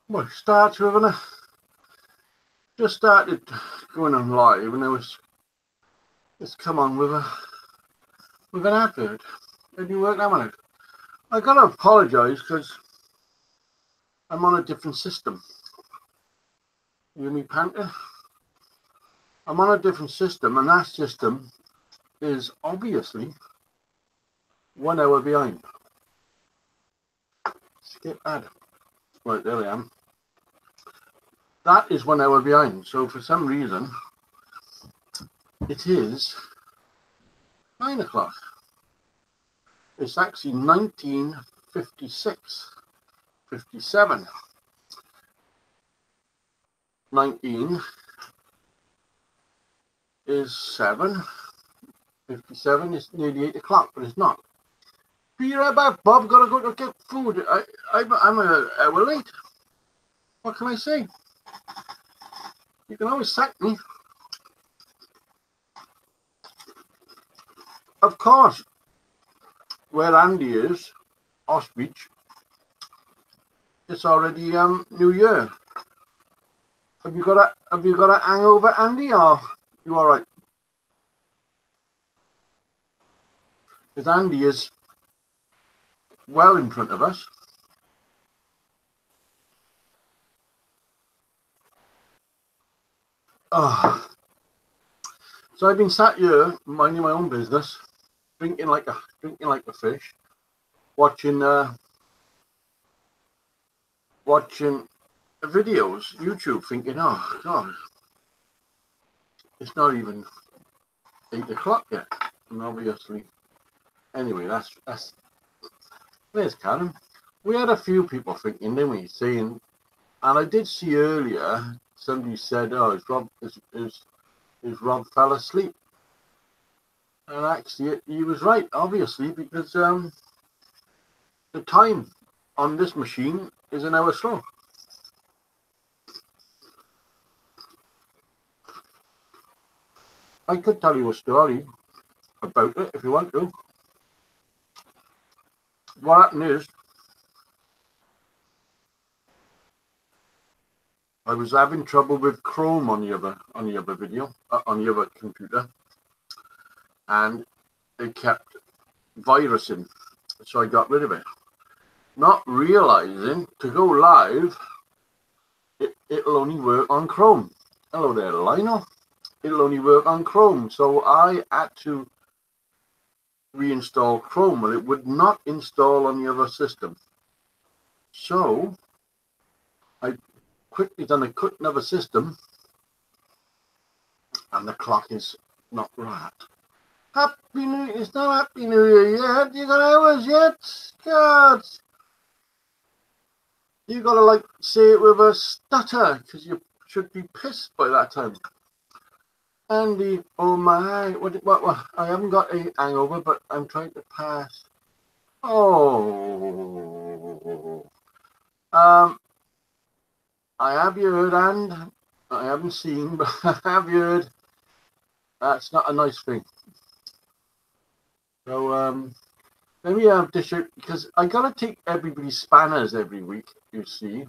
Well, it starts with just started going on live, and it's come on with an advert. It didn't work that one out. I gotta apologise because I'm on a different system. You hear me panting? I'm on a different system, and that system is obviously 1 hour behind. Skip that. Right, there I am. That is 1 hour behind. So for some reason, it is 9 o'clock. It's actually 19:56, 57, 19 is 7, 57 is nearly 8 o'clock, but it's not. Be right back, Bob. Gotta go to get food. I'm an hour late. What can I say? You can always sack me. Of course, where Andy is, Ostrich, it's already New Year. Have you got a hangover, Andy, or you all right? Because Andy is well in front of us. Oh. So I've been sat here minding my own business, drinking like a fish, watching videos, YouTube, thinking, oh God, it's not even 8 o'clock yet. And obviously, anyway, that's there's Karen. We had a few people thinking, didn't we, saying, and I did see earlier somebody said, oh, is Rob fell asleep? And actually, he was right, obviously, because the time on this machine is an hour slow. I could tell you a story about it if you want to. What happened is, I was having trouble with Chrome on the other video, on the other computer, and it kept virusing, so I got rid of it. Not realizing to go live, it'll only work on Chrome. Hello there, Lionel. It'll only work on Chrome, so I had to reinstall Chrome, and it would not install on the other system. So I quickly done another system, and the clock is not right. Happy New Year! It's not Happy New Year yet. You got hours yet? God, you gotta like say it with a stutter because you should be pissed by that time. Andy, oh my, what? I haven't got a hangover, but I'm trying to pass. Oh, I have heard, and I haven't seen, but I have heard. That's not a nice thing. So let me dish out, because I gotta take everybody's spanners every week. You see,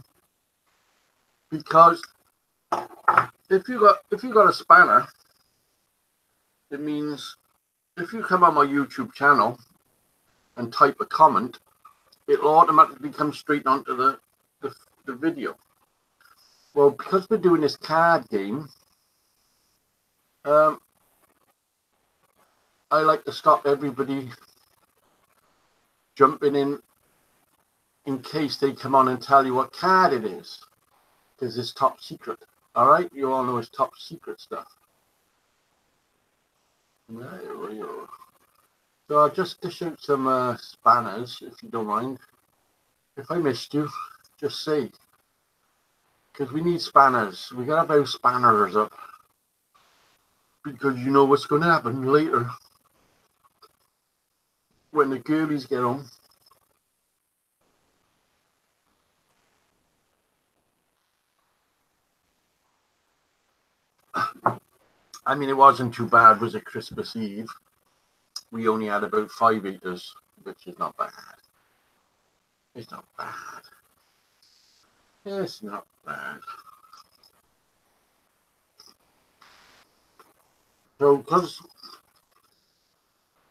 because if you got a spanner, it means if you come on my YouTube channel and type a comment, it'll automatically come straight onto the video. Well, because we're doing this card game, I like to stop everybody jumping in case they come on and tell you what card it is, because it's top secret. All right, you all know it's top secret stuff. So I'll just dish out some spanners, if you don't mind. If I missed you, just say, because we need spanners. We gotta have those spanners up, because you know what's going to happen later when the girlies get home. I mean, it wasn't too bad, was it? Christmas Eve, we only had about 5 eaters, which is not bad. It's not bad. It's not bad. So, because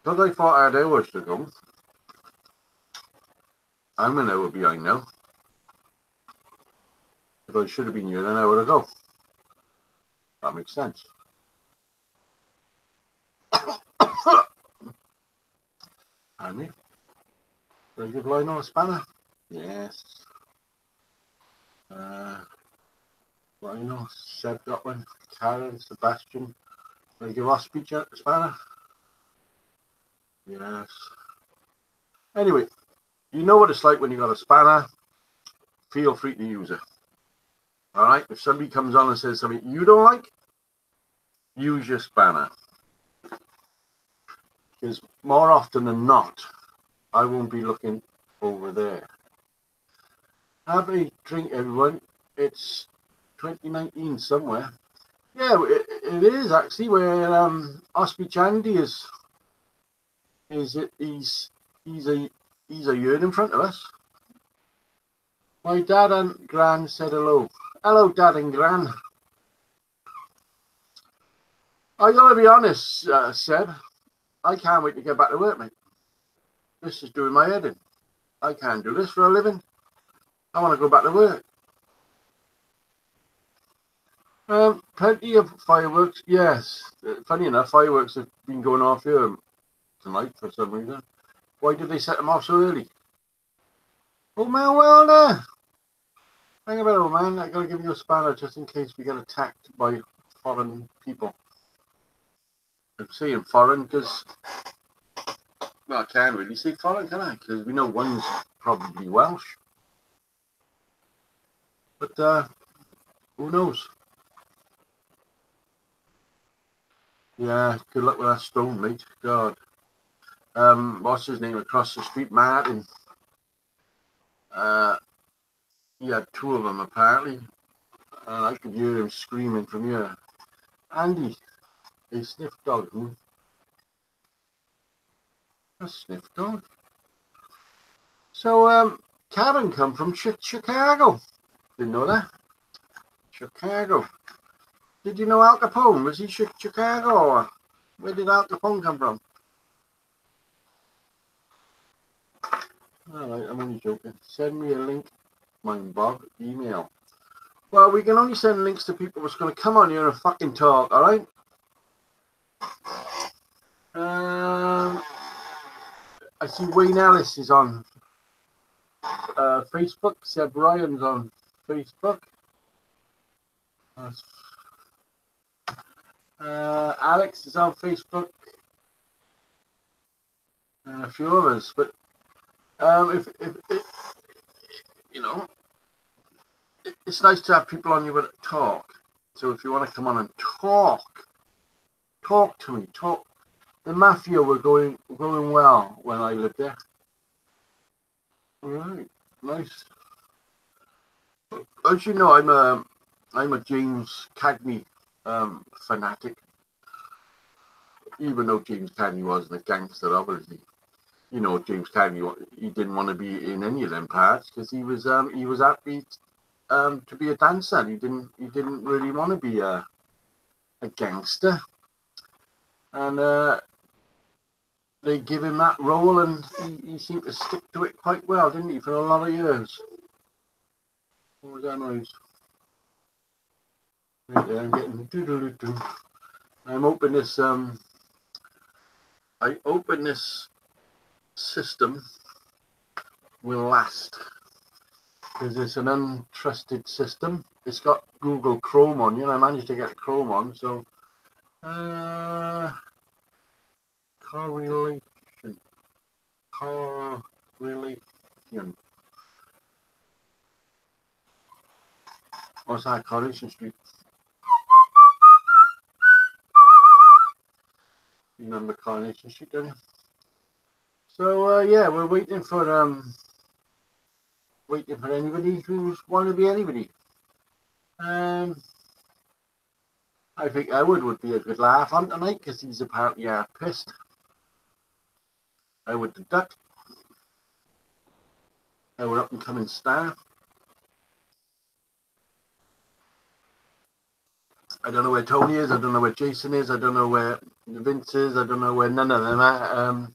I thought I had hours to go, I'm an hour behind now. If I should have been here an hour ago. That makes sense. And me. Did I give Lionel a spanner? Yes. Lionel, Seb got one. Karen, Sebastian. Did I give our speech a spanner? Yes. Anyway, you know what it's like when you got a spanner. Feel free to use it. All right? If somebody comes on and says something you don't like, use your spanner. Because more often than not, I won't be looking over there. Have a drink, everyone. It's 2019 somewhere. Yeah, it is actually where Ospich Andy is. He's a year in front of us. My dad and Gran said hello. Hello, Dad and Gran. I gotta be honest, Seb. I can't wait to get back to work, mate. This is doing my head in. I can't do this for a living. I want to go back to work. Plenty of fireworks. Yes. Funny enough, fireworks have been going off here tonight for some reason. Why did they set them off so early? Oh man, well there. Hang about, old man. I gotta give you a spanner just in case we get attacked by foreign people. I'm saying foreign because, well, I can't really say foreign, can I? Because we know one's probably Welsh. But who knows? Yeah, good luck with that stone, mate. God. What's his name across the street? Martin. He had two of them apparently. And I could hear him screaming from here. Andy, a sniff dog. A sniff dog. So Karen come from Chicago. Didn't know that. Chicago. Did you know Al Capone? Was he Chicago or where did Al Capone come from? Alright, I'm only joking. Send me a link. Mine, Bob. Email. Well, we can only send links to people that's going to come on here and fucking talk, alright? I see Wayne Ellis is on Facebook. Seb Ryan's on Facebook. Alex is on Facebook. And a few others. But if you know, it's nice to have people on here that talk. So if you want to come on and talk to me, talk. The mafia were going well when I lived there. All right, nice. As you know, I'm a James Cagney fanatic. Even though James Cagney wasn't a gangster, obviously. You know, James Cagney, he didn't want to be in any of them parts because he was happy to be a dancer. He didn't really want to be a gangster, and they give him that role, and he seemed to stick to it quite well, didn't he, for a lot of years. What was that noise? Right there, I'm getting doo-doo-doo-doo. I'm hoping this I open this system will last because it's an untrusted system. It's got Google Chrome on, you know. I managed to get Chrome on, so correlation. What's that? Coronation Street. You remember Coronation Street, don't you? So yeah, we're waiting for anybody who's want to be anybody. I think Howard would be a good laugh on tonight because he's apparently pissed. Howard the Duck. Howard up and coming star. I don't know where Tony is. I don't know where Jason is. I don't know where Vince is. I don't know where none of them are.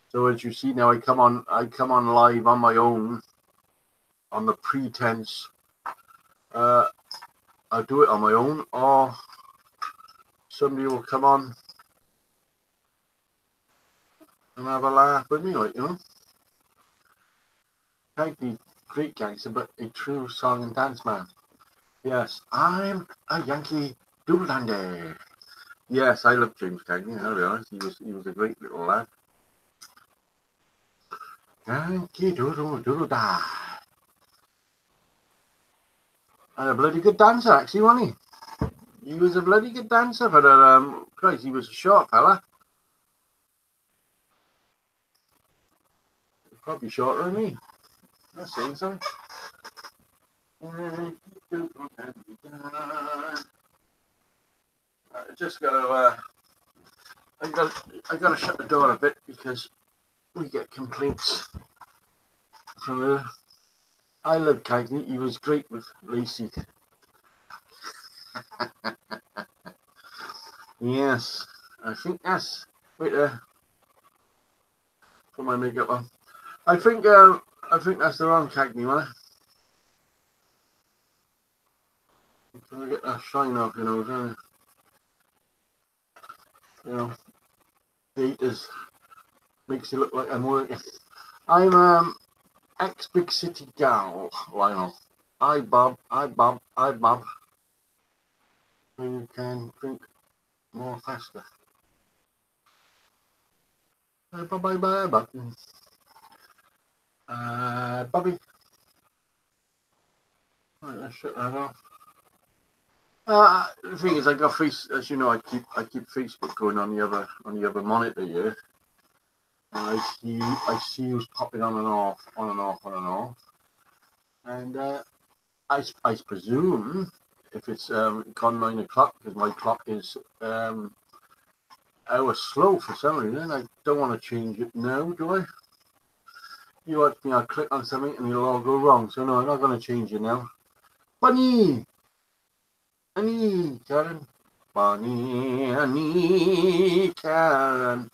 So as you see now, I come on live on my own, on the pretense. I'll do it on my own, or somebody will come on and have a laugh with me, like, you know. Kankney, great gangster, but a true song and dance man. Yes, I'm a Yankee Doodle Dandy. Yes, I love James Cagney, I'll be honest. He was a great little lad. Yankee Doodle Doodle Da. And a bloody good dancer, actually, wasn't he? He was a bloody good dancer, but Christ, he was a short fella. Probably shorter than me. That's saying something. I just gotta I gotta shut the door a bit because we get complaints from her. I love Cagney. He was great with Lacey. Yes, I think that's wait there. Put my makeup on. I think that's the wrong Cagney one. Can I get that shine off, you know? You know, the heaters makes it look like I'm working. I'm ex big city gal, Lionel. I Bob. You can drink more faster. Bye. Bobby. Right, let's shut that off. The thing is, I got as you know, I keep Facebook going on the other monitor here. And I see who's popping on and off. And I presume if it's gone 9 o'clock, because my clock is hour slow for some reason. I don't want to change it now, do I? You watch me, I'll click on something and it'll all go wrong. So no, I'm not going to change it now. Bunny, Karen. Bunny, Karen.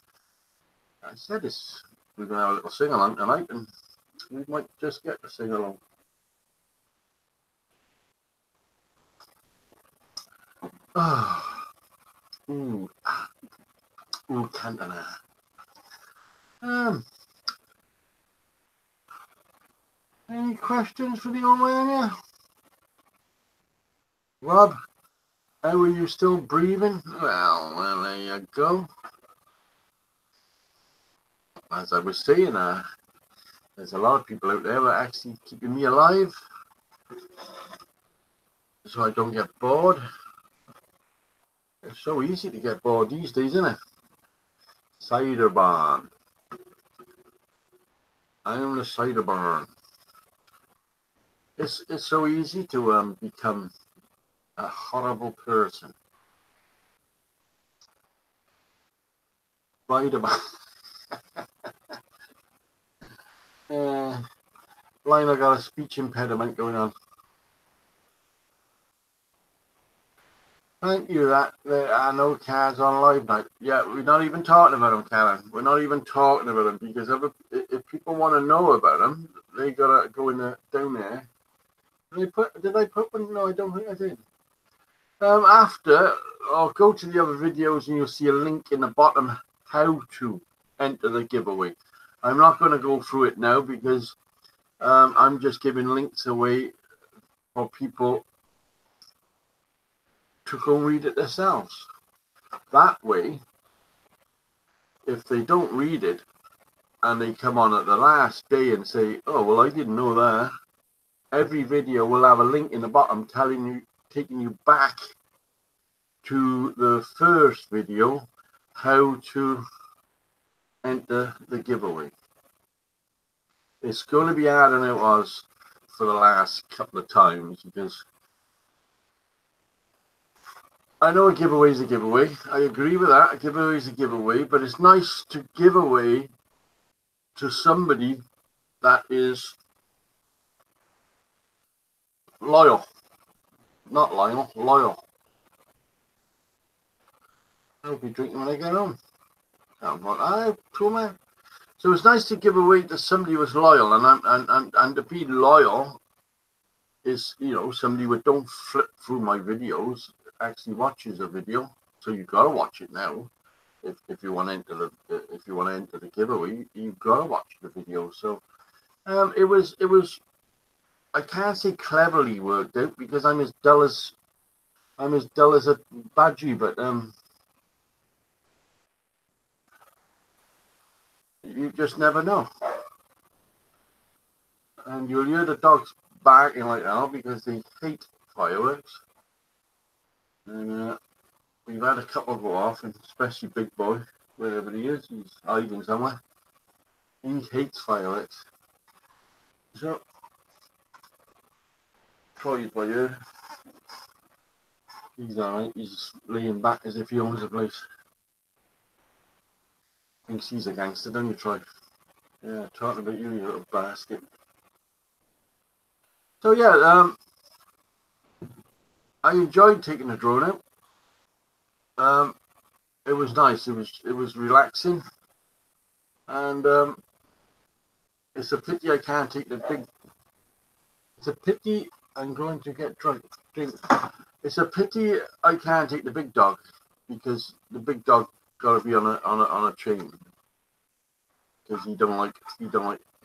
I said this. We're going to have a little sing along tonight, and we might just get to sing along. Ooh, Cantona. Any questions for the old man here? Rob, how are you still breathing? Well, there you go. As I was saying, there's a lot of people out there that are actually keeping me alive, so I don't get bored. It's so easy to get bored these days, isn't it? Cider barn. I am the cider barn. It's so easy to become a horrible person. Cider barn. Lionel got a speech impediment going on. Thank you. That there are no cards on live night. Yeah, we're not even talking about them, Karen. We're not even talking about them because if people want to know about them, they gotta go in down there. Did I put one? No, I don't think I did. After, I'll go to the other videos and you'll see a link in the bottom how to enter the giveaway. I'm not going to go through it now because I'm just giving links away for people to go read it themselves. That way, if they don't read it and they come on at the last day and say, oh, well, I didn't know that, every video will have a link in the bottom taking you back to the first video, how to enter the giveaway. It's going to be harder than it was for the last couple of times because I know a giveaway is a giveaway. I agree with that. A giveaway is a giveaway, but it's nice to give away to somebody that is loyal. Not Lionel, loyal. I'll be drinking when I get home. Cool, man. So it's nice to give away that somebody was loyal, and to be loyal is, you know, somebody who don't flip through my videos, actually watches a video. So you gotta watch it now. If you want to enter the giveaway, you've got to watch the video. So it was I can't say cleverly worked out, because I'm as dull as a badgie, but you just never know. And you'll hear the dogs barking like that because they hate fireworks. And we've had a couple go off, and especially Big Boy, wherever he is, he's hiding somewhere. He hates fireworks. So, Troy's by here. He's alright. He's laying back as if he owns the place. Thinks he's a gangster, don't you, Troy? Yeah, talking about you little basket. So yeah, I enjoyed taking the drone out. It was nice. It was relaxing, and it's a pity I can't take the big. It's a pity I'm going to get drunk. It's a pity I can't take the big dog, because the big dog got to be on a chain, because he don't like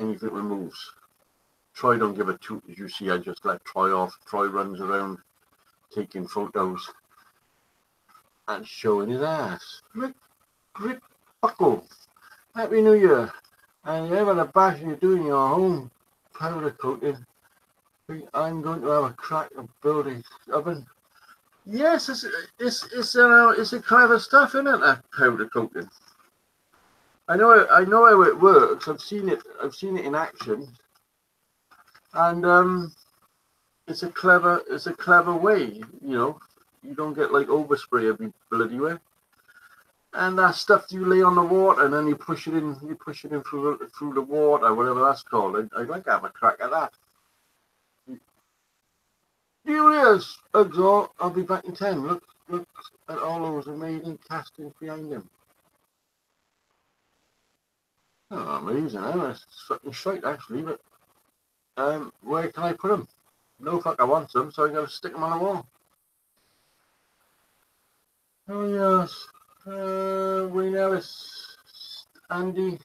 anything that moves. Troy don't give a toot, as you see. I just let Troy off. Troy runs around taking photos and showing his ass. Grip buckle. Happy New Year. And you're having a bash and you're doing your home powder coating. I'm going to have a crack of building oven. Yes, it's a clever stuff, isn't it? That powder coating. I know how it works. I've seen it in action. And it's a clever way, you know. You don't get like overspray every bloody way. And that stuff you lay on the water, and then you push it in through the water, whatever that's called. I'd like to have a crack at that. Julius, Exor, I'll be back in 10. Look at all those amazing castings behind him. Oh, amazing, huh? It's fucking shite, actually, but where can I put them? No fuck, I want them, so I gotta stick them on the wall. Oh yes, Wayne Ellis, Andy,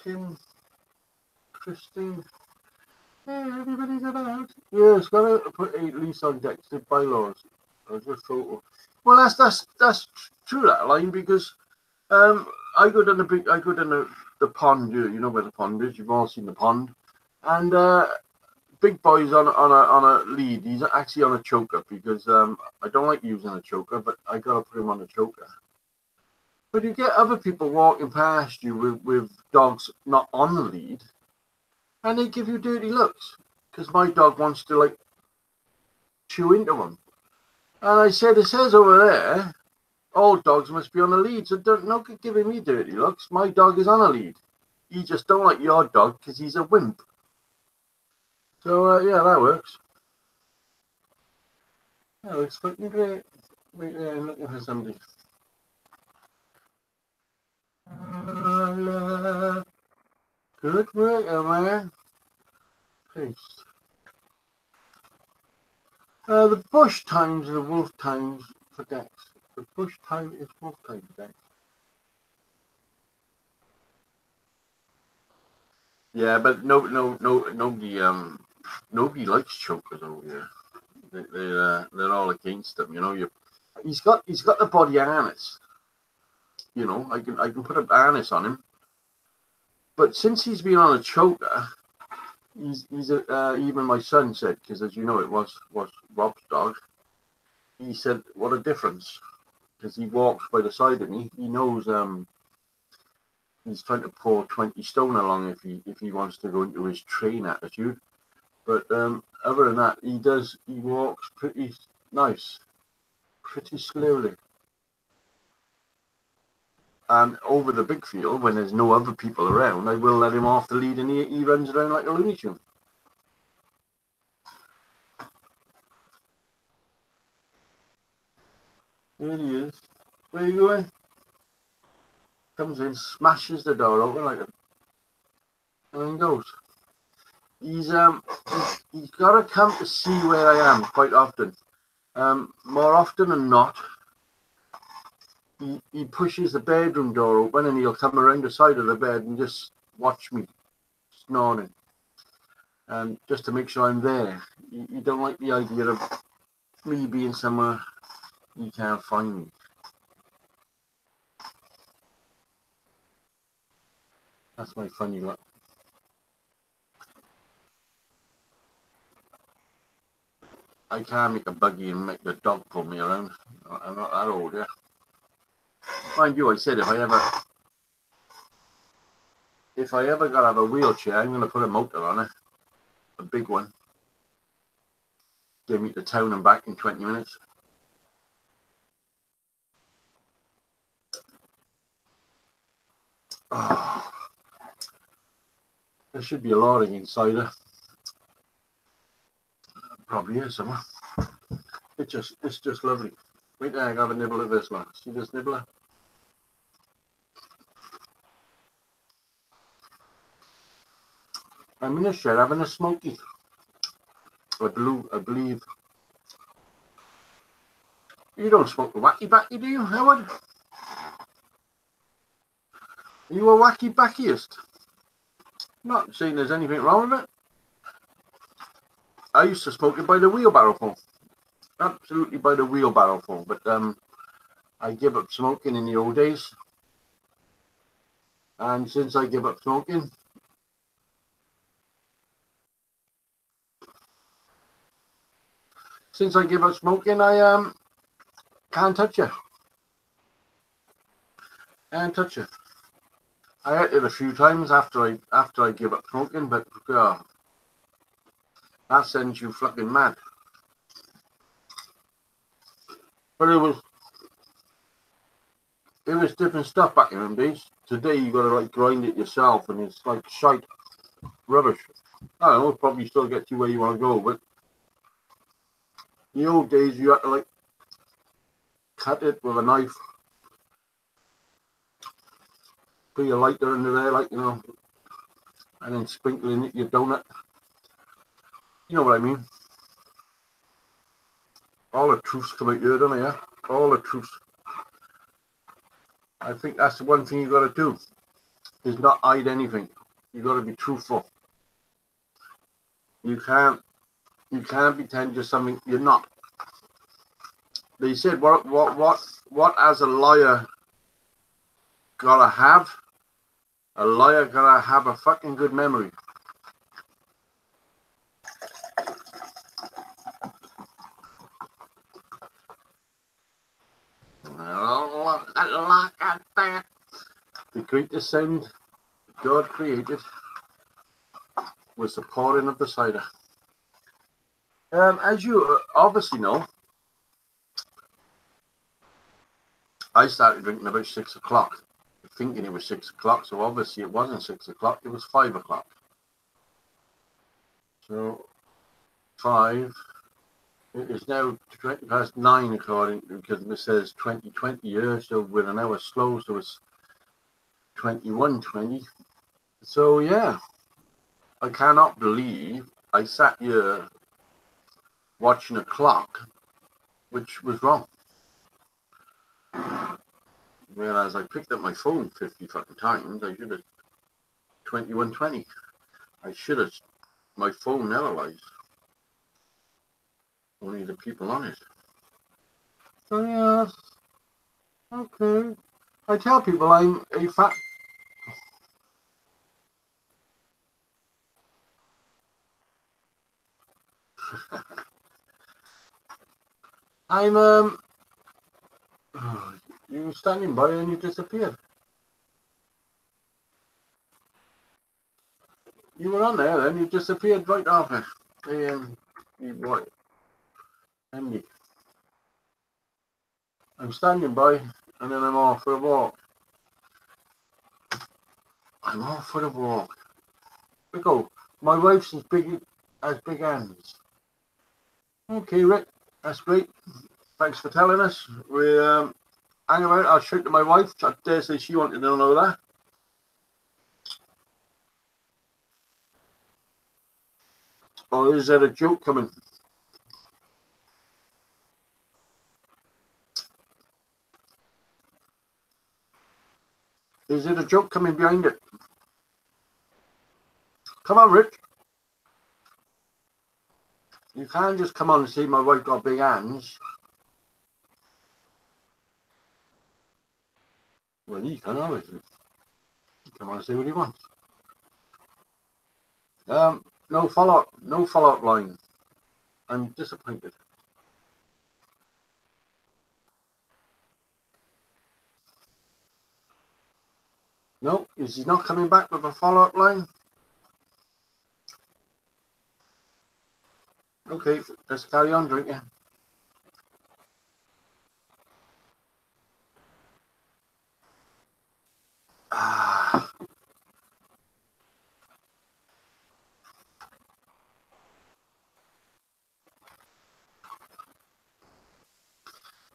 Tim, Christine. Yeah, everybody's about. Yeah, it's got to put a lease on Dexter bylaws. I just thought, well, that's true, that line, because I go down the pond. You know where the pond is. You've all seen the pond, and Big Boy's on a lead. He's actually on a choker, because I don't like using a choker, but I gotta put him on a choker. But you get other people walking past you with dogs not on the lead, and they give you dirty looks, because my dog wants to like chew into them. And I said, it says over there, all dogs must be on a lead, so don't giving me dirty looks. My dog is on a lead. You just don't like your dog because he's a wimp. So yeah, that works. That looks fucking great. Wait there, I'm looking for somebody. Good work, man. Paste. The bush times the wolf times for Dex. The bush time is wolf time for Dex. Yeah, but nobody likes chokers over here. They're all against them. You know, he's got the body harness. You know, I can put a harness on him. But since he's been on a choker, he's even my son said, because as you know, it was Rob's dog. He said, what a difference, because he walks by the side of me. He knows he's trying to pour 20 stone along if he wants to go into his train attitude. But other than that, he walks pretty nice, pretty slowly. And over the big field, when there's no other people around, I will let him off the lead, and he runs around like a Looney Tune. There he is. Where are you going? Comes in, smashes the door open like a, and then goes. He's got to come to see where I am quite often. More often than not, he pushes the bedroom door open and he'll come around the side of the bed and just watch me snoring, just to make sure I'm there. You don't like the idea of me being somewhere you can't find me. That's my funny luck. I can't make a buggy and make the dog pull me around. I'm not that old, yeah. Mind you, I said if I ever gotta have a wheelchair, I'm gonna put a motor on it, a big one. Get me to town and back in 20 minutes. Oh, there should be a lorry inside her. Probably is somewhere. It's just lovely. Wait there, I have a nibble of this, man. See this nibbler? I'm in the shed having a smoky. I believe. You don't smoke the wacky backy, do you, Howard? Are you a wacky backyist? Not saying there's anything wrong with it. I used to smoke it by the wheelbarrow full. Absolutely by the wheelbarrow full. But I gave up smoking in the old days. And since I gave up smoking, I can't touch it. Can't touch it. I ate it a few times after I gave up smoking, but that sends you fucking mad. But it was different stuff back in them days. Today you gotta like grind it yourself, and it's like shite, rubbish. I don't know, it'll probably still get you where you want to go, but in the old days you had to like cut it with a knife, put your lighter under there, like, you know, and then sprinkle in it your donut. You know what I mean? All the truths come out here, don't they? Yeah, all the truths. I think that's the one thing you got to do, is not hide anything. You got to be truthful. You can't pretend you're something you're not. They said what has a liar gotta have? A liar gotta have a fucking good memory. Look at that. The greatest sound God created was the pouring of the cider. As you obviously know, I started drinking about 6 o'clock, thinking it was 6 o'clock, so obviously it wasn't 6 o'clock, it was 5 o'clock. So 5, it is now 20 past 9 according, because it says 2020 here, so with an hour slow, so it's 21:20. So yeah, I cannot believe I sat here watching a clock, which was wrong. Whereas I picked up my phone 50 fucking times, I should have 21:20. I should have. My phone never lies. Only the people on it. So yeah, okay. I tell people I'm a fat. I'm you were standing by and you disappeared. You were on there, then you disappeared right off it. You boy, Andy. I'm standing by, and then I'm off for a walk. I'm off for a walk. Look, oh, my wife's as big hands. Okay, Rick, that's great. Thanks for telling us. hang about, I'll shout to my wife. I dare say she wanted to know that. Or is there a joke coming? Is it a joke coming behind it? Come on, Rich. You can't just come on and see my wife got big hands. Well, he can always. Come on and see what he wants. No follow-up line. I'm disappointed. No, is he not coming back with a follow-up line? Okay, let's carry on drinking.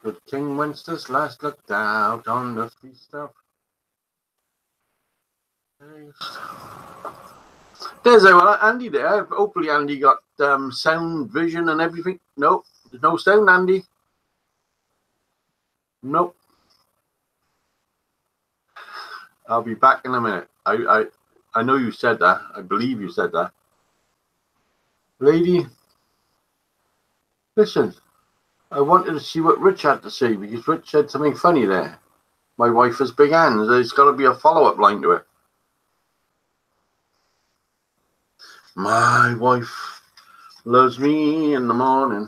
Good King Wenceslas last looked out on the feast of There's Andy there. Hopefully Andy got sound, vision and everything. No, there's no sound, Andy. Nope. I'll be back in a minute. I know you said that. I believe you said that. Lady, listen. I wanted to see what Rich had to say because Rich said something funny there. My wife has big hands. There's got to be a follow-up line to it. My wife loves me in the morning.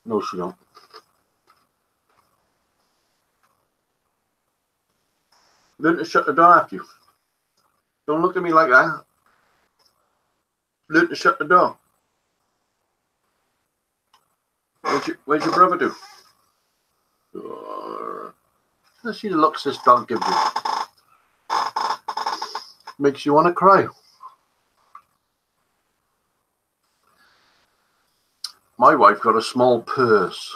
No, she don't. Learn to shut the door after you. Don't look at me like that. Learn to shut the door. Where's your brother do? Let's see the looks this dog gives you. Makes you want to cry. My wife got a small purse.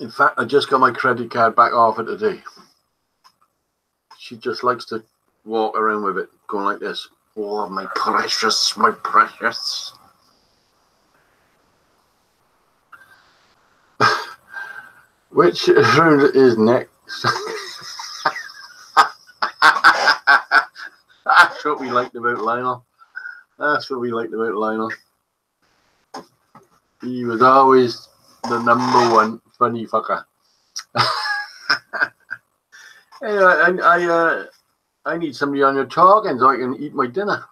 In fact, I just got my credit card back off it today. She just likes to walk around with it, going like this. Oh, my precious, my precious. Which round is next? That's what we liked about Lionel. That's what we liked about Lionel. He was always the #1 funny fucker. Anyway, I need somebody on your talking so I can eat my dinner.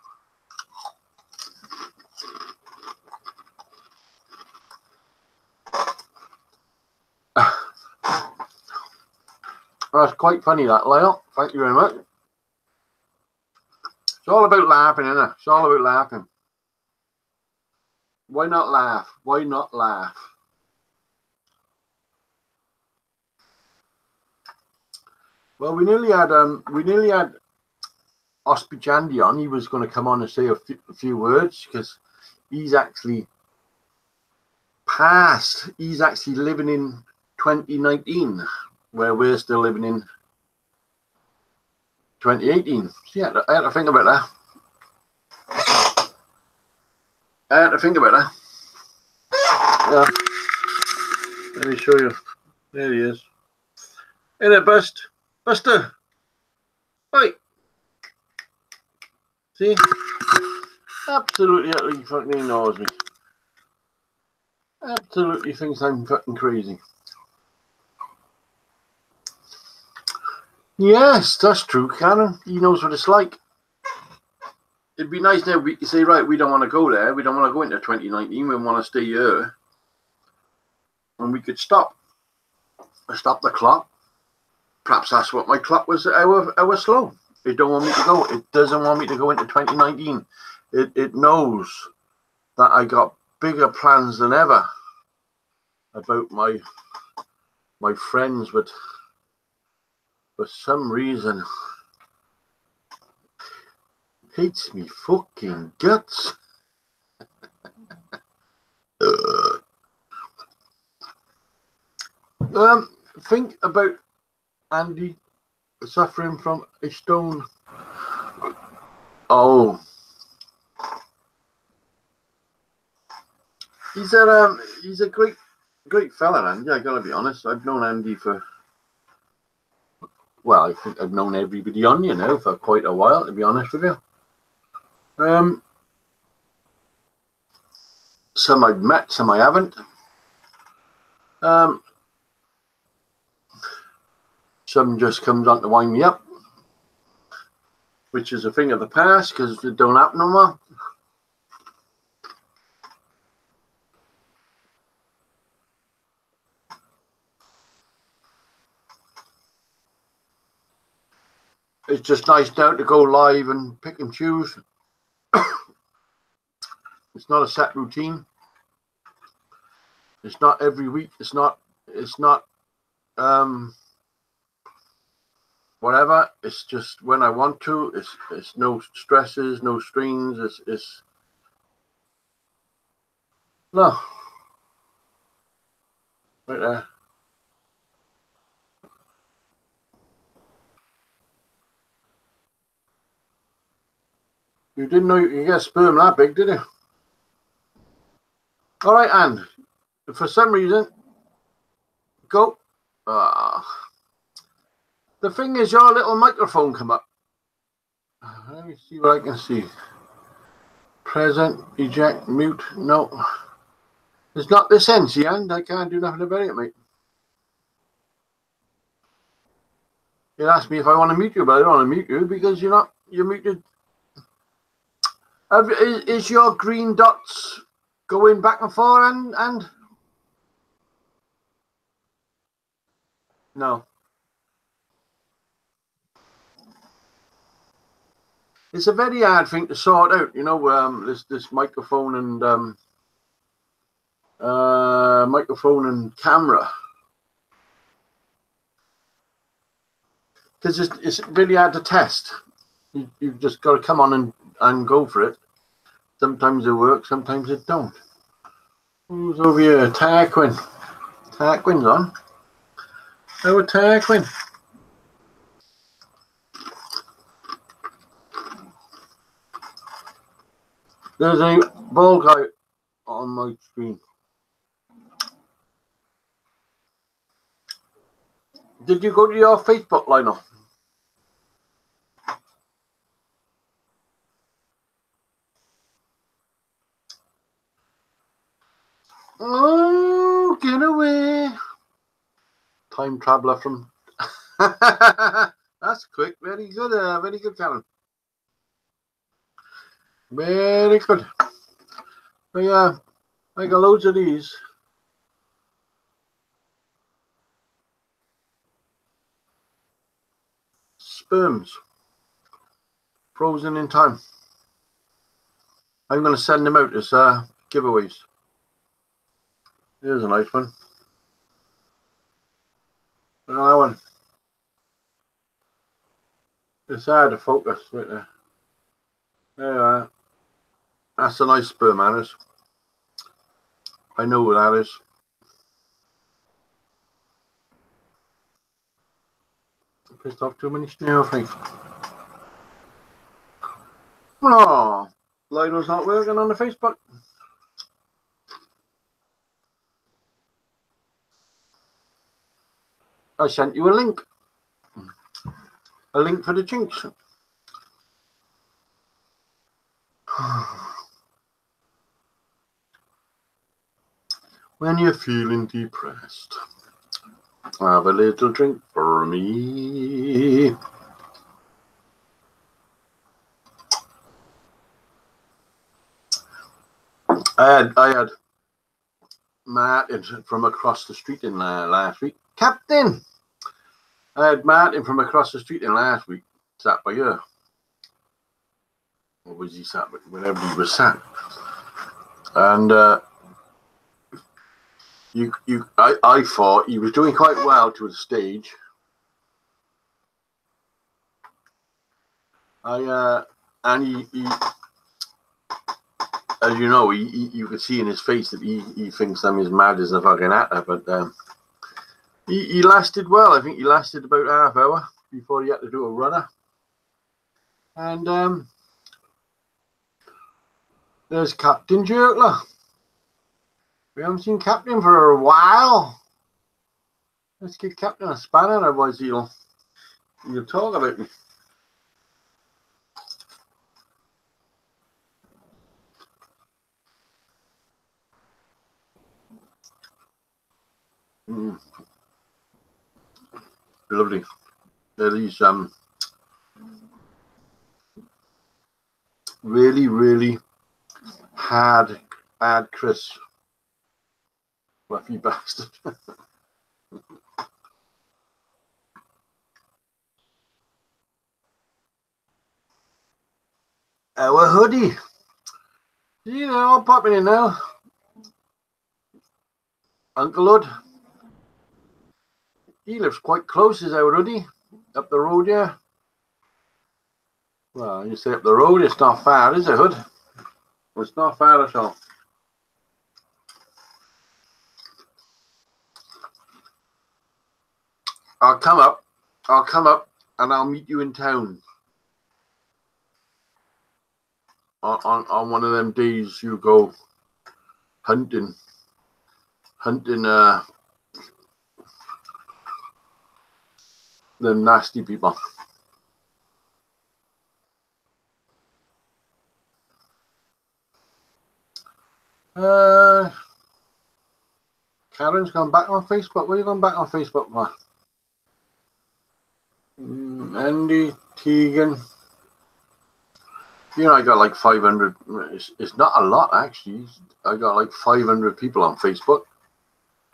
That's quite funny, that, Lyle. Thank you very much. It's all about laughing, isn't it? It's all about laughing. Why not laugh? Why not laugh? Well, we nearly had Ospichandy on. He was going to come on and say a few words because he's actually passed. He's actually living in 2019, where we're still living in 2018. Yeah, I had to think about that. Yeah. Let me show you. There he is. Hey there, Buster. Right. See? Absolutely fucking ignores me. Absolutely thinks I'm fucking crazy. Yes, that's true, Cannon. He knows what it's like. It'd be nice now we could say, right, we don't want to go there. We don't want to go into 2019. We want to stay here. And we could stop the clock. Perhaps that's what my clock was, hour slow. It don't want me to go. It doesn't want me to go into 2019. It knows that I got bigger plans than ever about my friends with for some reason hates me fucking guts. Think about Andy suffering from a stone. Oh, he's a great fella, Andy. I gotta be honest. I've known Andy for, well, I think I've known everybody on you now for quite a while, to be honest with you. Some I've met, some I haven't. Some just comes on to wind me up, which is a thing of the past because it don't happen no more. It's just nice now to go live and pick and choose. It's not a set routine. It's not every week. It's not whatever. It's just when I want to. It's no stresses, no strings. It's no. Right there. You didn't know you could get sperm that big, did you? All right, and for some reason, go. The thing is, your little microphone come up. Let me see what I can see. Present, eject, mute. No, it's not this end, see, and I can't do nothing about it, mate. It asked me if I want to mute you, but I don't want to mute you because you're muted. Is your green dots going back and forth and no? It's a very hard thing to sort out, you know. This microphone and camera, because it's really hard to test. You've just got to come on and go for it. Sometimes it works, sometimes it don't. Who's over here? Tarquin. Tarquin's on. Oh, Tarquin. There's a ball guy on my screen. Did you go to your Facebook, Lionel? Oh, get away. Time traveler from... That's quick. Very good, Karen. Very good. But yeah, I got loads of these. Sperms. Frozen in time. I'm going to send them out as giveaways. Here's a nice one. Another one. It's hard to focus right there. There you are. That's a nice sperm, Alice. I know what that is. I pissed off too many snail things. Oh, Lionel's not working on the Facebook. I sent you a link. A link for the chinks. When you're feeling depressed, have a little drink for me. I had Martin from across the street in last week. Captain! I had Martin from across the street in last week, sat by you. Or was he sat wherever he was sat? And I thought he was doing quite well to the stage. And he as you know, you could see in his face that he thinks I'm as mad as a fucking actor, but he lasted well. I think he lasted about half hour before he had to do a runner. And there's Captain Jerkler. We haven't seen Captain for a while. Let's give Captain a spanner, otherwise he'll talk about me. Lovely. They're these really hard crisp. Fluffy bastard. Our hoodie. You know, I'm popping in now. Uncle Hood. He lives quite close, is our hoodie. Up the road, yeah. Well, you say up the road, it's not far, is it, Hood? It's not far at all. I'll come up and I'll meet you in town. On one of them days you go hunting them nasty people. Karen's gone back on Facebook. What are you going back on Facebook for? Andy Tegan. You know, I got like 500. It's not a lot, actually. I got like 500 people on Facebook.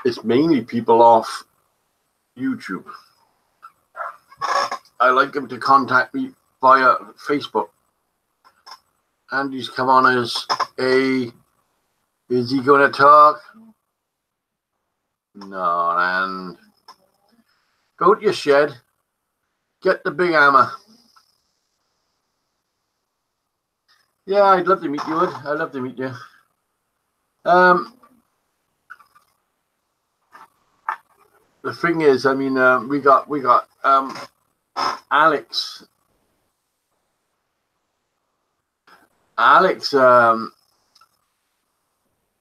It's mainly people off YouTube. I like them to contact me via Facebook. Andy's come on as a... Is he going to talk? No, and go to your shed. Get the big hammer. Yeah, I'd love to meet you, Wood. I'd love to meet you. The thing is, I mean, we got Alex. Alex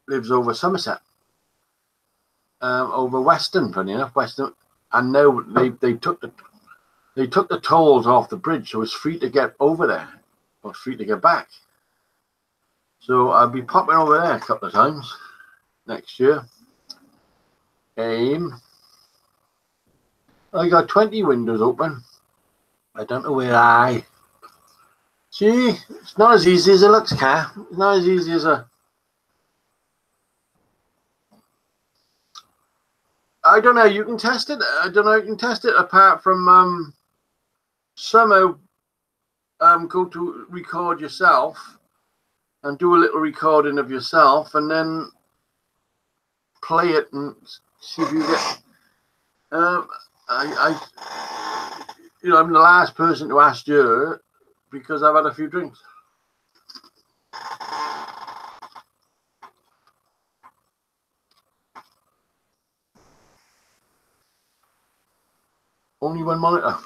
lives over Somerset, over Western, funny enough, Western, and now they took the tolls off the bridge, so it's free to get over there, or free to get back. So I'll be popping over there a couple of times next year. I got 20 windows open. I don't know where I. See, it's not as easy as it looks, Car. It's not as easy as a. I don't know. You can test it. I don't know. You can test it apart from somehow go to record yourself and do a little recording of yourself and then play it and see if you get. You know, I'm the last person to ask you because I've had a few drinks. Only one monitor.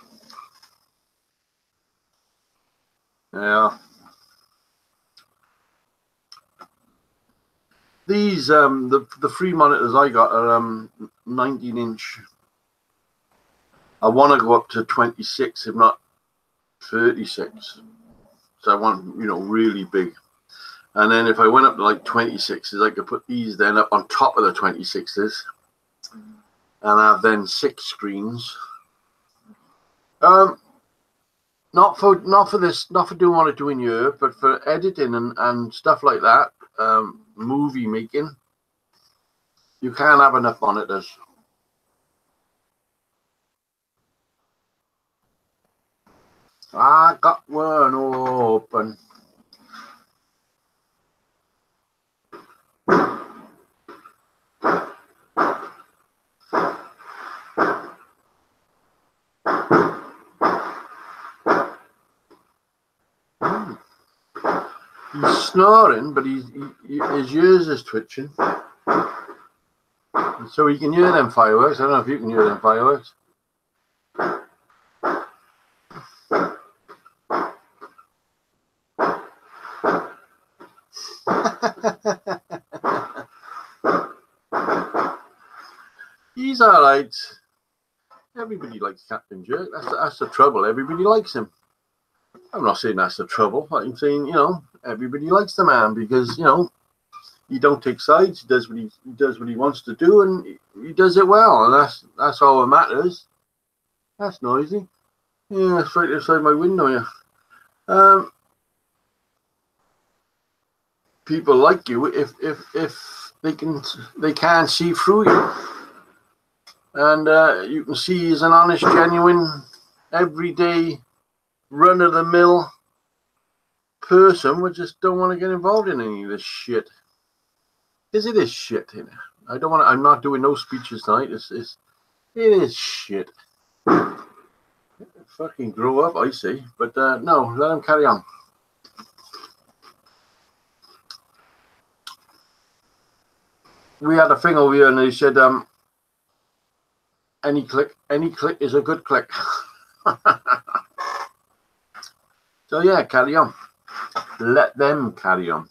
Yeah. These the free monitors I got are 19-inch. I want to go up to 26, if not 36. So I want, you know, really big. And then if I went up to like 26s, I could put these then up on top of the 26s, and have then 6 screens. Not for doing what I do in Europe, but for editing and stuff like that, movie making. You can't have enough monitors. I got one open. He's snoring, but his ears is twitching. So he can hear them fireworks. I don't know if you can hear them fireworks. He's all right. Everybody likes Captain Jerk. That's the trouble. Everybody likes him. I'm not saying that's the trouble. I'm saying, you know, everybody likes the man because, you know, he don't take sides. He does what he wants to do, and he does it well, and that's all that matters. That's noisy. Yeah, it's right outside my window here. People like you if they can't see through you, and you can see he's an honest, genuine, everyday, run-of-the-mill person. We just don't want to get involved in any of this shit. Because it is shit. I don't want to. I'm not doing no speeches tonight. It is shit. Fucking grow up, I say. But no, let him carry on. We had a thing over here, and they said, any click is a good click. So yeah, carry on. Let them carry on.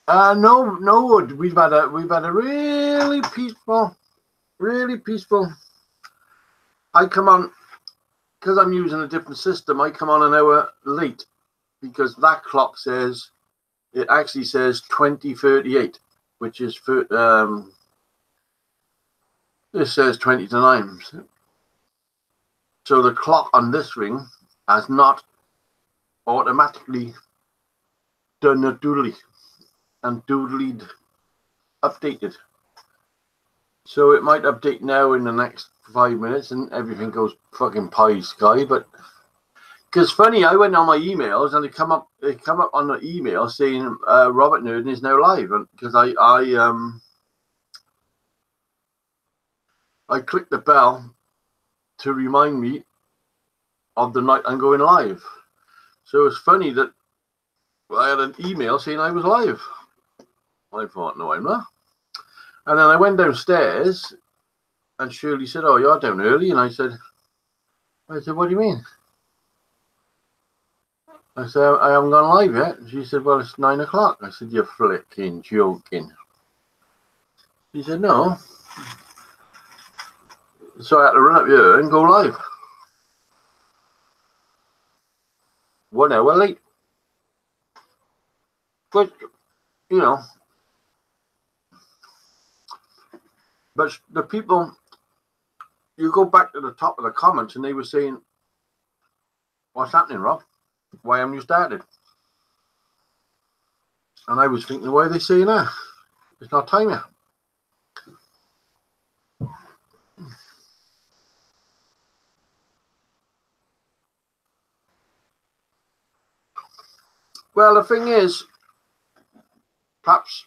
No, we've had a really peaceful. I come on because I'm using a different system. I come on an hour late because that clock says it actually says 20:38, which is for this says 20 to 9. So the clock on this ring has not automatically done a doodly and doodlied updated. So it might update now in the next 5 minutes and everything goes fucking pie sky. But because funny, I went on my emails and they come up on the email saying Robert Nurden is now live, and because I clicked the bell to remind me of the night I'm going live. So it's funny that I had an email saying I was live. I thought, no, I'm not. And then I went downstairs and Shirley said, oh, you're down early. And I said, what do you mean? I said, I haven't gone live yet. And she said, well, it's 9 o'clock. I said, you're flicking joking. She said, no. So I had to run up here and go live. 1 hour late. But, you know, but the people, you go back to the top of the comments and they were saying, what's happening, Rob? Why haven't you started? And I was thinking, why are they saying that? It's not time yet. Well, the thing is, perhaps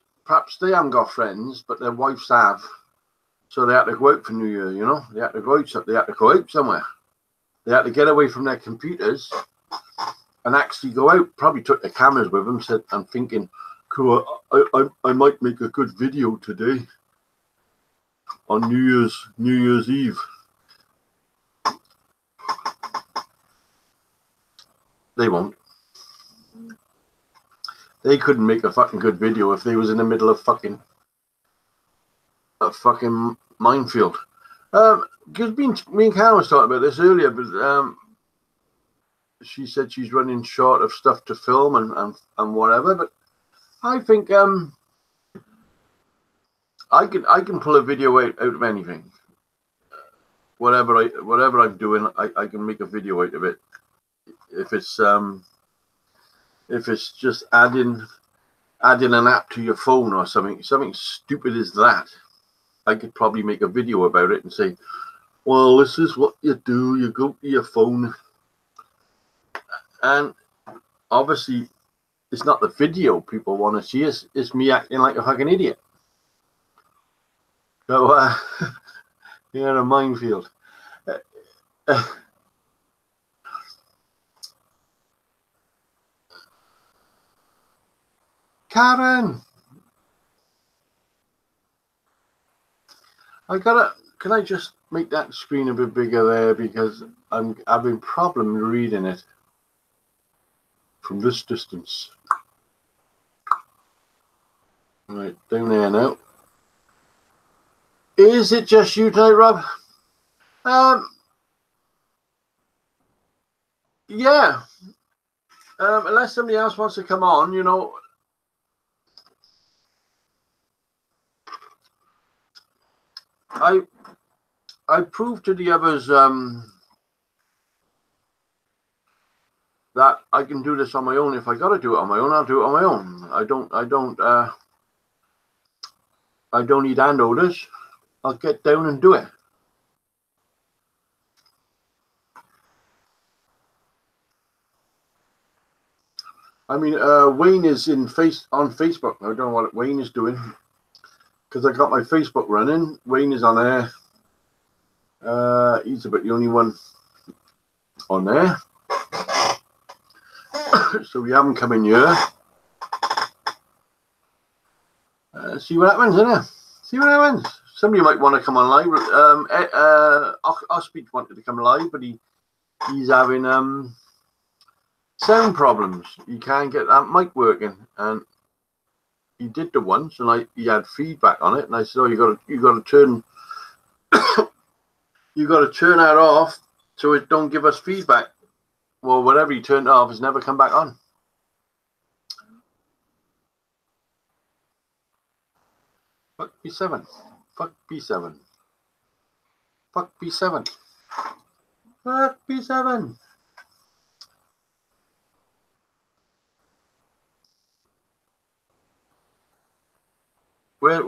they haven't got friends, but their wives have. So they had to go out for New Year, you know. They had to go out somewhere. They had to get away from their computers and actually go out. Probably took their cameras with them. Said, I'm thinking, cool, I might make a good video today on New Year's Eve. They won't. They couldn't make a fucking good video if they was in the middle of a fucking minefield. Because me and Karen was talking about this earlier, but she said she's running short of stuff to film and whatever. But I think I can pull a video out of anything. Whatever I'm doing, I can make a video out of it. If it's just adding an app to your phone or something stupid as that, I could probably make a video about it and say, well, this is what you do. You go to your phone. And obviously, it's not the video people want to see. It's me acting like a fucking idiot. So, you're in a minefield. Karen, can I just make that screen a bit bigger there, because I'm having problem reading it from this distance. Right, down there now. Is it just you tonight, Rob? Yeah. Unless somebody else wants to come on, you know. I proved to the others that I can do this on my own. If I got to do it on my own, I'll do it on my own. I don't need handholders. I'll get down and do it. I mean, Wayne is on Facebook. I don't know what Wayne is doing, because I got my Facebook running. Wayne is on there. He's about the only one on there. So we haven't come in here. See what happens, innit? See what happens. Somebody might want to come on live. Ospeech wanted to come live, but he's having sound problems. He can't get that mic working, and he did the once, and he had feedback on it, and I said, "Oh, you got to turn you got to turn that off so it don't give us feedback." Well, whatever he turned off has never come back on. Fuck B7. Fuck B7. Fuck B7. Fuck B7. Where?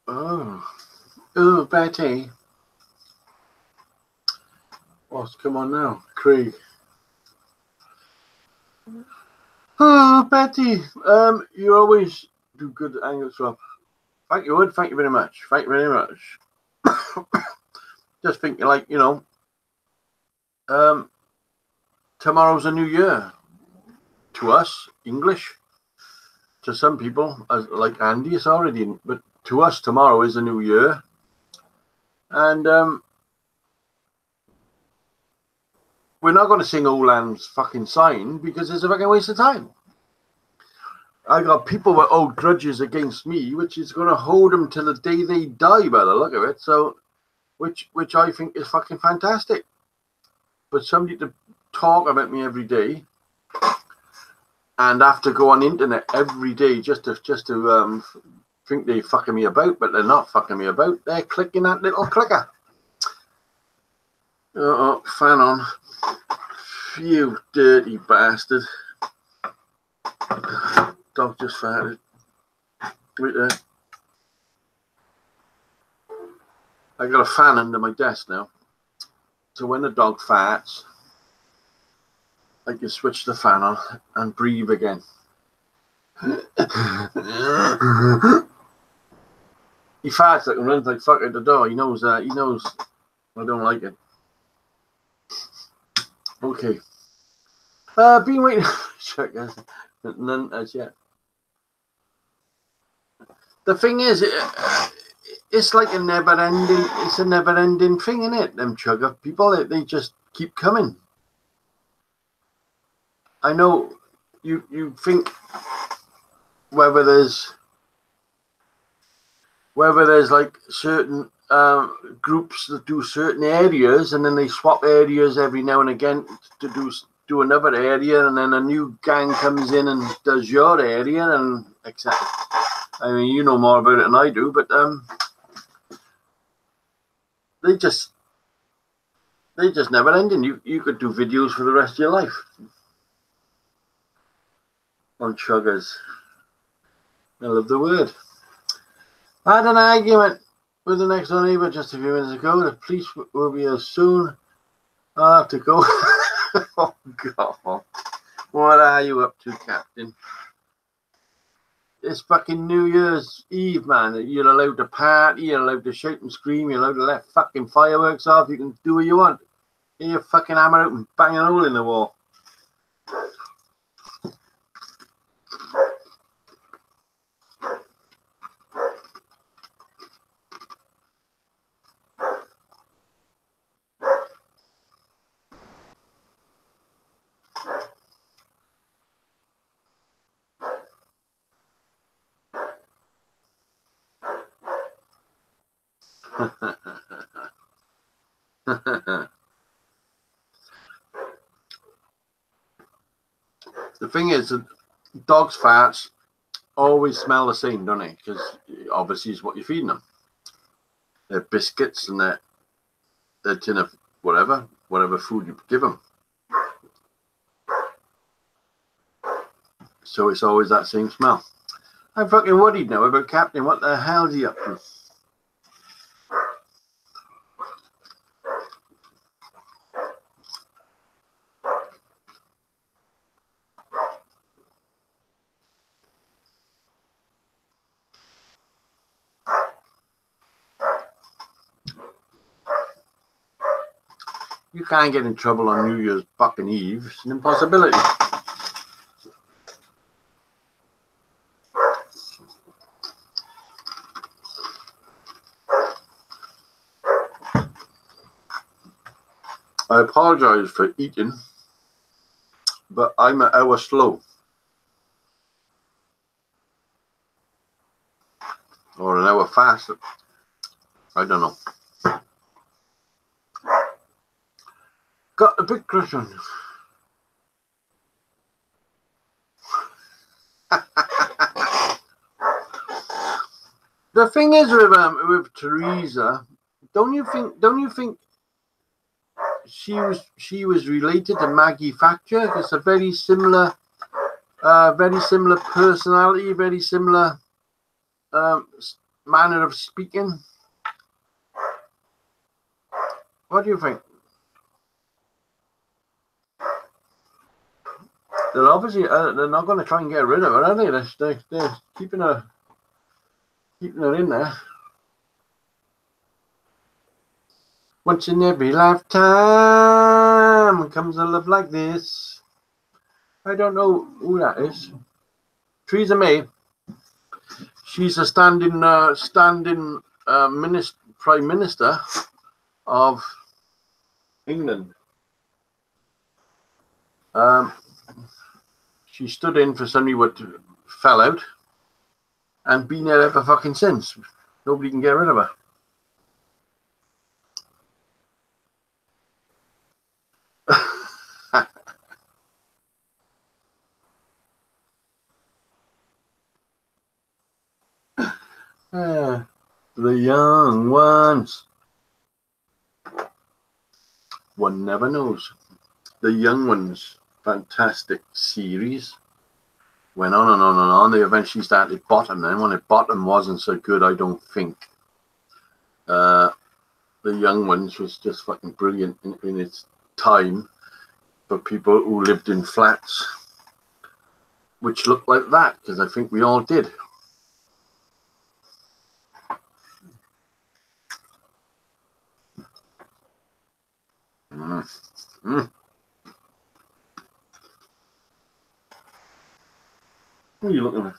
Oh, Betty. What's come on now? Craig. Oh, Betty. You always do good angles, Rob. Thank you, Wood. Thank you very much. Thank you very much. Just thinking, like, you know, tomorrow's a new year. To us, English. To some people, like Andy, it's already, but to us, tomorrow is a new year. And we're not going to sing Old Land's fucking sign, because it's a fucking waste of time. I got people with old grudges against me, which is going to hold them till the day they die by the look of it. So, which I think is fucking fantastic. But somebody to talk about me every day and have to go on the internet every day just to think they're fucking me about, but they're not fucking me about. They're clicking that little clicker. Uh-oh, fan on. You dirty bastard. Dog just farted. Right there. I got a fan under my desk now. So when the dog farts, I can switch the fan on and breathe again. He farts like and runs like fuck at the door. He knows I don't like it. Okay. Been waiting. Check this. None as yet. The thing is, it's like a never-ending. It's a never-ending thing, isn't it? Them chugger people, they just keep coming. I know you think whether there's like certain groups that do certain areas, and then they swap areas every now and again to do another area, and then a new gang comes in and does your area, and etc. I mean, you know more about it than I do, but they just never ending. You could do videos for the rest of your life on chuggers. I love the word. I had an argument with the next door neighbour just a few minutes ago. The police will be here soon. I'll have to go. Oh, God. What are you up to, Captain? It's fucking New Year's Eve, man. You're allowed to party, you're allowed to shout and scream, you're allowed to let fucking fireworks off, you can do what you want. Get your fucking hammer out and bang a hole in the wall. The thing is that dogs' farts always smell the same, don't they? Because obviously it's what you're feeding them. They're biscuits and they're tin of whatever food you give them. So it's always that same smell. I'm fucking worried now about Captain. What the hell's he up to? You can't get in trouble on New Year's fucking Eve. It's an impossibility. I apologize for eating, but I'm an hour slow. Or an hour fast. I don't know. Got a big crush on you. The thing is with Teresa, don't you think she was related to Maggie Thatcher? It's a very similar personality, very similar manner of speaking. What do you think? They're obviously they're not going to try and get rid of her, are they? They're keeping her in there. Once in every lifetime comes a love like this. I don't know who that is. Theresa May. She's a standing Prime Minister of England. She stood in for somebody what fell out and been there ever fucking since. Nobody can get rid of her. The young ones. One never knows. The Young Ones, fantastic series. Went on and on and on. They eventually started Bottom. Then when it Bottom wasn't so good, I don't think. The Young Ones was just fucking brilliant in its time for people who lived in flats, which looked like that, because I think we all did. What are you looking at?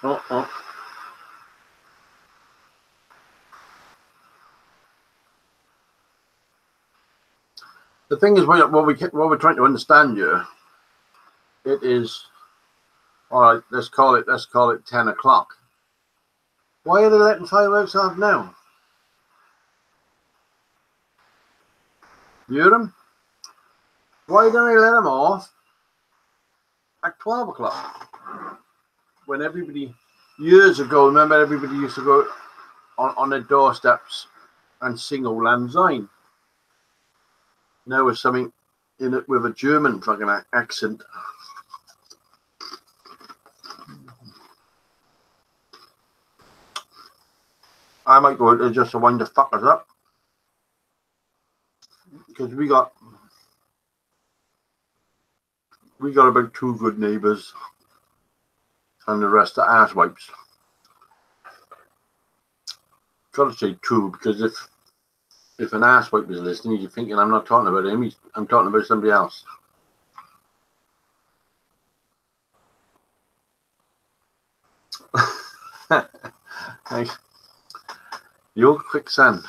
Oh. The thing is, what we're trying to understand here, it is, all right, let's call it 10 o'clock. Why are they letting fireworks off now? You hear them? Why don't they let them off at 12 o'clock? When everybody, years ago, remember everybody used to go on their doorsteps and sing Auld Lang Syne. Now with something in it with a German fucking accent. I might go out just to wind the fuckers up. Because we got about 2 good neighbours and the rest are asswipes. Gotta say 2, because if if an asswipe was listening, you're thinking I'm not talking about him. I'm talking about somebody else. Hey, your quicksand.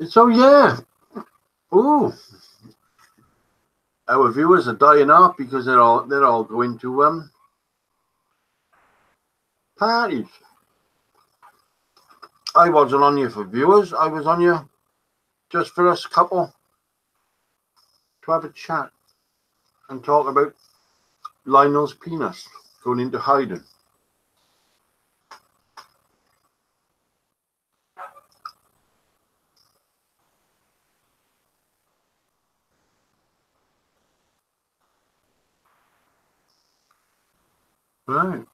So yeah. Ooh. Our viewers are dying off because they're all going to parties. I wasn't on you for viewers. I was on you just for us couple to have a chat and talk about Lionel's penis going into hiding. Right.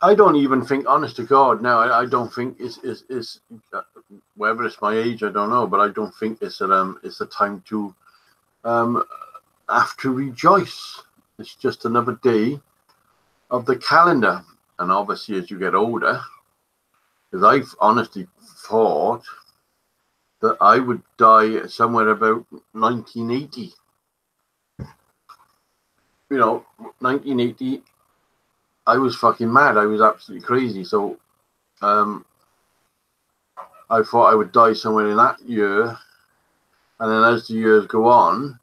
I don't even think, honest to God, now I don't think it's whether it's my age, I don't know, but I don't think it's a time to have to rejoice. It's just another day of the calendar, and obviously as you get older, because I've honestly thought that I would die somewhere about 1980. 1980. I was fucking mad. I was absolutely crazy. So I thought I would die somewhere in that year, and then as the years go on,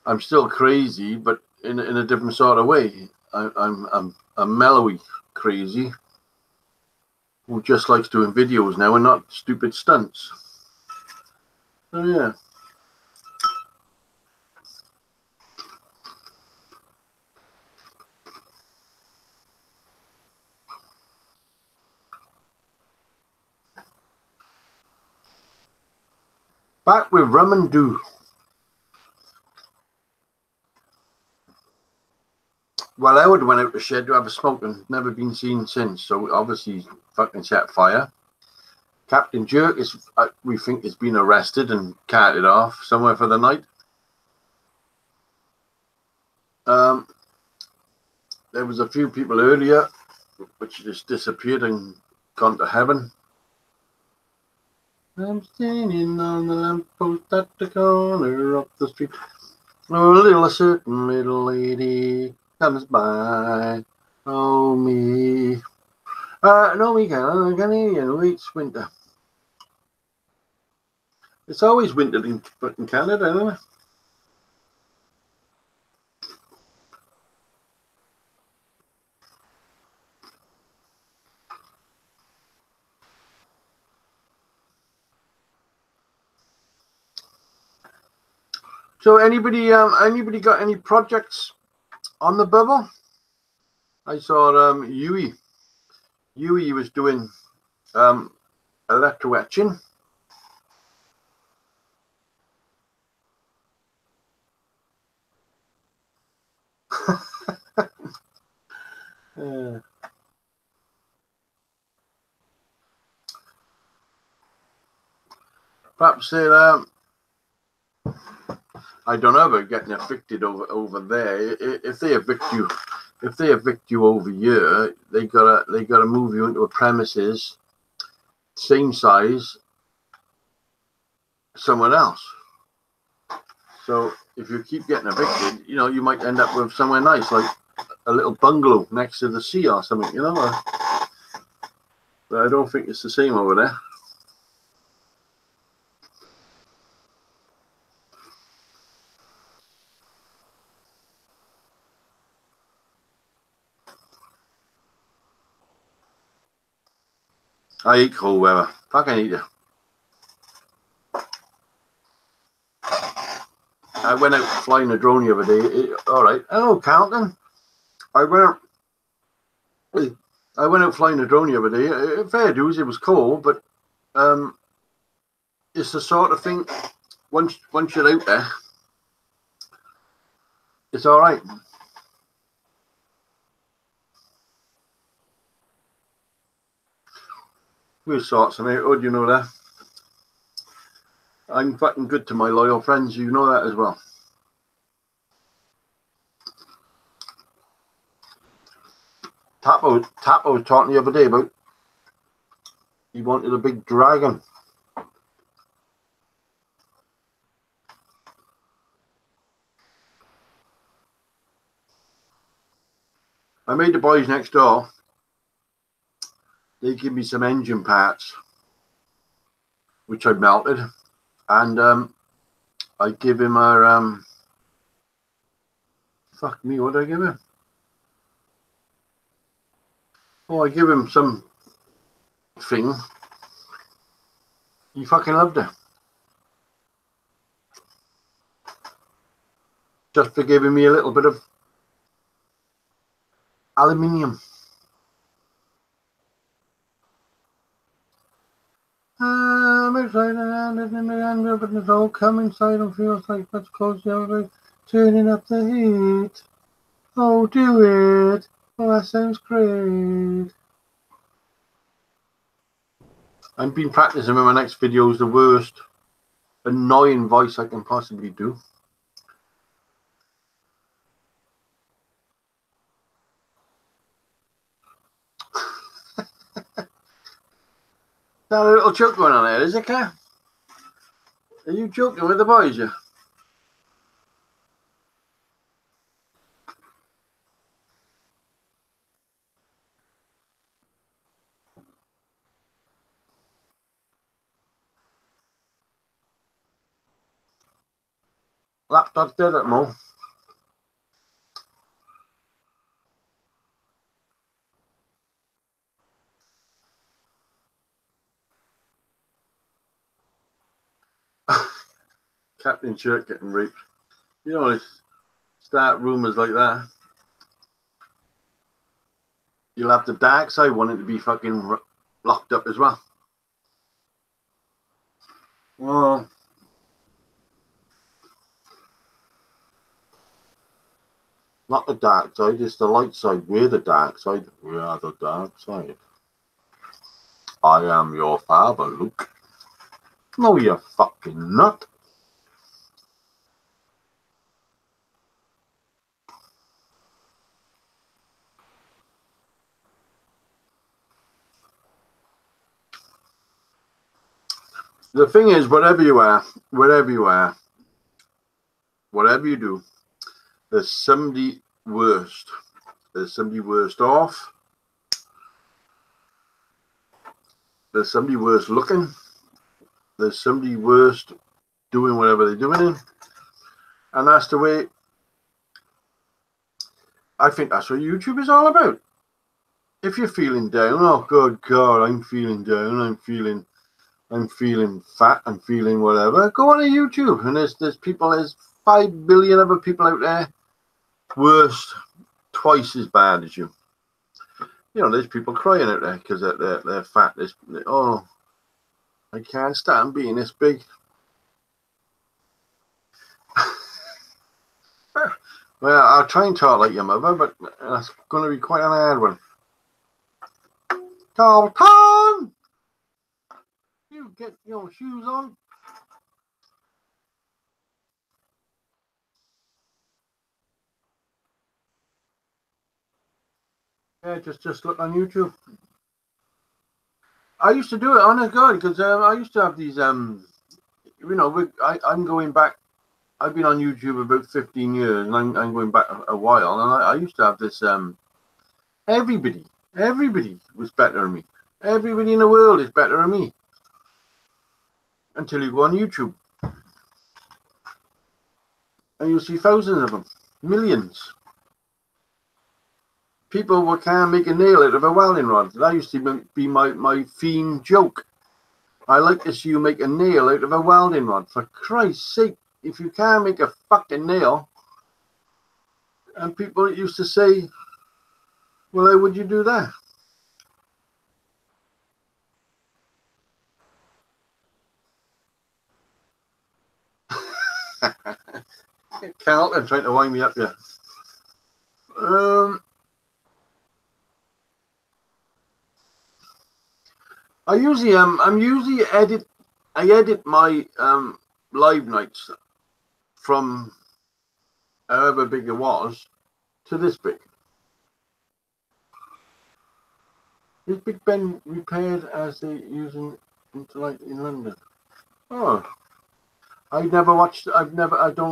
I'm still crazy, but in a different sort of way. I'm a mellowy crazy who just likes doing videos now and not stupid stunts. So yeah. Back with rum and do. Well, Howard went out the shed to have a smoke and never been seen since. So obviously he's fucking set fire. Captain Jerk we think, has been arrested and carted off somewhere for the night. There was a few people earlier which just disappeared and gone to heaven. I'm standing on the lamppost at the corner of the street. Oh, a certain little lady comes by. Oh, me. No, we can't. It's winter. It's always winter in Canada, isn't it? So anybody got any projects on the bubble? I saw Yui was doing electro etching. Perhaps they're I don't know about getting evicted over there. If they evict you over here, they gotta move you into a premises same size somewhere else. So if you keep getting evicted, you might end up with somewhere nice, like a little bungalow next to the sea or something, But I don't think it's the same over there. I hate cold weather. Fucking hate it. I went out flying a drone the other day. All right. Hello, Carlton. I went out flying a drone the other day. Fair dues. It was cold, but it's the sort of thing. Once you're out there, it's all right. We'll sort some out, you know that. I'm fucking good to my loyal friends, you know that as well. Tapo was talking the other day about he wanted a big dragon. I made the boys next door. They give me some engine parts, which I melted, and I give him a fuck me, what did I give him? Oh, I give him some thing. He fucking loved it. Just for giving me a little bit of aluminium. I'm excited and in the end, but it's all come inside and feels like let's close the elevator, turning up the heat. Oh, do it. Oh, that sounds great. I've been practicing with my next videos the worst annoying voice I can possibly do. Got a little joke going on there, is it, Claire? Are you joking with the boys, yeah? Laptop's dead at Mo. Captain Shirt getting raped. You know, start rumours like that. You'll have the dark side wanting to be fucking locked up as well. Well, not the dark side, it's the light side. We're the dark side. We are the dark side. I am your father, Luke. No, you're fucking not. The thing is, whatever you are, whatever you do, there's somebody worse. There's somebody worse off. There's somebody worse looking. There's somebody worse doing whatever they're doing. And that's the way, I think that's what YouTube is all about. If you're feeling down, oh good God, I'm feeling down, I'm feeling fat, I'm feeling whatever, go on to YouTube, and there's 5 billion other people out there worse, twice as bad as you. You know, there's people crying out there because they're fat. Oh, I can't stand being this big. Well, I'll try and talk like your mother, but that's going to be quite a hard one. Carlton! You get your shoes on. Yeah, just look on YouTube. I used to do it, honest God, because I used to have these, you know, I'm going back. I've been on YouTube about 15 years, and I'm going back a while, and I used to have this, everybody was better than me. Everybody in the world is better than me. Until you go on YouTube. And you'll see thousands of them. Millions. People can't make a nail out of a welding rod. That used to be my theme joke. I like to see you make a nail out of a welding rod. For Christ's sake, if you can't make a fucking nail, and people used to say, well, how would you do that? Carlton trying to wind me up here. I usually I edit my live nights from however big it was to this big. Is Big Ben repaired as they use in like in London? Oh, I don't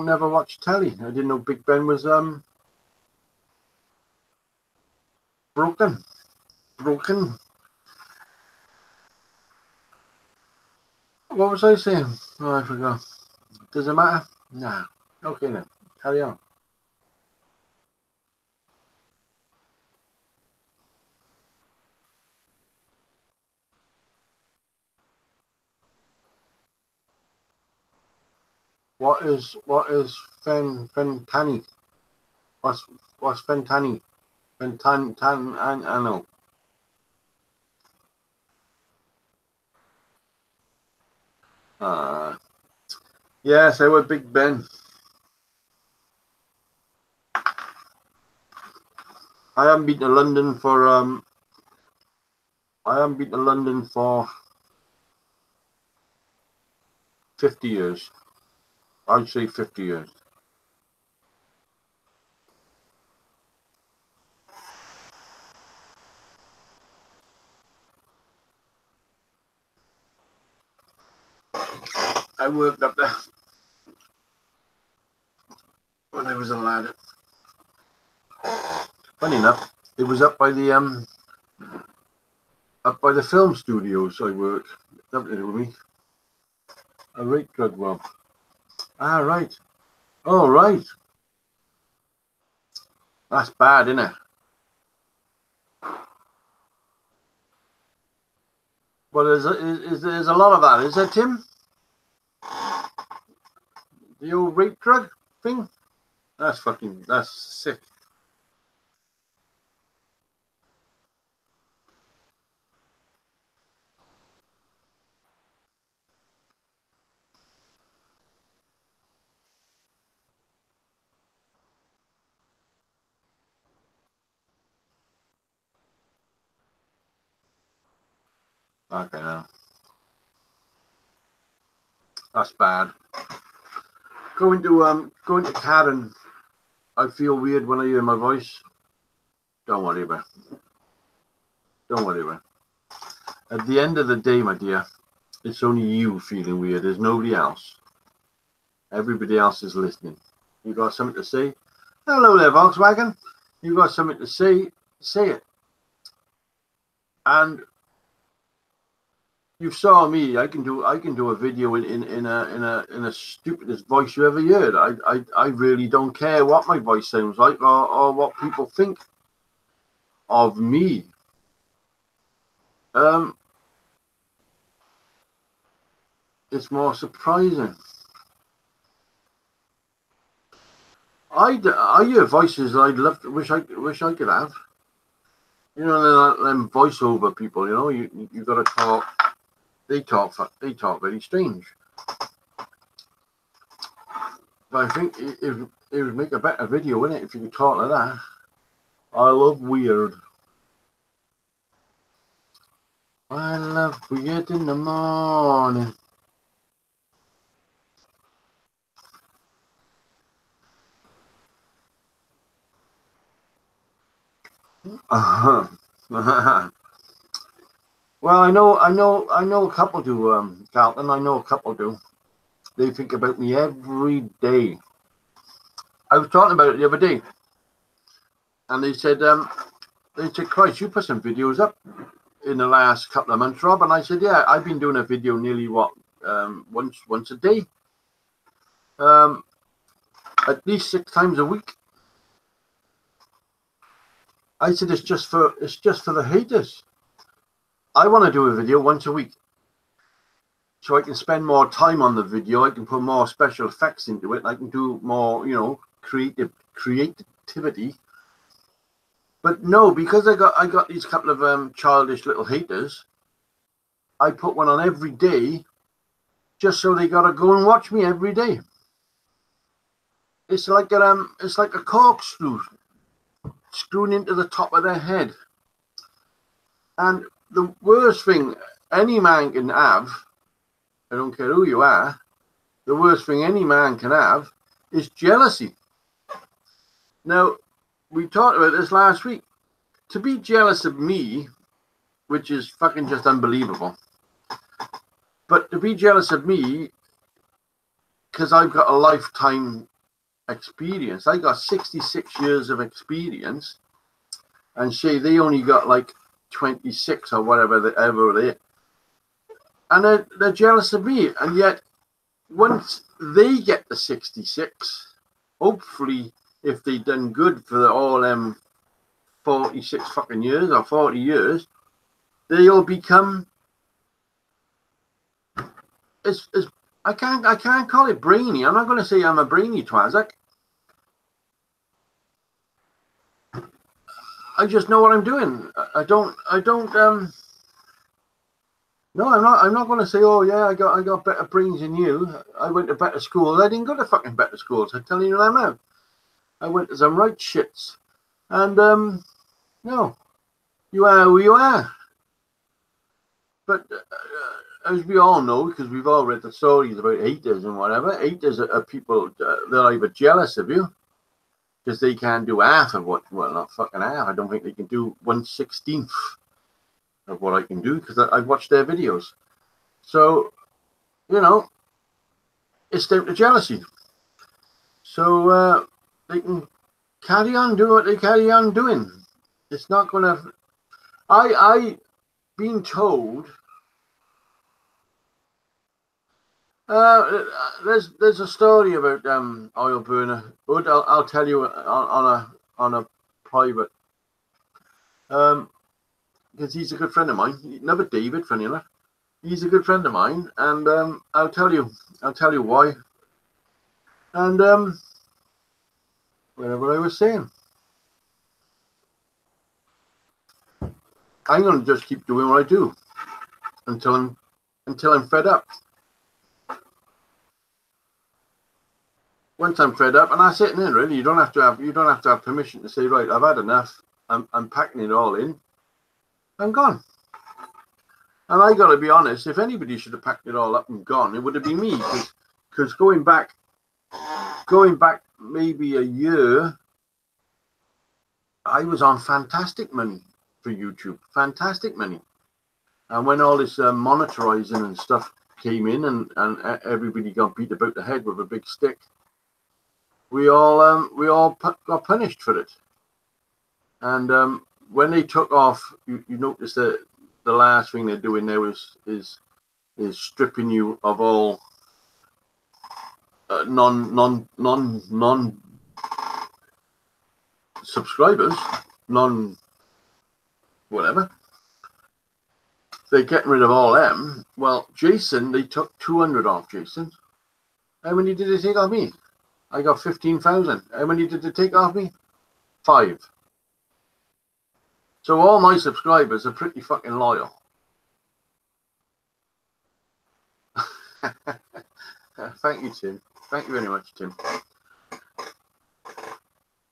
never watch telly. I didn't know Big Ben was broken. Broken. What was I saying? Oh, I forgot. Does it matter? Nah. Okay then. Carry on. What is fentanyl? What's fentanyl? I know. Uh yes, I was Big Ben. I haven't been to London for 50 years. I'd say 50 years. I worked up there when I was a lad. Funny enough, it was up by the film studios I worked. Something to do with me. A rape drug well. Ah, right. Oh, right. That's bad, isn't it? Well, there's a lot of that, is there, Tim? The old rape drug thing? That's sick. Okay, now. That's bad. Going to Karen, I feel weird when I hear my voice. Don't worry about it. Don't worry about it. At the end of the day, my dear, it's only you feeling weird. There's nobody else. Everybody else is listening. You got something to say? Hello there, Volkswagen. You got something to say? Say it. And you saw me. I can do a video in a stupidest voice you ever heard. I really don't care what my voice sounds like or what people think of me. It's more surprising. I hear voices I'd love to wish I could have. You know, them voiceover people. You know, you got to talk. They talk very strange. But I think it would make a better video, wouldn't it, if you could talk like that? I love weird. I love weird in the morning. Well, I know a couple do, Carlton. I know a couple do. They think about me every day. I was talking about it the other day, and they said, Christ, you put some videos up in the last couple of months, Rob. And I said, yeah, I've been doing a video nearly once a day, at least 6 times a week. I said, it's just for the haters. I want to do a video once a week, so I can spend more time on the video. I can put more special effects into it. I can do more, you know, creativity. But no, because I got these couple of childish little haters, I put one on every day, just so they gotta go and watch me every day. It's like a corkscrew screwing into the top of their head. And the worst thing, any man can have, I don't care who you are, the worst thing any man can have is jealousy. Now, we talked about this last week. To be jealous of me, which is fucking just unbelievable, but to be jealous of me because I've got a lifetime experience. I got 66 years of experience, and say they only got like 26 or whatever ever they, and they're jealous of me. And yet, once they get the 66, hopefully, if they done good for all them 46 fucking years or 40 years, they'll become I can't call it brainy. I'm not going to say I'm a brainy twazak. I just know what I'm doing. I don't no, I'm not going to say, oh yeah, I got better brains than you. I went to better schools. I didn't go to fucking better schools. I'm telling you that now. I went to some right shits. And no, you are who you are. But as we all know, because we've all read the stories about haters and whatever, haters are people they're either jealous of you because they can't do half of what, well, not fucking half. I don't think they can do 1/16 of what I can do because I've watched their videos. So, you know, it's down to jealousy. So they can carry on doing what they carry on doing. It's not going to. I been told. There's a story about oil burner Hood. I'll tell you on a private. Because he's a good friend of mine. Never David, funny enough. He's a good friend of mine, and I'll tell you why. And whatever I was saying, I'm going to just keep doing what I do until I'm fed up. Once I'm fed up, and that's it, then really, you don't have to have permission to say, right, I've had enough. I'm packing it all in. I'm gone. And I got to be honest, if anybody should have packed it all up and gone, it would have been me, because going back maybe a year, I was on fantastic money for YouTube, fantastic money. And when all this monetizing and stuff came in, and everybody got beat about the head with a big stick, we all got punished for it. And when they took off, you notice that the last thing they're doing there is stripping you of all non subscribers, whatever. They're getting rid of all them. Well, Jason, they took 200 off Jason. How many did they take off me? I got 15,000. How many did they take off me? 5. So all my subscribers are pretty fucking loyal. Thank you, Tim. Thank you very much, Tim.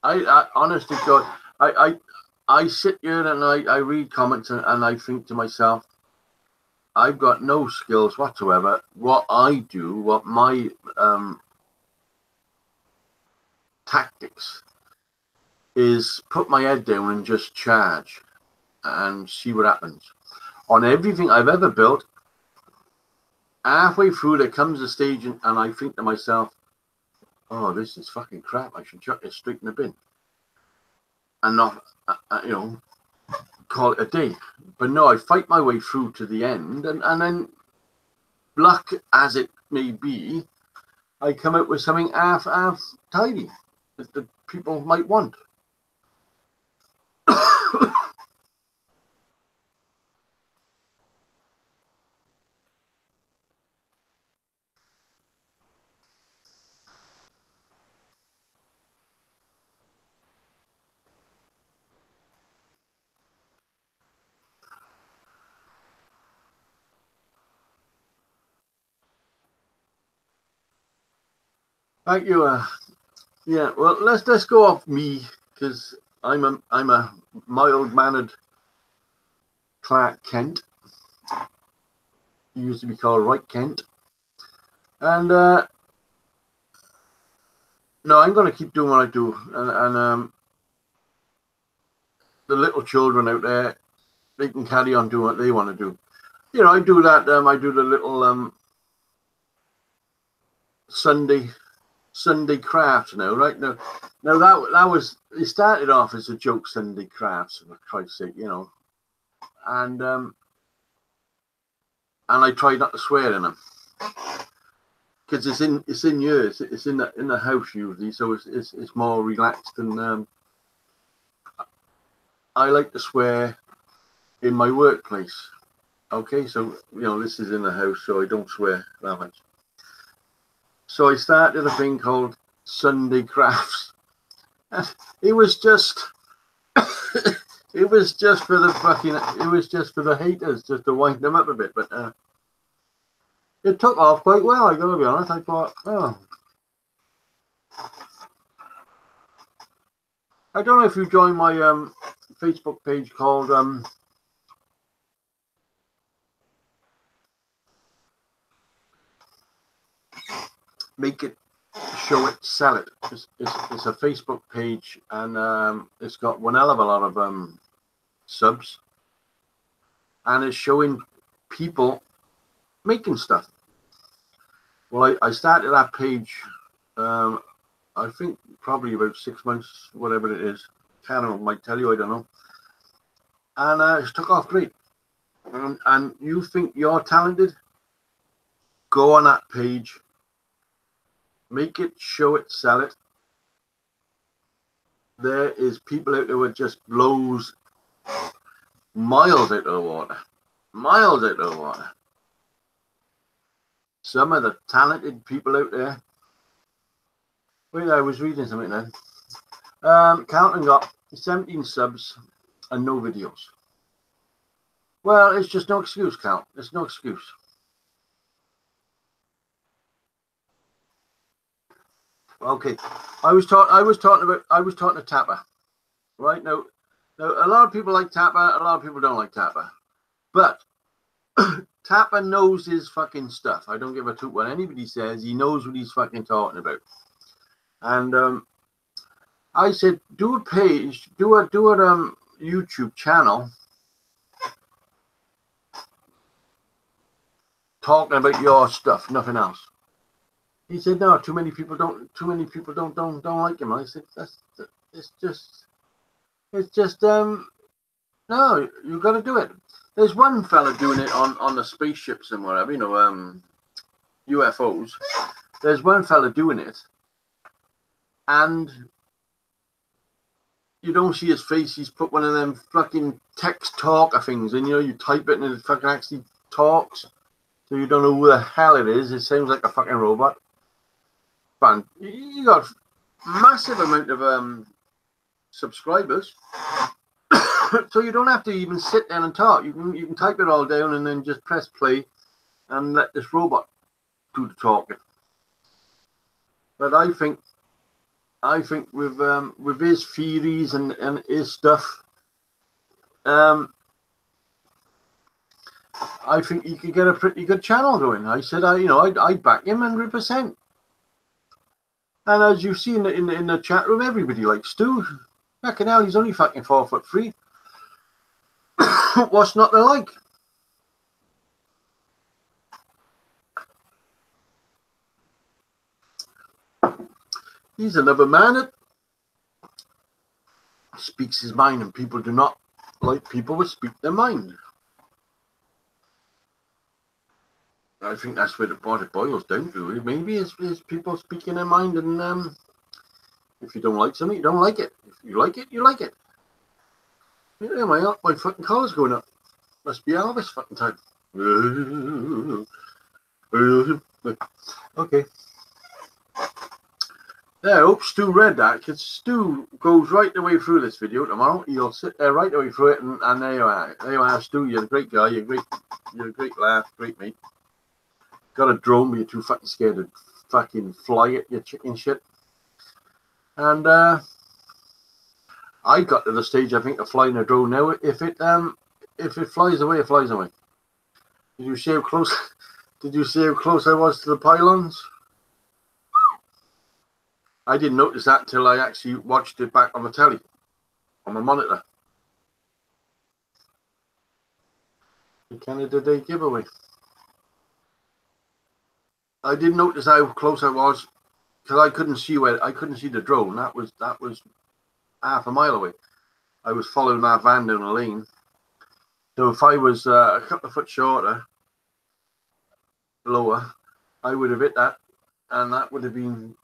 I honestly, God, I sit here and I read comments and I think to myself, I've got no skills whatsoever. What I do, what my tactics is put my head down and just charge and see what happens. On everything I've ever built, halfway through there comes a stage and I think to myself, oh, this is fucking crap. I should chuck this straight in the bin and not, you know, call it a day. But no, I fight my way through to the end, and then, luck as it may be, I come out with something half tidy that people might want. Thank you. Yeah, well, let's go off me, because I'm a mild-mannered Clark Kent. He used to be called Right Kent. And no, I'm going to keep doing what I do. And the little children out there, they can carry on doing what they want to do. You know, I do that. I do the little Sunday crafts now, right? Now that was, it started off as a joke, Sunday crafts, for Christ's sake, you know. And I try not to swear in them, because it's in the house usually, so it's more relaxed. And I like to swear in my workplace. Okay, so you know, this is in the house, so I don't swear that much. So I started a thing called Sunday Crafts. It was just it was just for the haters, just to wind them up a bit. But it took off quite well, I gotta be honest. I thought, oh, I don't know if you joined my Facebook page called Make It, Show It, Sell It. It's a Facebook page, and it's got one hell of a lot of subs, and it's showing people making stuff. Well, I started that page, I think probably about 6 months, whatever it is. Canon might tell you, I don't know. And it took off great. And you think you're talented? Go on that page. Make it, show it, sell it. There is people out there who just blows miles out of the water. Miles out of the water. Some of the talented people out there. Wait, I was reading something then. Carlton got 17 subs and no videos. Well, it's just no excuse, Cal. There's no excuse. Okay, I was talking to Tapper. Right now, a lot of people like Tapper, a lot of people don't like Tapper, but Tapper knows his fucking stuff. I don't give a toot what anybody says. He knows what he's fucking talking about. And I said, do a page, do a YouTube channel talking about your stuff, nothing else. He said, no, too many people don't like him. I said, it's just no, you got to do it. There's one fella doing it on the spaceships and whatever, you know, UFOs. There's one fella doing it, and you don't see his face. He's put one of them fucking text talker things, and you know, you type it and it fucking actually talks, so you don't know who the hell it is. It sounds like a fucking robot. But you got massive amount of subscribers. So you don't have to even sit down and talk. You can type it all down and then just press play and let this robot do the talking. But I think with his theories and his stuff, I think he could get a pretty good channel going. I said, I'd back him 100%. And as you see in the chat room, everybody likes Stu. Fucking hell, he's only fucking 4'3". What's not to like? He's another man that speaks his mind, and people do not like people who speak their mind. I think that's what it boils down to. Maybe it's people speaking their mind, and if you don't like something, you don't like it. If you like it, you like it. Yeah, my fucking collar's going up. Must be Elvis fucking time. Okay. Yeah, I hope Stu read that, because Stu goes right the way through this video tomorrow. He'll sit there right the way through it, and there you are. There you are, Stu. You're a great guy. You're a great laugh, great mate. Got a drone, but you're too fucking scared to fucking fly it, you chicken shit. And I got to the stage, I think, of flying a drone now. If it flies away, it flies away. Did you see how close? Did you see how close I was to the pylons? I didn't notice that till I actually watched it back on the telly, on the monitor. The Canada Day giveaway. I didn't notice how close I was because I couldn't see the drone. That was half a mile away. I was following that van down a lane. So if I was a couple of foot shorter, lower, I would have hit that, and that would have been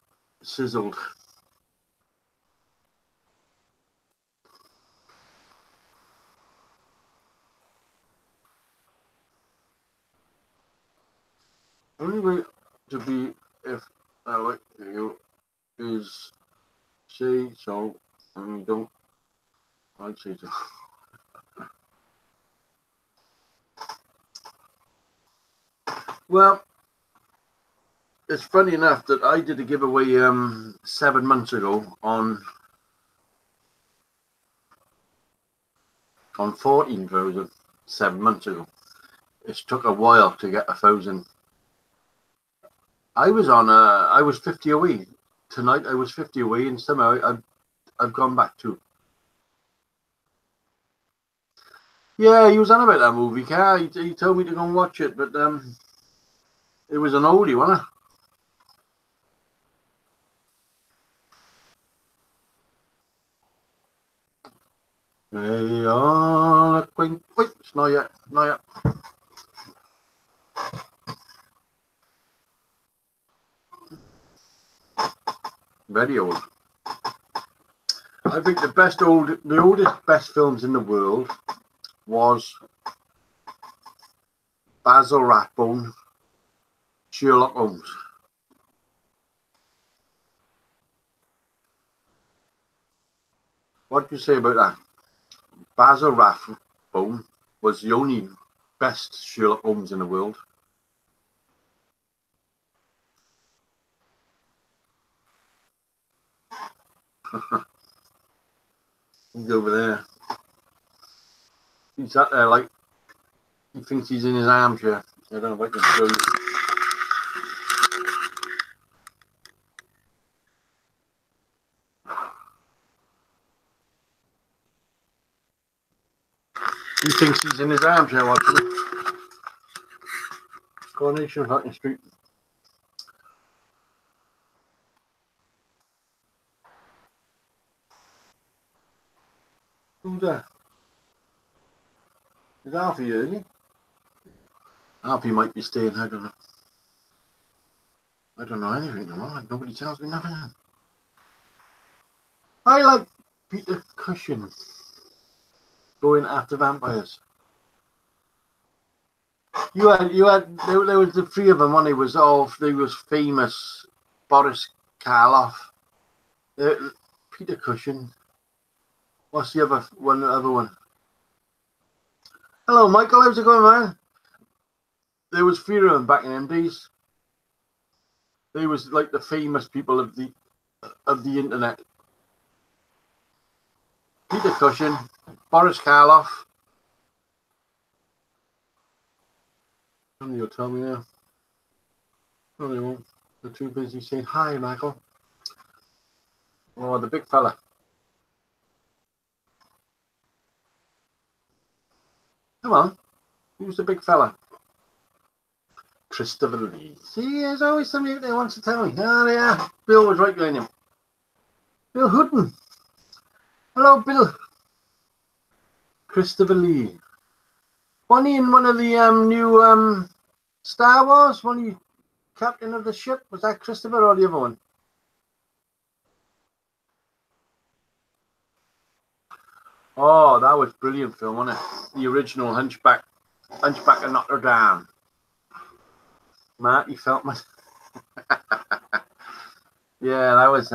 sizzled. Only way to be if I like you is say so, and you don't. I'd say so. Well, it's funny enough that I did a giveaway 7 months ago on 14,000 7 months ago. It took a while to get 1,000. I was 50 away tonight. I was 50 away, and somehow I've gone back to. Yeah, he was on about that movie, car. He told me to go and watch it, but it was an oldie, wasn't it? They are acquainted. Wait, it's not yet. Not yet. Very old. I think the oldest best films in the world was Basil Rathbone, Sherlock Holmes. What do you say about that? Basil Rathbone was the only best Sherlock Holmes in the world. He's over there. He's sat there like he thinks he's in his armchair. I don't know if I can show you. He thinks he's in his armchair watching it. Coronation fucking Street. Who's that? Is Alfie here, isn't he? Alfie might be staying, I don't know. I don't know anything anymore. Nobody tells me nothing. I like Peter Cushing going after vampires. There was the three of them. One, they was famous. Boris Karloff, Peter Cushing. What's the other one? Hello, Michael. How's it going, man? There was three of them back in them days. They was like the famous people of the internet. Peter Cushing, Boris Karloff. Somebody will tell me now. No, they won't. They're too busy saying hi, Michael. Oh, the big fella. Come on. Who's the big fella? Christopher Lee. See, there's always somebody out there wants to tell me. Oh, yeah. Bill was right behind him. Bill Hooden. Hello, Bill. Christopher Lee. Wasn't he in one of the new Star Wars? Wasn't he captain of the ship? Was that Christopher or the other one? Oh, that was brilliant film, wasn't it? The original Hunchback of Notre Dame. Marty Feldman. Yeah, that was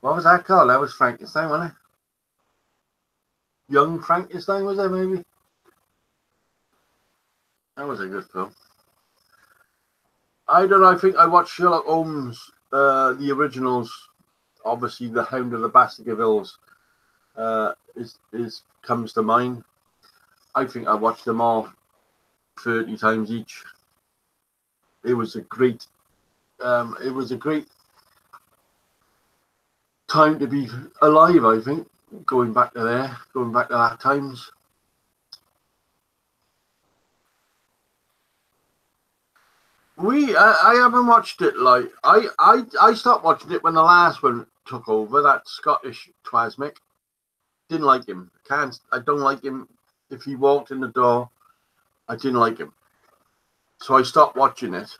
what was that called? That was Frankenstein, wasn't it? Young Frankenstein, was that maybe? That was a good film. I don't know, I think I watched Sherlock Holmes, the originals, obviously The Hound of the Baskervilles comes to mind. I think I watched them all 30 times each. It was a great time to be alive, I think, going back to that times. I haven't watched it. Like I stopped watching it when the last one took over. That Scottish Twasmic. Didn't like him. I don't like him. If he walked in the door, I didn't like him. So I stopped watching it.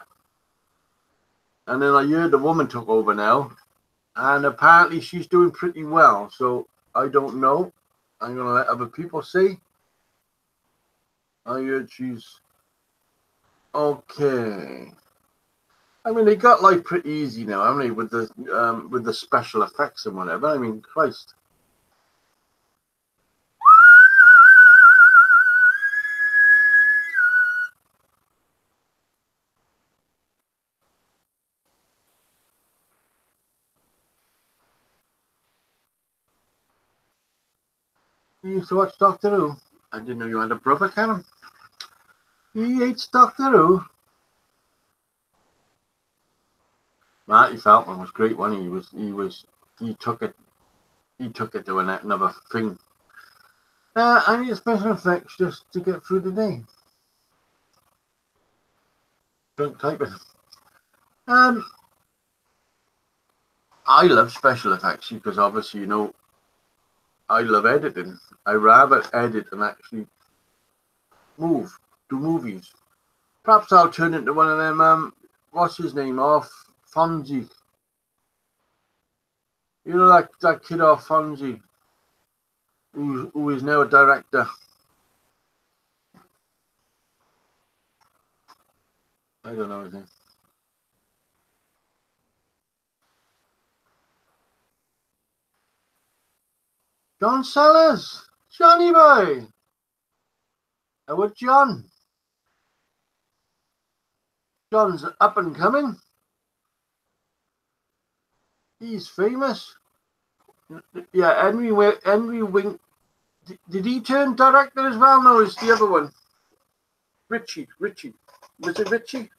And then I heard the woman took over now, and apparently she's doing pretty well. So I don't know. I'm gonna let other people see. I heard she's okay. I mean, they got life pretty easy now, haven't they, with the special effects and whatever. I mean, Christ. You used to watch Doctor Who? I didn't know you had a brother, Callum. He hates Doctor Who. Marty Feldman was great when he took it to another thing. I need special effects just to get through the day. Don't type it. I love special effects because obviously, you know, I love editing. I rather edit than actually do movies. Perhaps I'll turn into one of them, what's his name, off Fonzie. You know that kid off Fonzie, who is now a director. I don't know his name. John Sellers, Johnny boy. How John? John's up and coming. He's famous. Yeah, Henry Wink. Did he turn director as well? No, it's the other one. Richie. Was it Richie?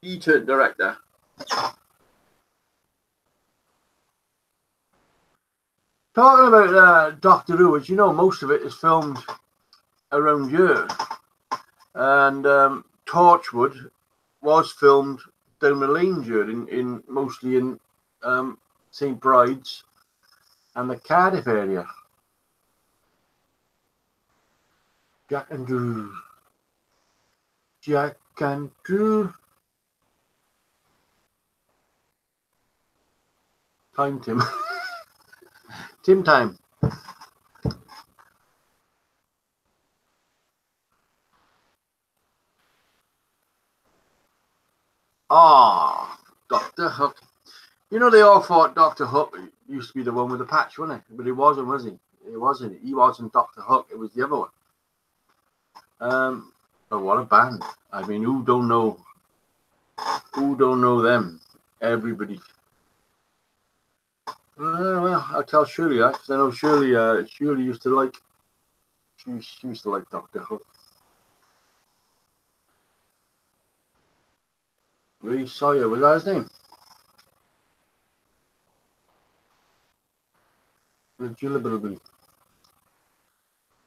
He turned director. Talking about Doctor Who, as you know, most of it is filmed around here. And Torchwood was filmed down the lane here, mostly in St. Bride's and the Cardiff area. Jack and Drew. Time, Tim. Tim time. Doctor Hook. You know, they all thought Doctor Hook used to be the one with the patch, wasn't it? But he wasn't, was he? It wasn't. He wasn't Doctor Hook. It was the other one. But what a band! I mean, who don't know? Who don't know them? Everybody. Well, I'll tell Shirley that because I know Shirley used to like. She used to like Doctor Hook. Ray Sawyer, was that his name?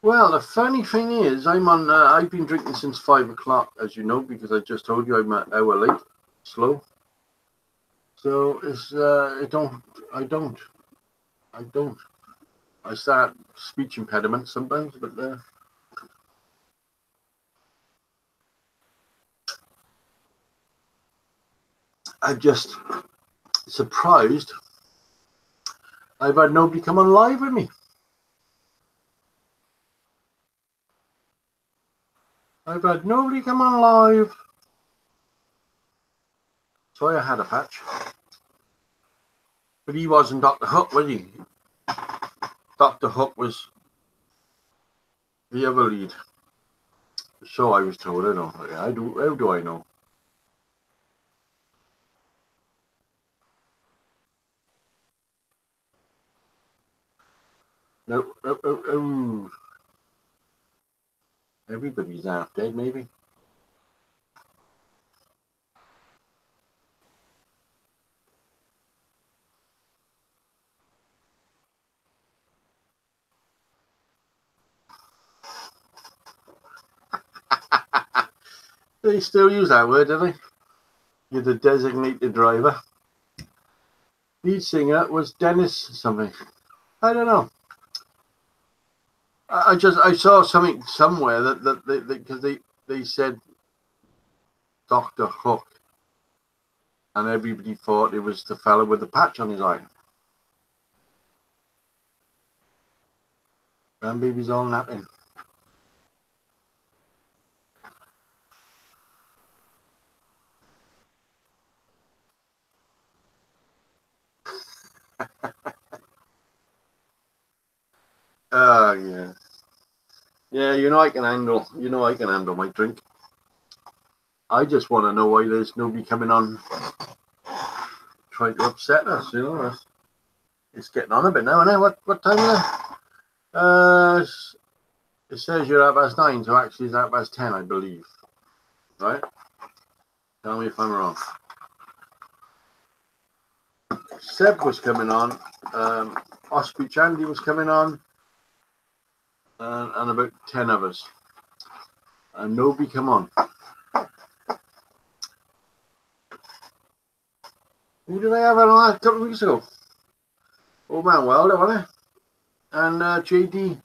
Well, the funny thing is, I've been drinking since 5 o'clock, as you know, because I just told you I'm an hour late, slow. So it's I don't. I start speech impediments sometimes, but I'm just surprised I've had nobody come on live with me. I've had nobody come on live. So I had a patch. But he wasn't Dr. Hook, was he? Dr. Hook was the other lead. So I was told. I don't know. How do I know? No. Everybody's half dead, maybe. They still use that word, do they? You're the designated driver. Lead singer was Dennis something. I don't know. I saw something somewhere that because they said Dr. Hook, and everybody thought it was the fella with the patch on his eye. Grandbaby's all napping. Oh yeah. Yeah, I can handle my drink. I just want to know why there's nobody coming on trying to upset us, It's getting on a bit now, isn't it? What time is it? It says you're at @9, so actually it's at @10, I believe. Right? Tell me if I'm wrong. Seb was coming on. Ostrich Andy was coming on. And about 10 of us. And nobody come on. Who did I have on a couple of weeks ago? Old Man Welder, wasn't it? And JD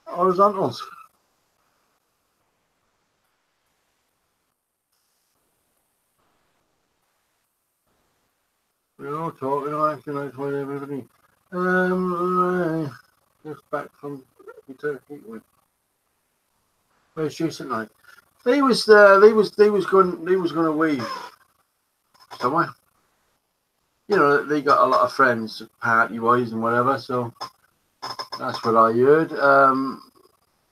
Horizontals. We're all talking, acting like everybody. Just back from Turkey. Where's Jason Knight? They was going away somewhere. They got a lot of friends party wise and whatever, so that's what I heard.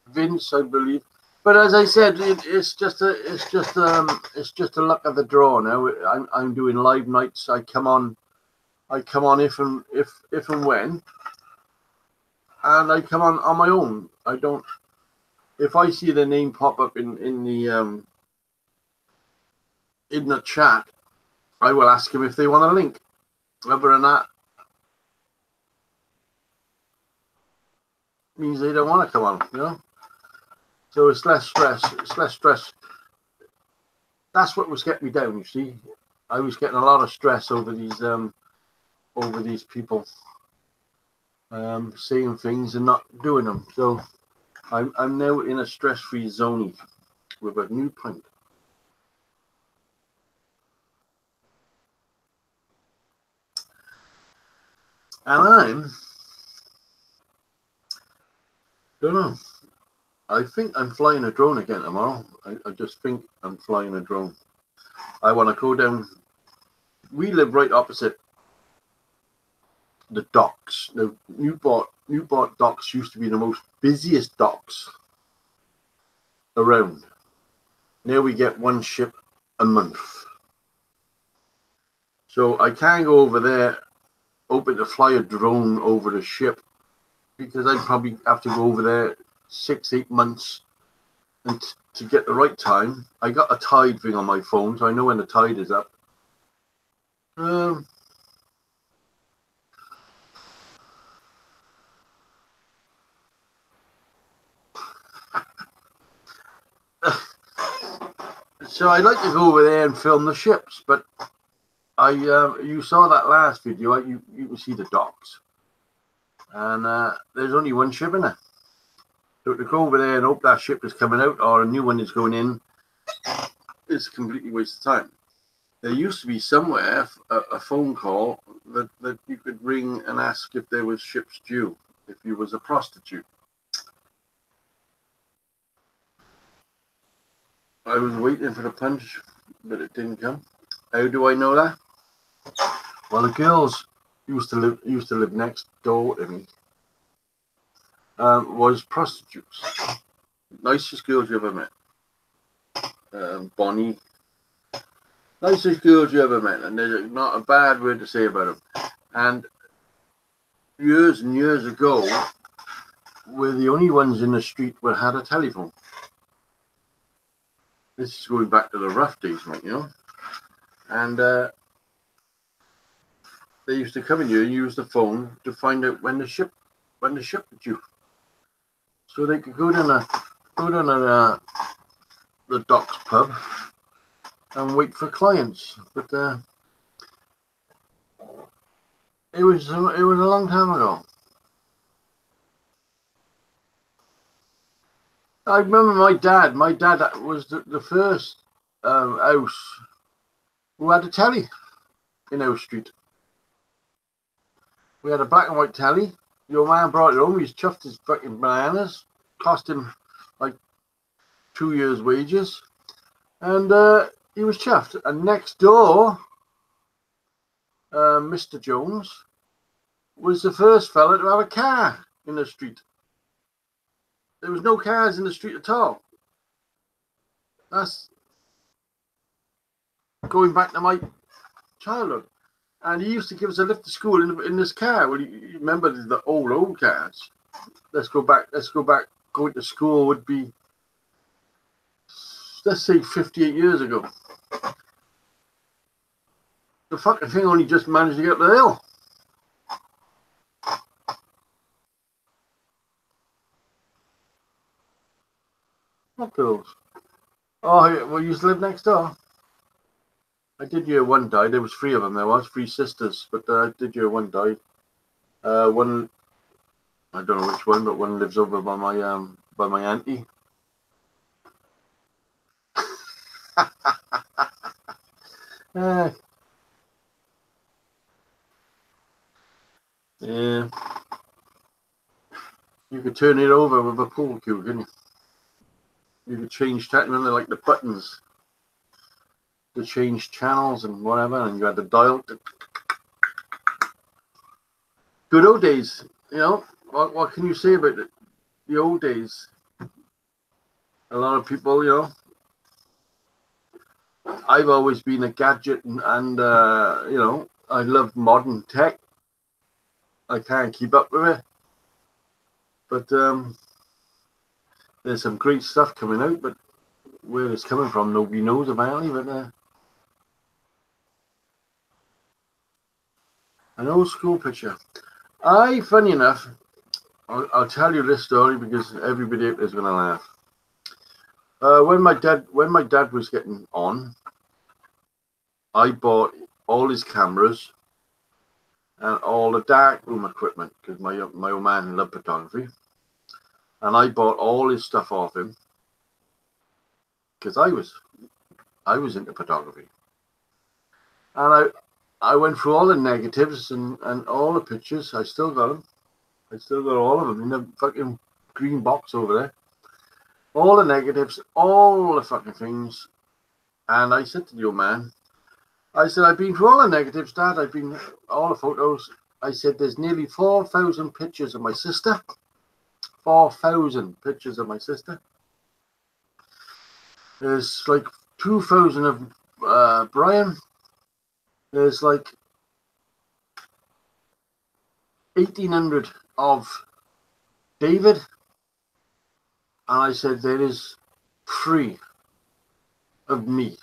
Vince, I believe. But as I said, it's just a luck of the draw now. I'm doing live nights. I come on if and when, and I come on my own. I don't. If I see the name pop up in the chat, I will ask them if they want a link. Other than that, means they don't want to come on, So it's less stress. It's less stress. That's what was getting me down. You see, I was getting a lot of stress over these people saying things and not doing them. So I'm now in a stress-free zone with a new pint. And don't know. I think I'm flying a drone again tomorrow. I just think I'm flying a drone. I want to go down. We live right opposite the docks. The Newport docks used to be the most busiest docks around. Now we get one ship a month. So I can't go over there, open to fly a drone over the ship, because I'd probably have to go over there 6-8 months and to get the right time. I got a tide thing on my phone, so I know when the tide is up. So I'd like to go over there and film the ships, but you saw that last video. You can see the docks, and there's only one ship in there. So to go over there and hope that ship is coming out or a new one is going in is a completely waste of time. There used to be somewhere a phone call that you could ring and ask if there was ships due, if you was a prostitute. I was waiting for the punch, but it didn't come. How do I know that? Well, the girls used to live next door to me. Was prostitutes. Nicest girls you ever met. Bonnie. Nicest girls you ever met, and there's not a bad word to say about them. And years and years ago, we're the only ones in the street that had a telephone. This is going back to the rough days, mate, And they used to come in here and use the phone to find out when the ship was due. So they could go down the Docks pub and wait for clients. But it was a long time ago. I remember my dad. My dad was the first house who had a telly in House Street. We had a black and white telly. Your man brought it home. He's chuffed his fucking bananas. Cost him like 2 years' wages. And he was chuffed. And next door, Mr. Jones was the first fella to have a car in the street. There was no cars in the street at all. That's going back to my childhood. And he used to give us a lift to school in this car. Well, you remember the old cars. Let's go back. Going to school would be, let's say, 58 years ago. The fucking thing only just managed to get up the hill. What those? Oh, well, you used to live next door. I did hear one died. There was 3 of them. There was 3 sisters, but I did hear one died. One, I don't know which one, but one lives over by my auntie. Yeah. You could turn it over with a pool cue, couldn't you? You could change like the buttons to change channels and whatever, and you had the dial. Good old days, you know. What can you say about it? The old days? A lot of people, you know. I've always been a gadget and you know, I love modern tech. I can't keep up with it, but there's some great stuff coming out, but where it's coming from, nobody knows apparently. But an old school picture. Funny enough, I'll tell you this story because everybody out there is going to laugh. When my dad was getting on, I bought all his cameras and all the darkroom equipment because my old man loved photography, and I bought all his stuff off him because I was into photography, and I went through all the negatives and all the pictures. I still got them. I still got all of them in the fucking green box over there. All the negatives, all the fucking things. And I said to the old man, I said, I've been through all the negatives, Dad. I've been all the photos. I said, there's nearly 4,000 pictures of my sister. 4,000 pictures of my sister. There's like 2,000 of Brian. There's like 1,800 of David. And I said, there is 3 of me.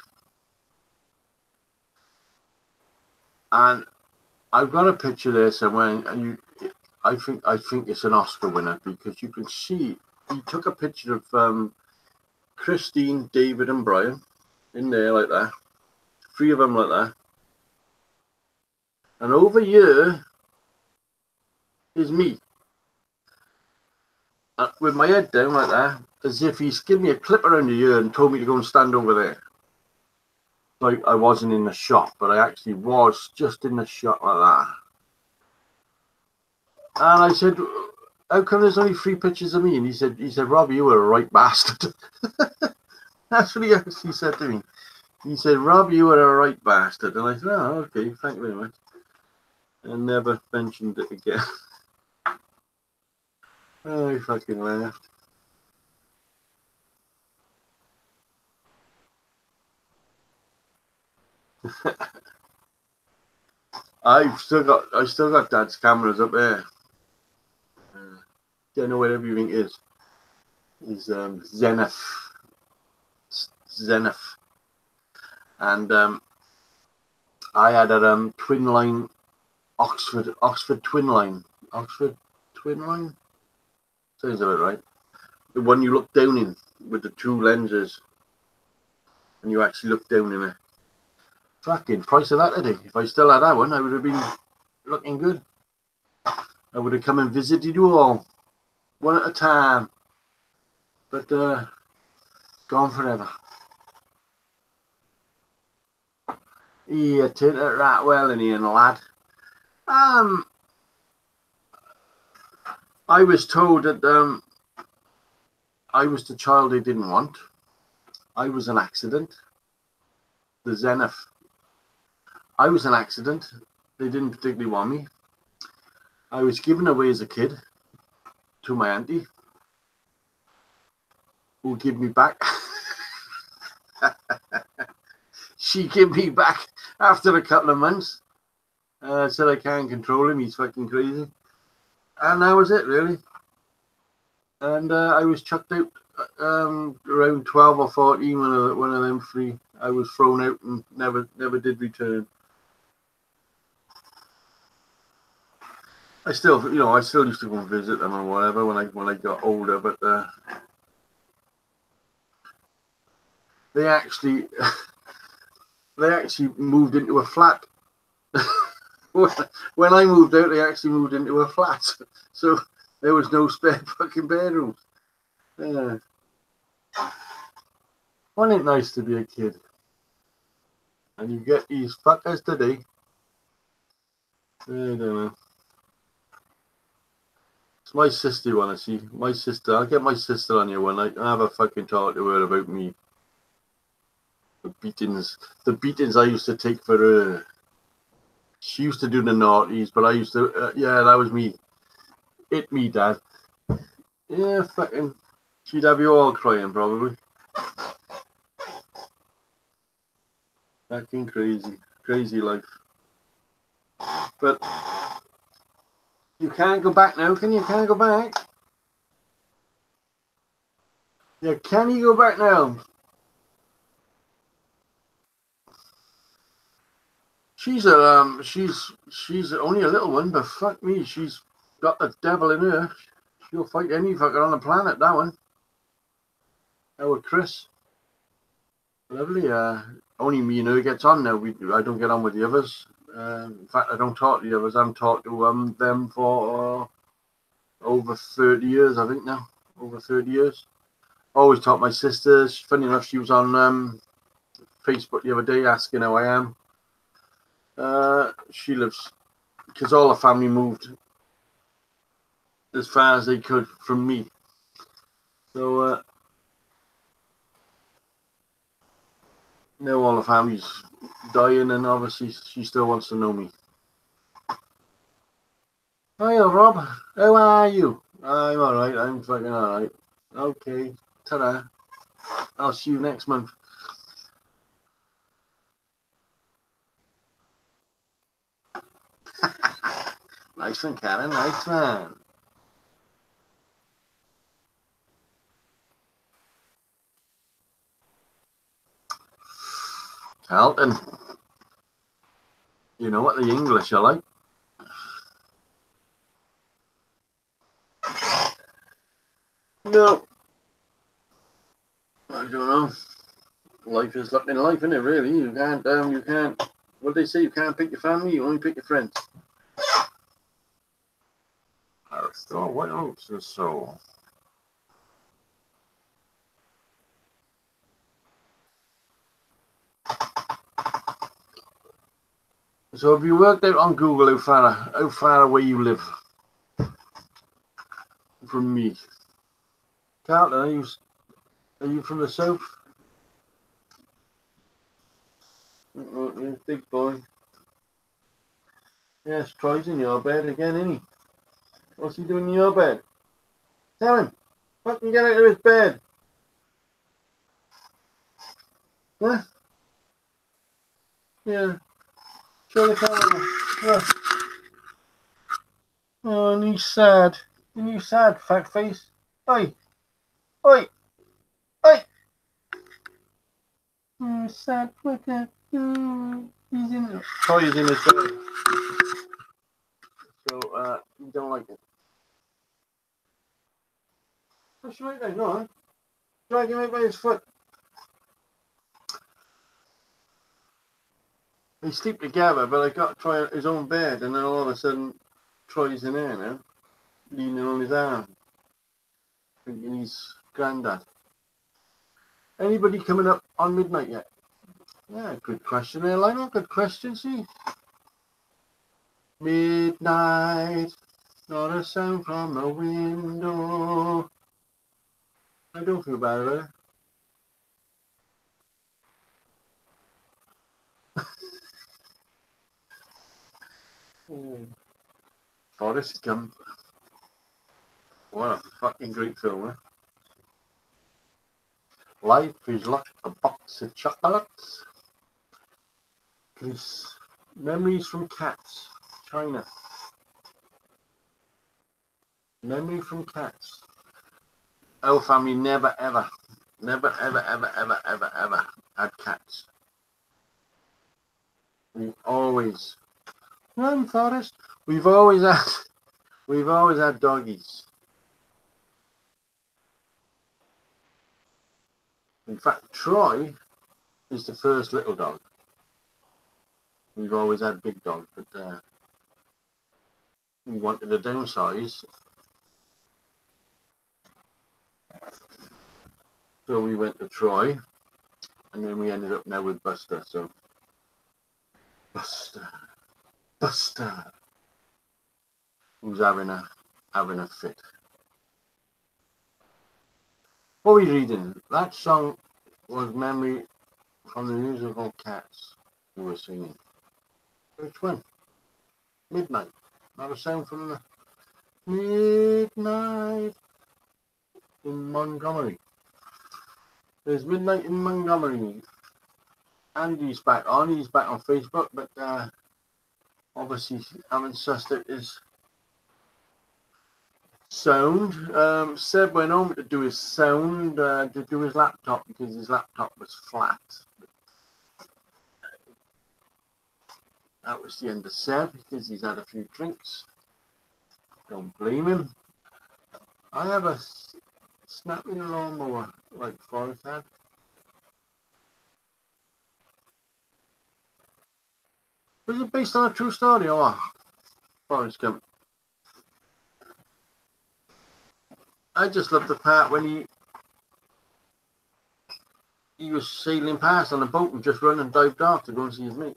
And I've got a picture there somewhere, and I think it's an Oscar winner because you can see he took a picture of Christine, David, and Brian in there like that. 3 of them like that. And over here is me. With my head down like that, as if he's given me a clip around the ear and told me to go and stand over there. Like I wasn't in the shot, but I actually was just in the shot like that. And I said, how come there's only 3 pictures of me? And he said, Rob, you were a right bastard. That's what he actually said to me. He said, Rob, you were a right bastard. And I said, oh, okay, thank you very much. And never mentioned it again. Oh, I fucking laughed. I still got Dad's cameras up there. Don't know where everything is. Is Zenith, and I had a twin line, Oxford twin line. Sounds about right. The one you look down in with the 2 lenses. and you actually look down in it. Fucking price of that today. If I still had that one, I would have been looking good. I would have come and visited you all, one at a time. But gone forever. Yeah, turned it right well in here, lad. I was told that I was the child they didn't want. I was an accident. The zenith. I was an accident. They didn't particularly want me. I was given away as a kid to my auntie, who gave me back. She gave me back after a couple of months. Said I can't control him. He's fucking crazy. And that was it, really. And I was chucked out around 12 or 14. One of them three. I was thrown out and never did return. I still used to go and visit them or whatever when I got older, but they actually moved into a flat. When I moved out, they actually moved into a flat, so there was no spare fucking bedrooms. Yeah. Wasn't it nice to be a kid? And you get these fuckers today. I don't know. It's my sister you want to see. My sister. I'll get my sister on here one night. I'll have a fucking talk to her about me. The beatings I used to take for her. She used to do the naughties, but I used to, yeah, that was me. Hit me, Dad. Yeah, fucking, she'd have you all crying, probably. Fucking crazy life. But you can't go back now, can you? Can't go back. Yeah, can you go back now? She's only a little one, but fuck me, she's got the devil in her. She'll fight any fucker on the planet, that one. Our Chris. Lovely. Only me and her gets on now. I don't get on with the others. In fact, I don't talk to the others. I haven't talked to them for over 30 years, I think now. Over 30 years. Always talk to my sister. Funny enough, she was on Facebook the other day asking how I am. She lives, because all the family moved as far as they could from me. So now all the family's dying, and obviously she still wants to know me. Hiya, Rob. How are you? I'm alright. I'm fucking alright. Okay. Ta-da. I'll see you next month. Nice one, Karen. Nice one. Carlton. You know what the English are like. No. I don't know. Life is looking life, isn't it, really? You can't, what do they say? You can't pick your family, you only pick your friends. So, what else is so? So have you worked out on Google how far away you live from me? Carlton, are you from the south? Big boy. Yes, Troy's in your bed again, isn't he? What's he doing in your bed? Tell him. Fucking get out of his bed. Huh? Yeah. Show the camera. Yeah. Oh, and he's sad. And you sad, fat face. Oi. Oi. Oi. Oh, sad fucker. Oh, he's in. Troy's in his bed. So, you don't like it. What's right there? No, huh? Drag him out by his foot. They sleep together, but I got to try his own bed, and then all of a sudden, Troy's in there now, leaning on his arm, thinking he's granddad. Anybody coming up on midnight yet? Yeah, good question there, Lionel. Good question, see. Midnight, not a sound from the window. I don't feel bad about it. Forrest Gump. What a fucking great film, eh? Life is like a box of chocolates. Memories from cats. China. Memory from cats. Our family never ever had cats. We always run, Forrest. We've always had doggies. In fact, Troy is the first little dog. We've always had big dogs, but we wanted to downsize. So we went to Troy, and then we ended up now with Buster. So Buster, who's having a fit. What are we reading? That song was memory from the musical Cats we were singing. Which one? Midnight. Not a sound from the midnight in Montgomery. There's Midnight in Montgomery. Andy's back on. He's back on Facebook, but obviously haven't sussed out his sound. Seb went home to do his sound, to do his laptop because his laptop was flat. That was the end of Seb because he's had a few drinks. Don't blame him. I have a snapping lawnmower like Forrest had. Was it based on a true story or what? Forrest Gump. I just love the part when he was sailing past on a boat and just run and dived off to go and see his mate.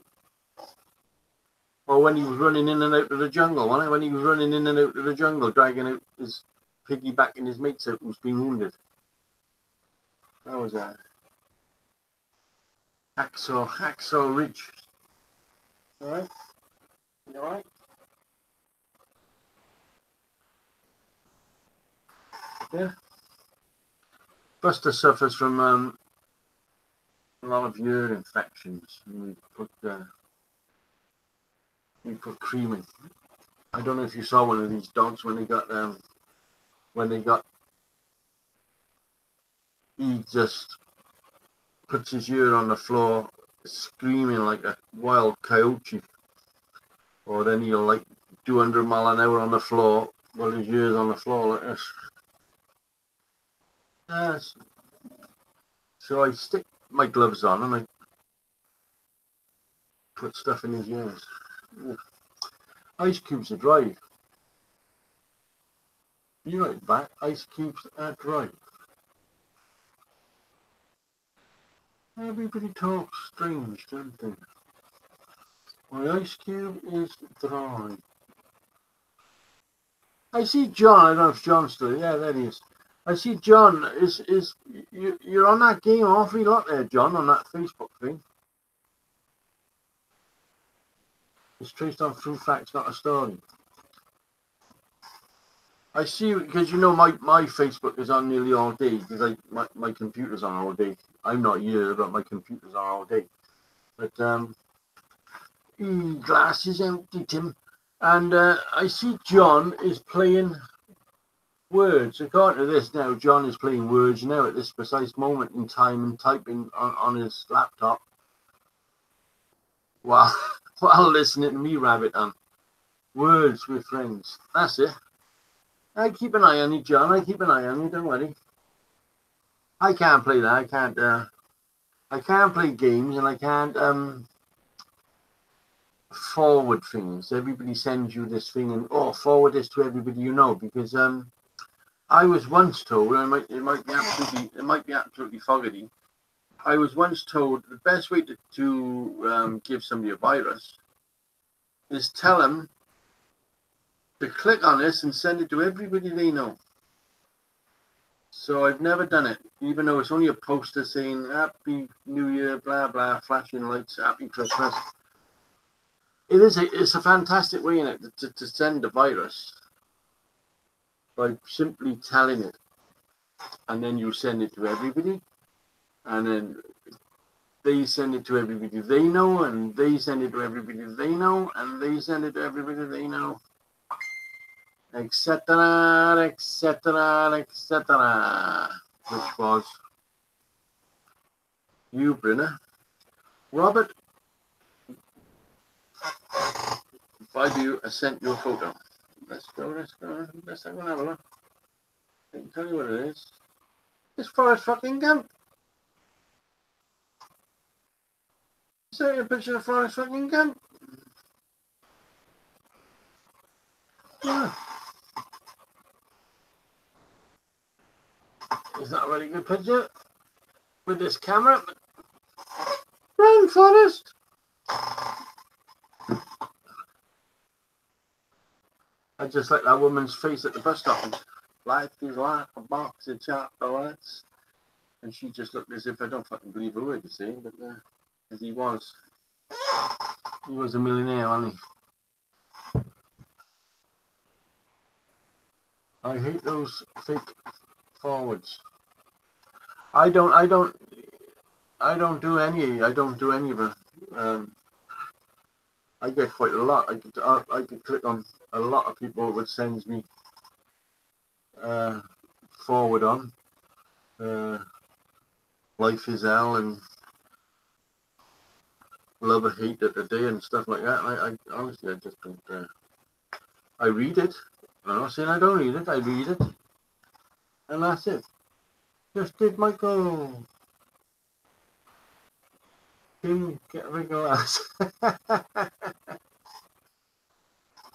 Or when he was running in and out of the jungle, wasn't it? When he was running in and out of the jungle, dragging out his piggybacking his mates out who's been wounded. That was Hacksaw Ridge. Alright? You alright? Yeah. Buster suffers from a lot of ear infections. And we put cream in. I don't know if you saw one of these dogs when they got he just puts his ear on the floor screaming like a wild coyote, or then he'll like do 100 miles an hour on the floor while his ear's on the floor like this. Yes. So I stick my gloves on and I put stuff in his ears. Ice cubes are dry. You right back, ice cubes are dry. Everybody talks strange, don't they? My ice cube is dry. I see John. I don't know if John's still. Yeah, there he is. I see John you're on that game awfully lot there, John, on that Facebook thing. It's traced on true facts, not a story. I see, because you know my Facebook is on nearly all day because my computer's on all day. I'm not here, but my computer's on all day. But glass is empty, Tim. And I see John is playing words. According to this now, John is playing words now at this precise moment in time and typing on his laptop while listening to me rabbit on words with friends. That's it. I keep an eye on you, John. I keep an eye on you. Don't worry. I can't play that. I can't play games, and I can't forward things. Everybody sends you this thing and forward this to everybody you know, because I was once told, it might be absolutely foggedy. I was once told the best way to give somebody a virus is tell them to click on this and send it to everybody they know. So I've never done it, even though it's only a poster saying Happy New Year, blah blah, flashing lights, Happy Christmas. It's a fantastic way in it to send a virus by simply telling it, and then you send it to everybody, and then they send it to everybody they know, and they send it to everybody they know, and they send it to everybody they know, etc., etc., etc. Which was you, Brynner. Robert, if I do, I sent you a photo. Let's go, let's have a look. I can tell you what it is. It's Forrest fucking Gump. Send you a picture of Forrest fucking Gump. Yeah. It's not a very good picture with this camera. Run, Forrest! I just like that woman's face at the bus stop. Life is like a box of chocolates. And she just looked as if I don't fucking believe a word to say, but as he was a millionaire, wasn't he? I hate those fake forwards. I don't do any of it. I get quite a lot. I could click on a lot of people which sends me forward on. Life is hell and love or hate at the day and stuff like that. I honestly, I just don't. I read it. I'm not saying I don't read it. I read it, and that's it. Just did Michael. Tim, get a big glass.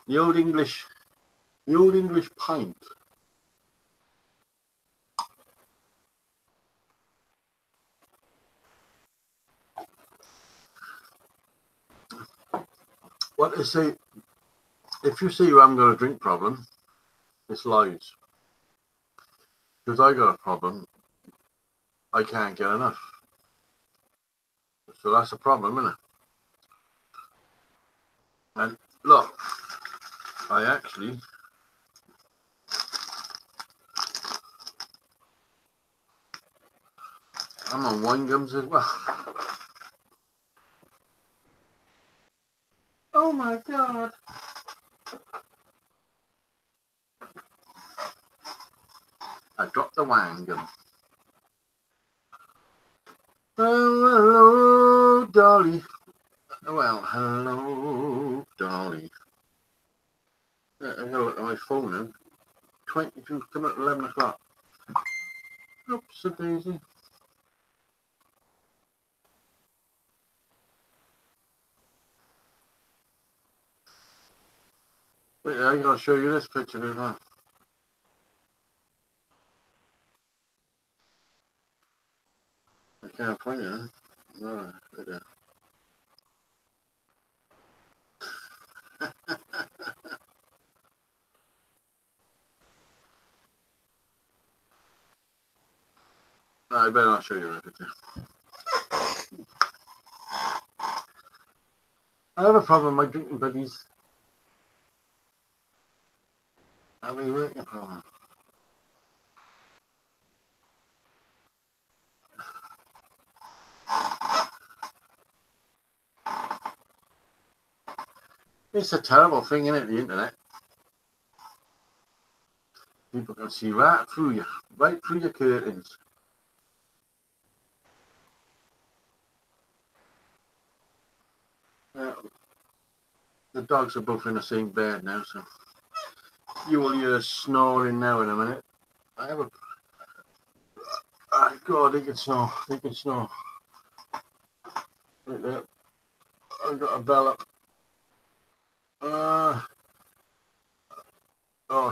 The old English pint. What they say, if you say you haven't got a drink problem, it's lies. Because I got a problem, I can't get enough. So that's a problem, isn't it? And look, I'm on wine gums as well. Oh my God. I dropped the wine gum. Oh, hello, Dolly. Well, hello, Dolly. I'm going to look at my phone now. 22, coming at 11 o'clock. Oops, a daisy. Wait, I gotta show you this picture as well. I can't find it, huh? No, right there. No, I better not show you that picture. I have a problem with my drinking buddies. I have a working problem. It's a terrible thing, isn't it, the internet? People can see right through you, right through your curtains. The dogs are both in the same bed now, so you will hear snoring now in a minute. I have a... Oh, God, they can snore. They can snore. Like that. I've got a bell up. Oh,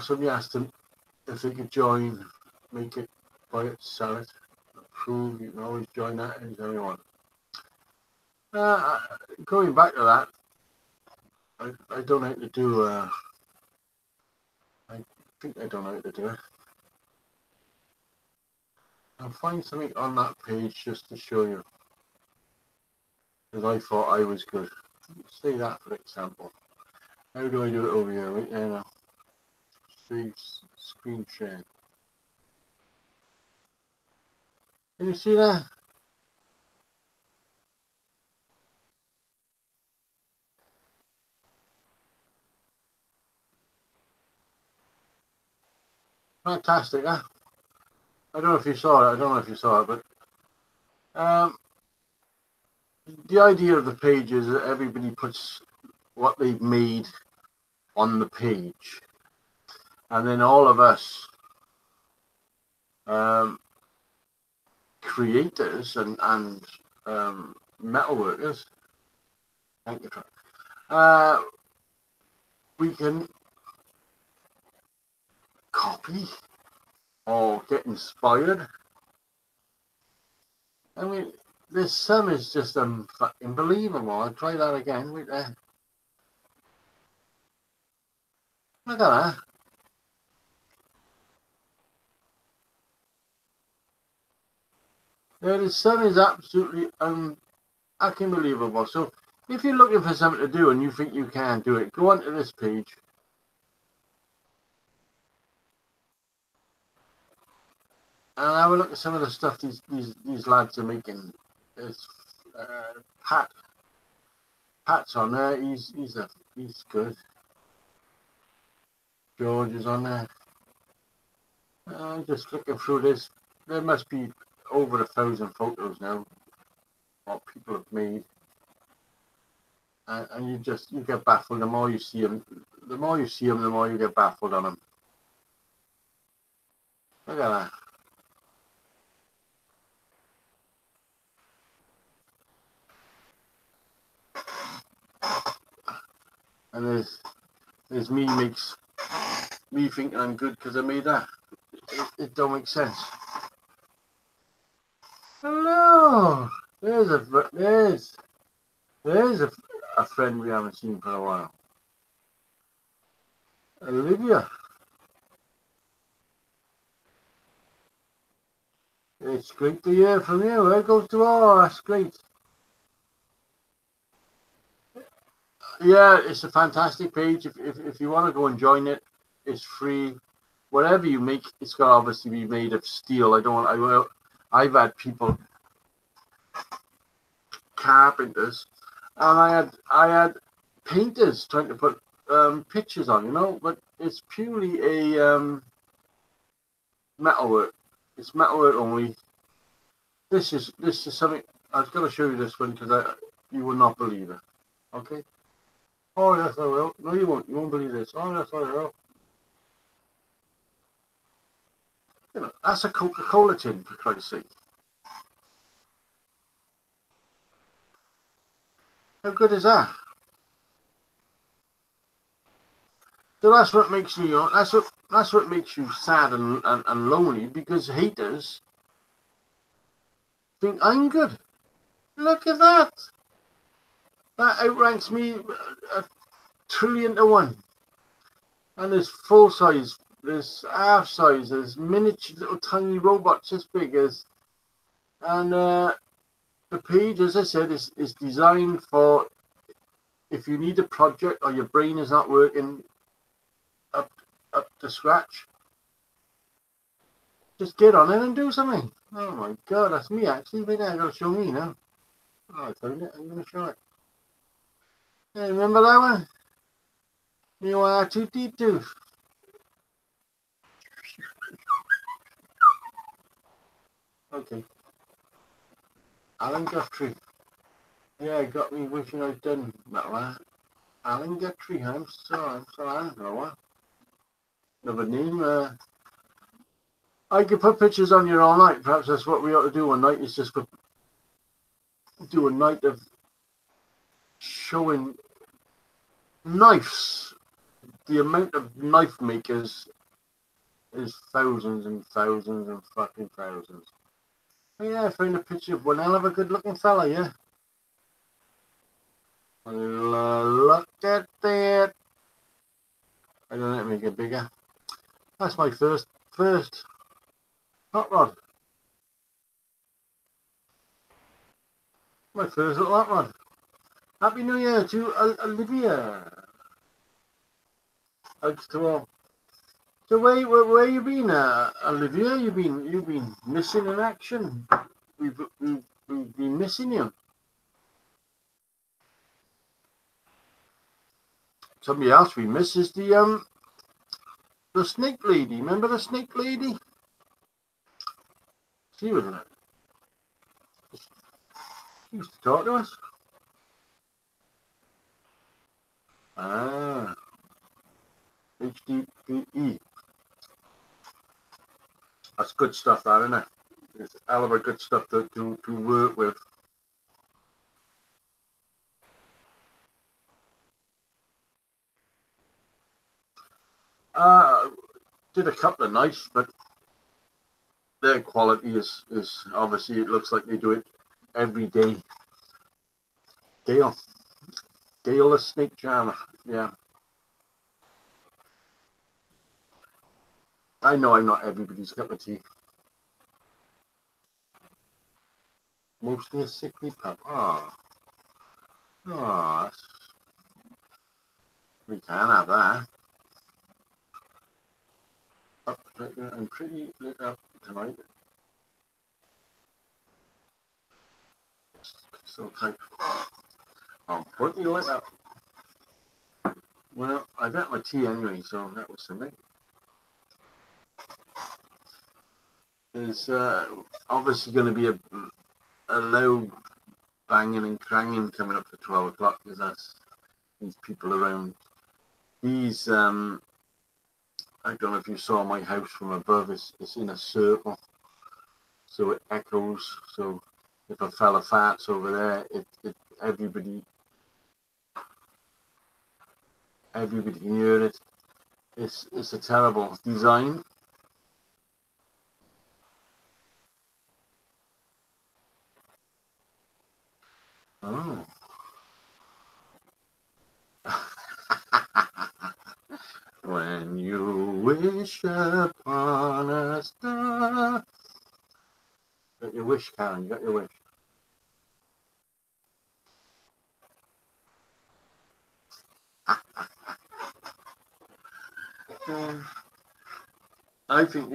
somebody asked them if they could join, make it, buy it, sell it, approve. You can always join that anytime you want. Going back to that, I don't know how to do. I think I don't know how to do it. I'll find something on that page just to show you, because I thought I was good. Say that for example. How do I do it over here? Right there now. Save screen share. Can you see that? Fantastic, huh? I don't know if you saw it. But the idea of the page is that everybody puts what they've made on the page, and then all of us creators and metal workers, thank you, we can copy or get inspired. I mean, this sum is just fucking believable. I'll try that again right there. Look at that. Yeah, the sum is absolutely unbelievable. So if you're looking for something to do and you think you can do it, go onto this page. And have a look at some of the stuff these lads are making. There's Pat's on there. He's good. George is on there. I'm just flicking through this. There must be over 1,000 photos now what people have made, and you get baffled. The more you see them, the more you get baffled on them. Look at that. And there's me thinking I'm good because I made that. It don't make sense. Hello. There's a friend we haven't seen for a while. Olivia. It's great to hear from you. Where goes to all? That's great. Yeah, it's a fantastic page. If you want to go and join it, it's free. Whatever you make, it's got to obviously be made of steel. I've had people, carpenters, and I had painters trying to put pictures on, you know, but it's purely a metalwork. It's metalwork only. This is something I was going to show you this one because you will not believe it. Okay. Oh yes, I will. No, you won't. You won't believe this. Oh yes, I will. You know, that's a Coca-Cola tin, for Christ's sake. How good is that? So that's what makes you, that's what makes you sad and lonely, because haters think I'm good. Look at that. That outranks me 1,000,000,000,000 to 1. And there's full size, there's half size, there's miniature little tiny robots as big as, and the page, as I said, is designed for if you need a project or your brain is not working up to scratch, just get on it and do something. Oh my god, that's me actually. Right there, I gotta show me now. Oh, I found it. I'm gonna show it. Hey, remember that one? You are too deep tooth. Okay. Alan Guthrie. Yeah, got me wishing I'd done that one. Alan Guthrie. I'm sorry. I don't know what. Another name. I could put pictures on you all night. Perhaps that's what we ought to do one night. Is just do a night of showing Knives. The amount of knife makers is thousands and thousands and fucking thousands. Oh, yeah, I found a picture of one hell of a good looking fella, yeah. Look at that. I don't know, make it bigger. That's my first hot rod. My first little hot rod. Happy New Year to Olivia. So where you been, Olivia? You've been missing in action. We've been missing you. Somebody else we miss is the snake lady. Remember the snake lady? She was she used to talk to us. Ah, HDPE. That's good stuff, that, isn't it? It's a hell of a good stuff to work with. Did a couple of nights, but their quality is obviously, it looks like they do it every day. Gail the snake charmer, yeah. I know I'm not everybody's cup of tea. Mostly a sickly pup. Oh, we can have that. I'm pretty lit up tonight. So tight. I'm pretty lit up. Well, I got my tea anyway, so that was something. There's obviously going to be a low banging and clanging coming up at 12 o'clock because that's these people around. These, I don't know if you saw my house from above, it's in a circle, so it echoes. So if a fella farts over there, everybody can hear it. It's a terrible design. Oh. When you wish upon a star. Got your wish, Karen, got your wish. I think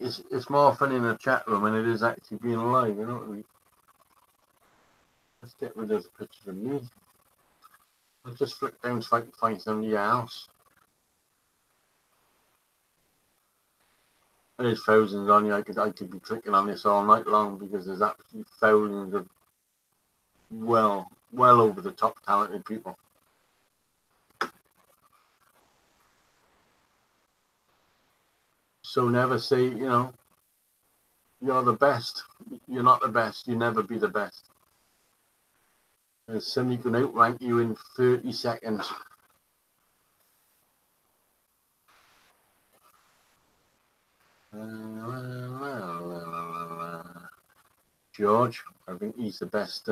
it's more fun in a chat room than it is actually being alive, you know what I mean? Let's get rid of the picture of me. I'll just flick down so I can find somebody else. There's thousands on you. I could be clicking on this all night long because there's absolutely thousands of well over the top talented people. So never say, you're the best. You're not the best. You never be the best. There's somebody can outrank you in 30 seconds. George, I think he's the best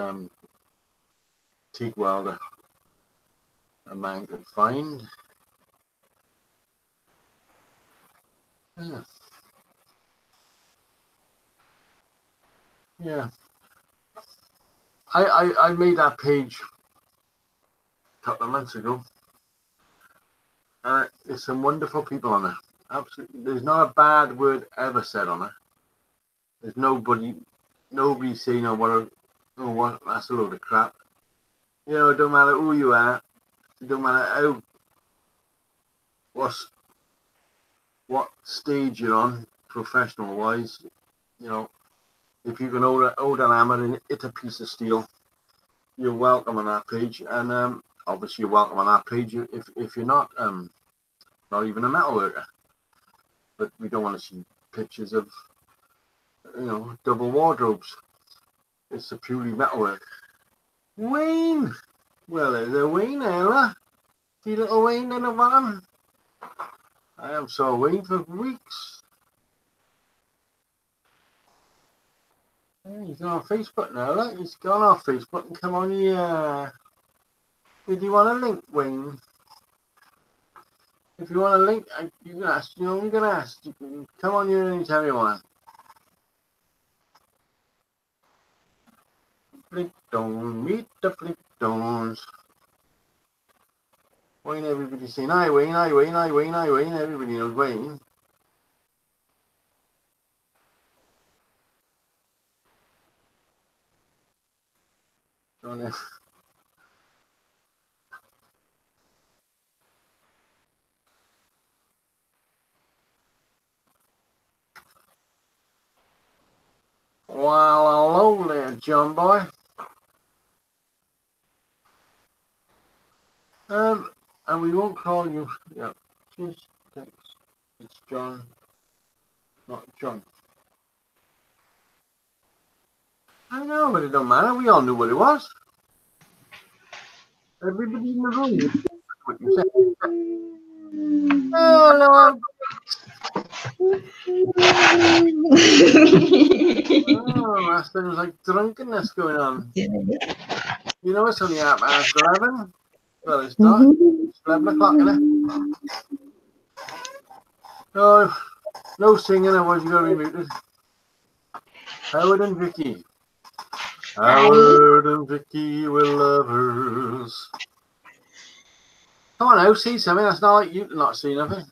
TIG welder a man could find. Yeah. I made that page a couple of months ago. There's some wonderful people on there. Absolutely, there's not a bad word ever said on it. There's nobody saying, what, that's a load of crap. It don't matter who you are, it don't matter what stage you're on, professional wise. If you can hold an hammer and hit a piece of steel, you're welcome on that page. And obviously you're welcome on that page if you're not even a metal worker. But we don't want to see pictures of double wardrobes. It's a purely metalwork. Wayne, well, there's a Wayne, Ella. See little Wayne in the bottom? I have saw Wayne for weeks. Yeah, he's on Facebook now, look. He's gone off Facebook and come on here. Did you want a link, Wayne? If you want a link, you can ask. You know, you can ask. You can come on here anytime you want. Flick don't meet the flick don'ts. Wayne, everybody's saying, hi Wayne, hi Wayne, hi Wayne, hi Wayne. Everybody knows Wayne. Well, hello there, John boy. And we won't call you. Yeah, just thanks. It's John, not John. I know, but it don't matter. We all knew what it was. Everybody in the room knew what you said. Hello. Oh, that sounds like drunkenness going on. You know, it's only 11:30. Well, it's not. It's 11 o'clock, isn't it? Oh, no singing, otherwise you got to be muted. Howard and Vicky. Howard and Vicky were lovers. Come on now, see something. That's not like you to not see nothing.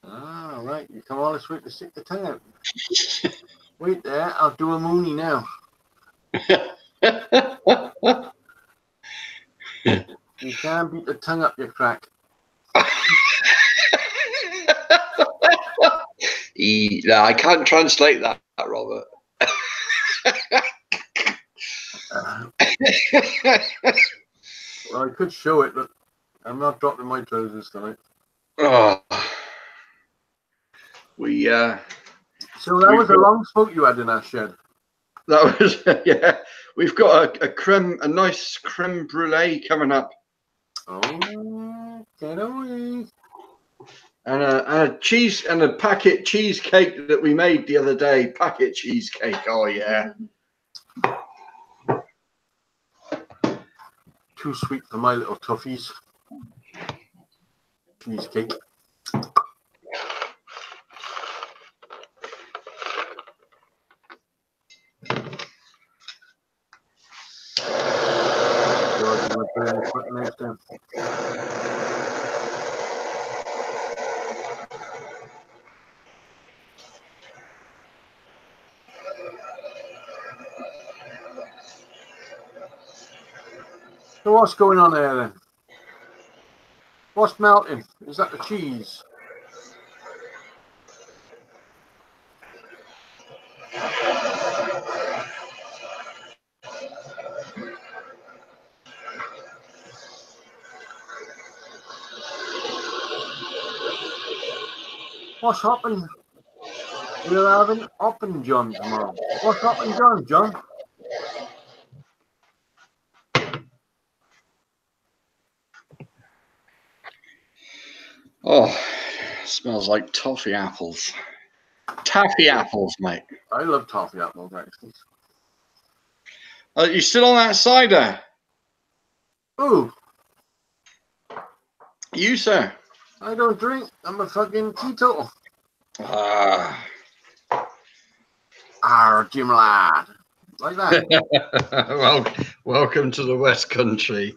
Ah, right. You come all this way to stick the tongue out. Wait there. I'll do a moony now. You can't beat the tongue up, you crack. No, I can't translate that, Robert. Well, I could show it, but I'm not dropping my trousers tonight. Oh, so that was a long smoke you had in that shed. That was yeah. We've got a nice creme brulee coming up. Oh, get away! And a cheese and a packet cheesecake that we made the other day. Packet cheesecake. Oh yeah. Too sweet for my little toughies. Cheesecake. So what's going on there then? What's melting? Is that the cheese? What's happening? We're having Oppen John tomorrow. What's happening, John? Oh, smells like toffee apples. Taffy apples, mate. I love toffee apples, actually. You still on that cider? Ooh. You, sir? I don't drink. I'm a fucking teetotal. Jim lad. Like that. Well, welcome to the West Country.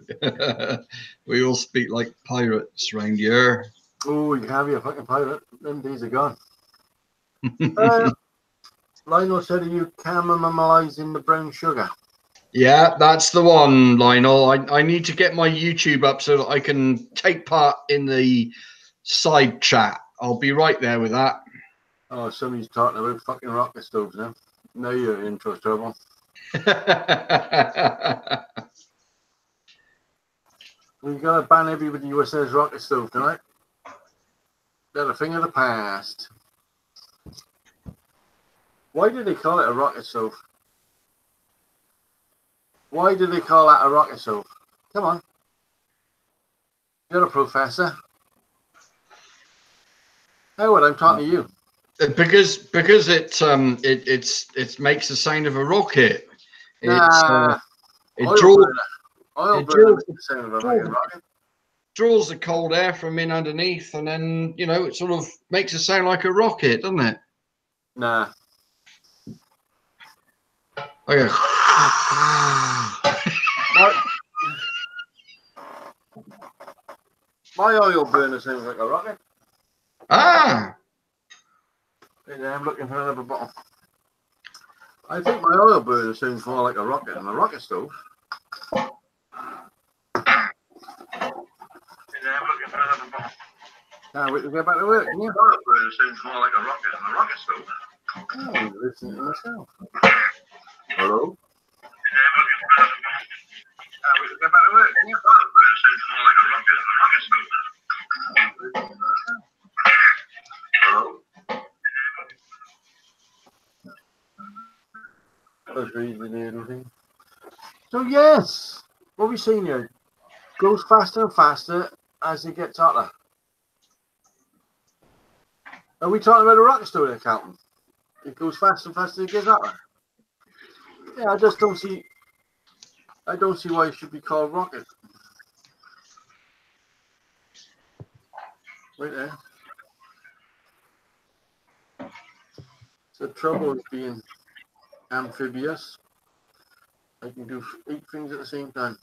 We all speak like pirates round here. Oh, you can be a fucking pirate. Them days are gone. Lionel said, are you caramelizing the brown sugar? Yeah, that's the one, Lionel. I need to get my YouTube up so that I can take part in the side chat. I'll be right there with that. Oh, somebody's talking about fucking rocket stoves now. Now you're in trouble. We're going to ban everybody who says rocket stove tonight. They're a thing of the past. Why did they call it a rocket stove? Why did they call that a rocket stove? Come on. You're a professor. Howard, I'm talking to you. Because it makes the sound of a rocket. Nah. It Oil draws burner. Oil burner makes the sound of a fucking rocket. draws the cold air from in underneath, and then it sort of makes it sound like a rocket, doesn't it? Nah. Okay. My oil burner sounds like a rocket. Ah. Wait there, I'm looking for another bottle. I think my oil burner sounds more like a rocket than a rocket stove. Wait there, I'm looking for another bottle. Can't wait to get back to work. Your oil burner sounds more like a rocket than a rocket stove. Oh, I'm listening to myself. Hello? Can't wait to get back to work. Your oil burner sounds more like a rocket than a rocket stove. Hello? That's reading everything. So yes, what we've seen here goes faster and faster as it gets hotter. Are we talking about a rocket stove there, Calton? It goes faster and faster as it gets hotter. Yeah, I just don't see. I don't see why it should be called rocket. Right there. The trouble is being amphibious. I can do 8 things at the same time.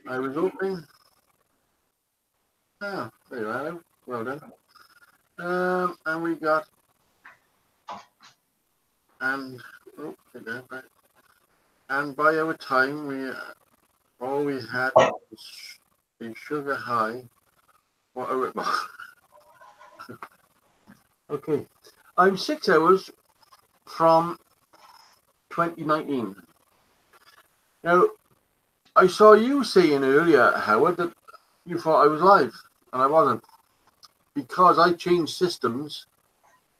I was hoping. Ah, there you are. Well done. And we got. And oh, okay, right. And by our time, we all we had was the sugar high. What a rip-off. Okay, I'm 6 hours from 2019. Now, I saw you saying earlier, Howard, that you thought I was live, and I wasn't, because I changed systems,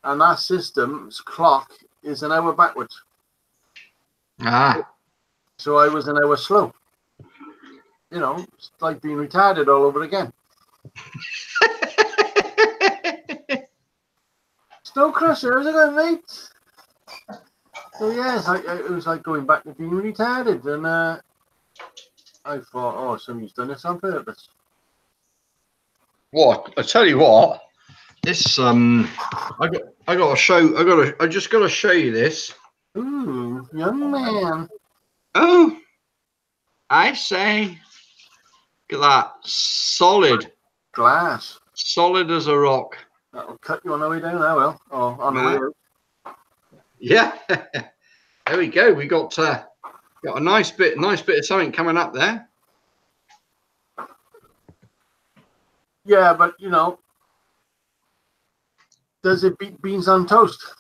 and that system's clock is an hour backwards. Ah. So I was an hour slow. It's like being retarded all over again. Snow Crusher, how's it going, mate? So yes, it was like going back to being retarded, and I thought, oh, somebody's done this on purpose. What? I tell you what, this I got to show. I just got to show you this. Ooh, young man. Oh, I say, look at that, solid Glass. Solid as a rock. That'll cut you on the way down, I will. Or on the way out. Yeah. There we go. We got a nice bit of something coming up there. Yeah, but does it beat beans on toast?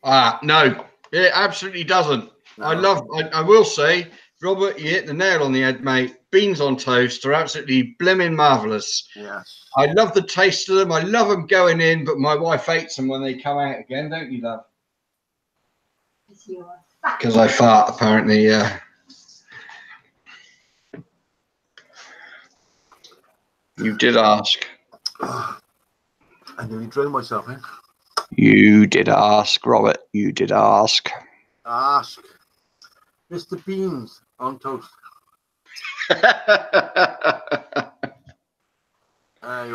No, it absolutely doesn't. No. I will say, Robert, you hit the nail on the head, mate. Beans on toast are absolutely blimmin' marvellous. Yes. I love the taste of them. I love them going in, but my wife hates them when they come out again, don't you, love? Because I fart, apparently, yeah. You did ask. I nearly drowned myself in. You did ask, Robert. You did ask. Ask. Mr. Beans on toast. You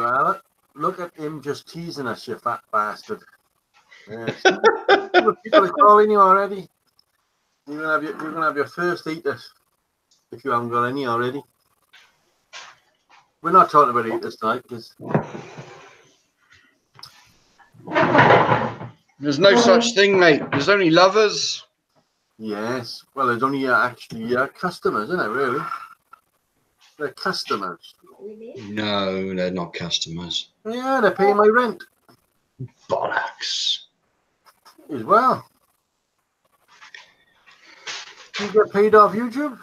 are. Look at him just teasing us, you fat bastard. Yes. People are calling you already. You're gonna have your first eaters if you haven't got any already. We're not talking about eaters tonight because there's no such thing, mate. There's only lovers. Yes. Well, there's only actually customers, isn't it? Really? They're customers. No, they're not customers. Yeah, they're paying my rent. Bollocks. As well. You get paid off YouTube?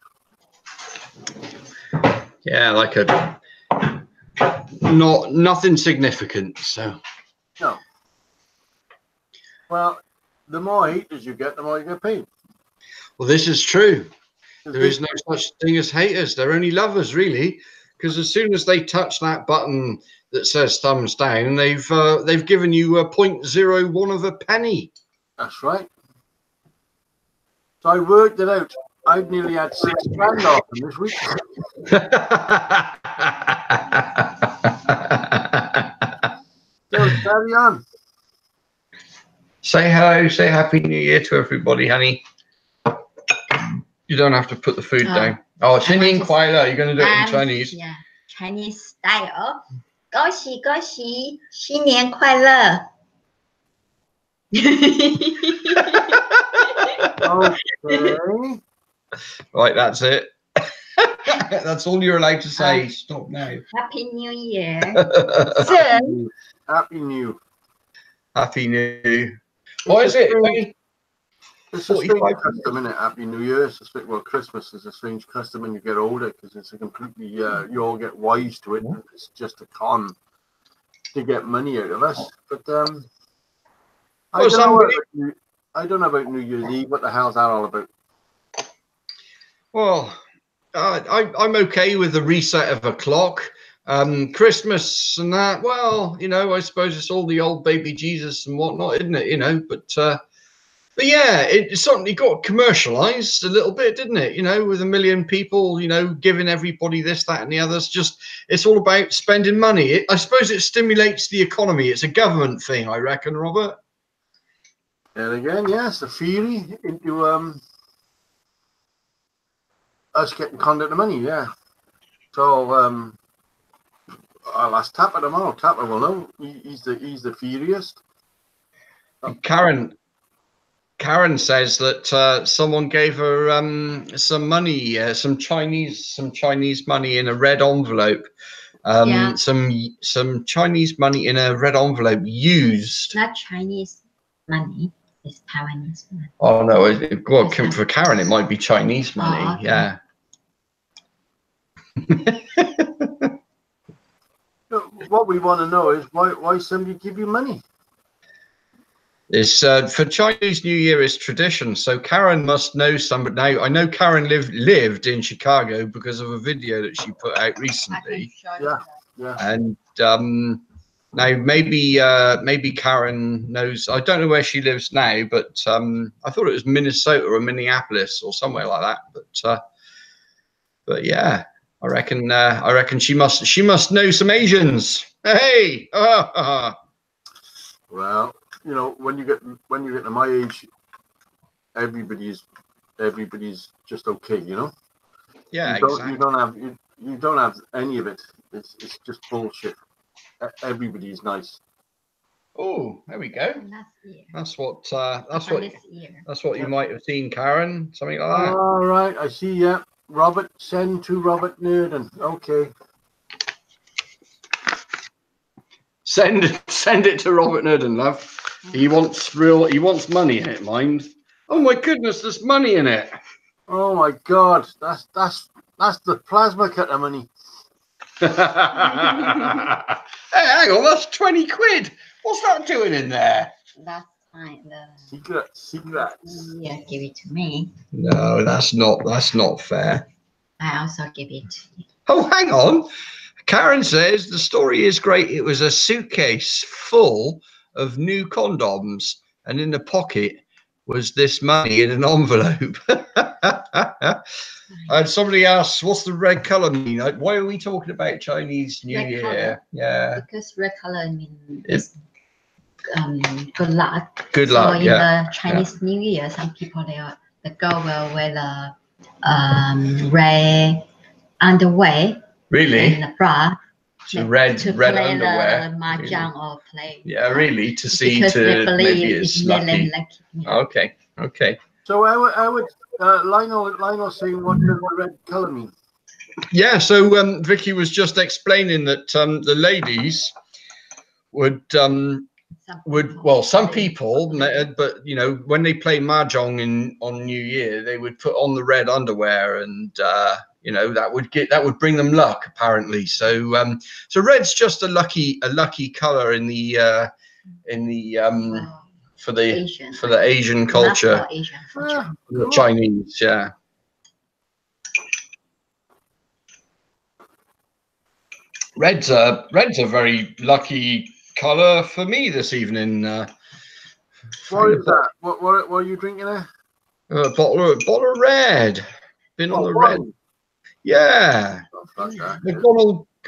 Yeah, like nothing significant. So. No. Well, the more haters you get, the more you get paid. Well, this is true. There is no such thing as haters. They're only lovers, really. Because as soon as they touch that button that says thumbs down, they've given you a 0.01 of a penny. That's right. So I worked it out. I've nearly had 6 grand off them this week. So carry on. Say hello, say Happy New Year to everybody, honey. You don't have to put the food down. Oh, 新年快乐. You're going to do it in Chinese. Yeah, Chinese style. 恭喜恭喜，新年快乐。Okay. Right, that's it. That's all you're allowed to say. Stop now. Happy New Year. Happy New. Happy New. What is it? It's a strange custom, isn't it? Happy New Year. It's a strange, well, Christmas is a strange custom when you get older because it's a completely, you all get wise to it. It's just a con to get money out of us. But I don't know about New Year's Eve. What the hell's that all about? Well, I'm okay with the reset of a clock. Christmas and that, well, you know, I suppose it's all the old baby Jesus and whatnot, isn't it? You know, but yeah, it certainly got commercialized a little bit, didn't it? You know, with 1 million people, you know, giving everybody this, that, and the others. Just, it's all about spending money. I suppose it stimulates the economy. It's a government thing, I reckon, Robert. And again, yes, the theory into us getting conned out of money, yeah. So I'll ask Tapper tomorrow. Tapper will know. He's the theorist. Karen says that someone gave her some money, some Chinese money in a red envelope. Some Chinese money in a red envelope used. Not Chinese money. It's Taiwanese money. Oh no! Well, for Karen, it might be Chinese money. Oh, okay. Yeah. What we want to know is why somebody give you money. It's for Chinese New Year is tradition, so Karen must know somebody. Now I know Karen lived in Chicago because of a video that she put out recently. Yeah. And now maybe Karen knows. I don't know where she lives now, but I thought it was Minnesota or Minneapolis or somewhere like that. But yeah, I reckon she must know some Asians. Hey. Well, you know, when you get to my age, everybody's just okay, you know. Yeah, exactly. You don't have any of it. It's just bullshit. Everybody's nice. Oh, there we go. That's what you year. might have seen, Karen. Something like that. All right, I see. Yeah, Robert, send to Robert Nurden. Okay. Send it to Robert Nurden, love. He wants money in it, mind. Oh my goodness, there's money in it. Oh my God, that's the plasma cutter money. Hey, hang on, that's 20 quid. What's that doing in there? That's fine. Secrets. Yeah, give it to me. No, that's not fair. I also give it to you. Oh, hang on. Karen says the story is great. It was a suitcase full of new condoms, and in the pocket was this money in an envelope. And somebody asks, what's the red color mean? Like, why are we talking about Chinese New Year? Color. Yeah. Because red color means good luck. Good luck. So in the Chinese New Year, some people the girl will wear the red underwear. Really? And a bra. So red play underwear. The mahjong or play. Yeah, really, to see because they believe maybe it's lucky. Okay. So I would Lionel saying what does the red color mean? Yeah, so Vicky was just explaining that the ladies would some people, but you know, when they play mahjong on New Year, they would put on the red underwear, and you know, that would bring them luck apparently. So red's just a lucky color in the for the Asian culture. Asian culture. The Chinese, yeah. Red's a very lucky colour for me this evening. What is that? What are you drinking there? A bottle of red. Been on the red. Wine. Yeah. Oh, fuck that.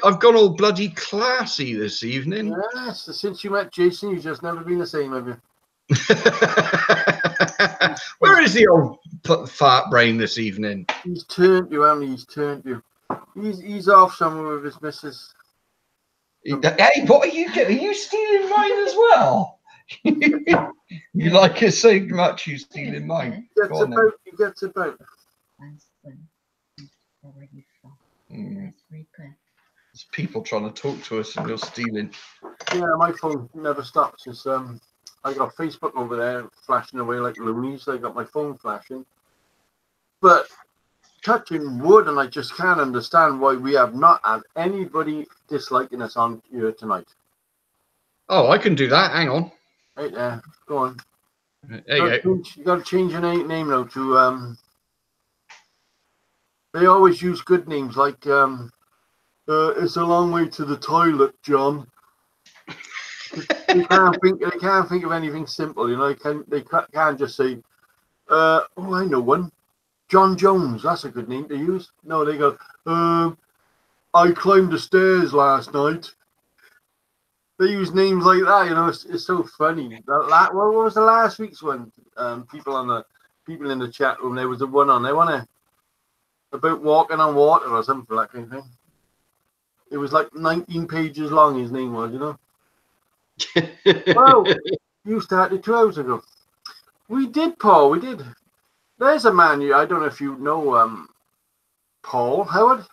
I've gone all bloody classy this evening. Yes, since you met Jason, you've just never been the same, have you? Where is the old fart brain this evening? He's turned you, hasn't he? He's turned you. He's off somewhere with his missus. Hey, what are you doing? Are you stealing mine as well? You like it so much, you stealing mine. He gets about. There's people trying to talk to us and you're stealing. Yeah, my phone never stops. It's I got Facebook over there flashing away like loonies. I got my phone flashing. But touching wood, and I just can't understand why we have not had anybody disliking us on here tonight. Oh, I can do that. Hang on. Right there. Go on. There you go. You got to change your name now to they always use good names like it's a long way to the toilet, John. They can't think of anything simple, you know. They can't just say oh, I know one. John Jones, that's a good name to use. No, they go I climbed the stairs last night. They use names like that, you know. It's so funny. What was the last week's one? People in the chat room. There was a one on there, wasn't there? About walking on water or something like that kind of thing. It was like 19 pages long. His name was, you know. Well, you started 2 hours ago. We did, Paul. We did. There's a man. I don't know if you know Paul Howard.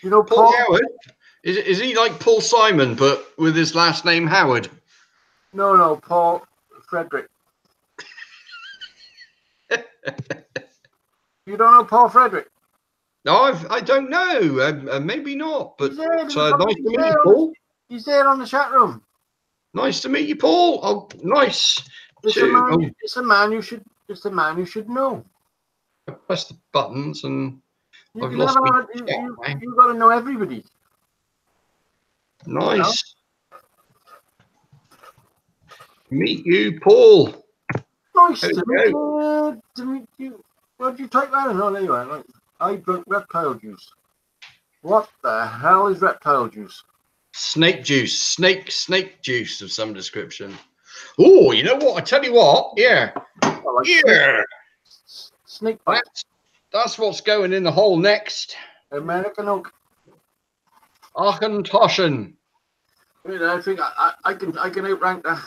You know Paul Howard? Is he like Paul Simon, but with his last name Howard? No, Paul Frederick. You don't know Paul Frederick? No, I don't know. Maybe not. But nice to meet you, Paul. He's there on the chat room. Nice to meet you, Paul. Oh, nice. It's a man you should know. I press the buttons and I've You lost got to know everybody. Nice. Meet you, Paul. Nice to meet you. What did you type that in? Oh, there you are. Right. I drink reptile juice. What the hell is reptile juice? Snake juice. Snake juice of some description. Oh, you know what? I tell you what. Yeah. Like snake bite. That's what's going in the hole next. American oak. Auchentoshen. Wait, I think I can outrank that.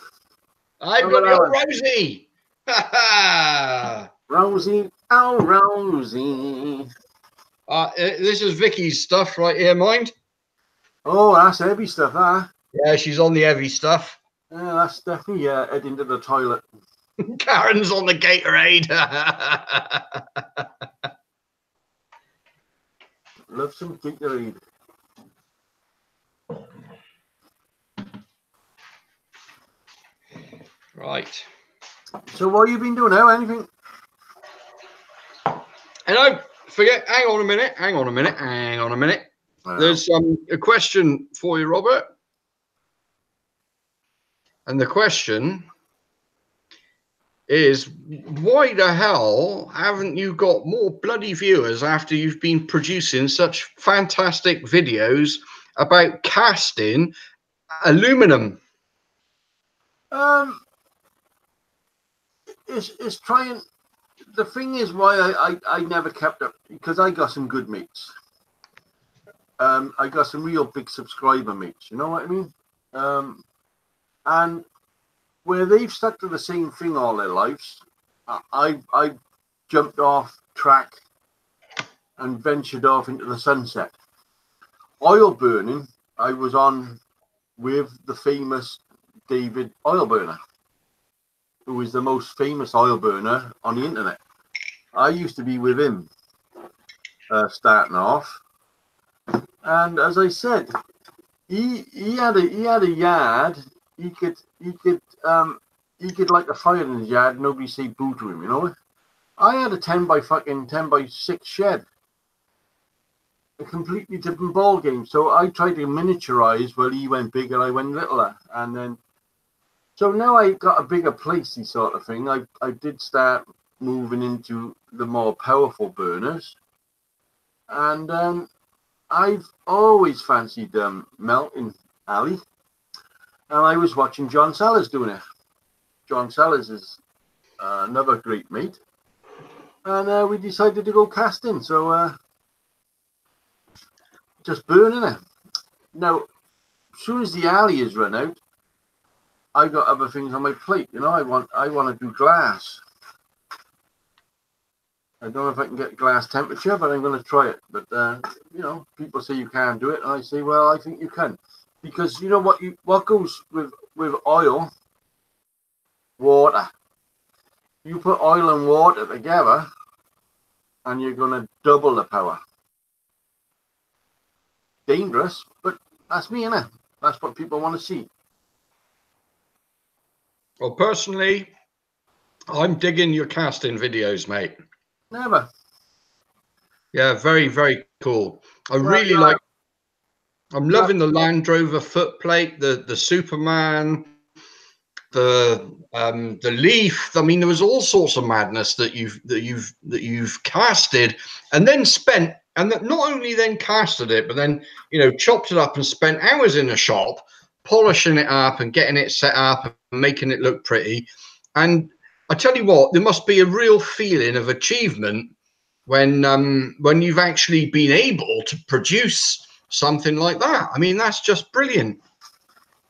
I've got your Rosie. Ha ha. Rosie. Oh, Rosie. This is Vicky's stuff right here, mind. Oh, that's heavy stuff, huh? Yeah, she's on the heavy stuff. Yeah, that's definitely heading to the toilet. Karen's on the Gatorade. Love some Gatorade. Right. So what have you been doing now? Anything? And I forget. Hang on a minute. Wow. There's a question for you, Robert. And the question is, why the hell haven't you got more bloody viewers after you've been producing such fantastic videos about casting aluminum? It's trying. The thing is why I never kept up, because I got some good mates. I got some real big subscriber mates, you know what I mean? And where they've stuck to the same thing all their lives, I jumped off track and ventured off into the sunset. Oil burning, I was on with the famous David Oil Burner, who is the most famous oil burner on the internet. I used to be with him starting off, and as I said, he had a yard. He could light a fire in his yard. Nobody say boo to him, you know. I had a 10 by 6 shed. a completely different ball game. So I tried to miniaturize. Well, he went bigger, I went littler, and then so now I got a bigger placey sort of thing. I did start moving into the more powerful burners, and I've always fancied melting alley, and I was watching John Sellers doing it. John Sellers is another great mate, and we decided to go casting. So just burning it. Now, as soon as the alley is run out, I got other things on my plate. You know, I want to do glass. I don't know if I can get glass temperature, but I'm going to try it. But you know, people say you can't do it, and I say, well, I think you can, because you know what goes with oil, water. You put oil and water together, and you're going to double the power. Dangerous, but that's me, innit? That's what people want to see. Well, personally, I'm digging your casting videos, mate. Never. Yeah, very, very cool. I really like. I'm loving the Land Rover footplate, the Superman, the Leaf. I mean, there was all sorts of madness that you've casted, and then spent, and that not only then casted it, but then chopped it up and spent hours in the shop polishing it up and getting it set up and making it look pretty. And I tell you what, there must be a real feeling of achievement when you've actually been able to produce something like that. I mean, that's just brilliant.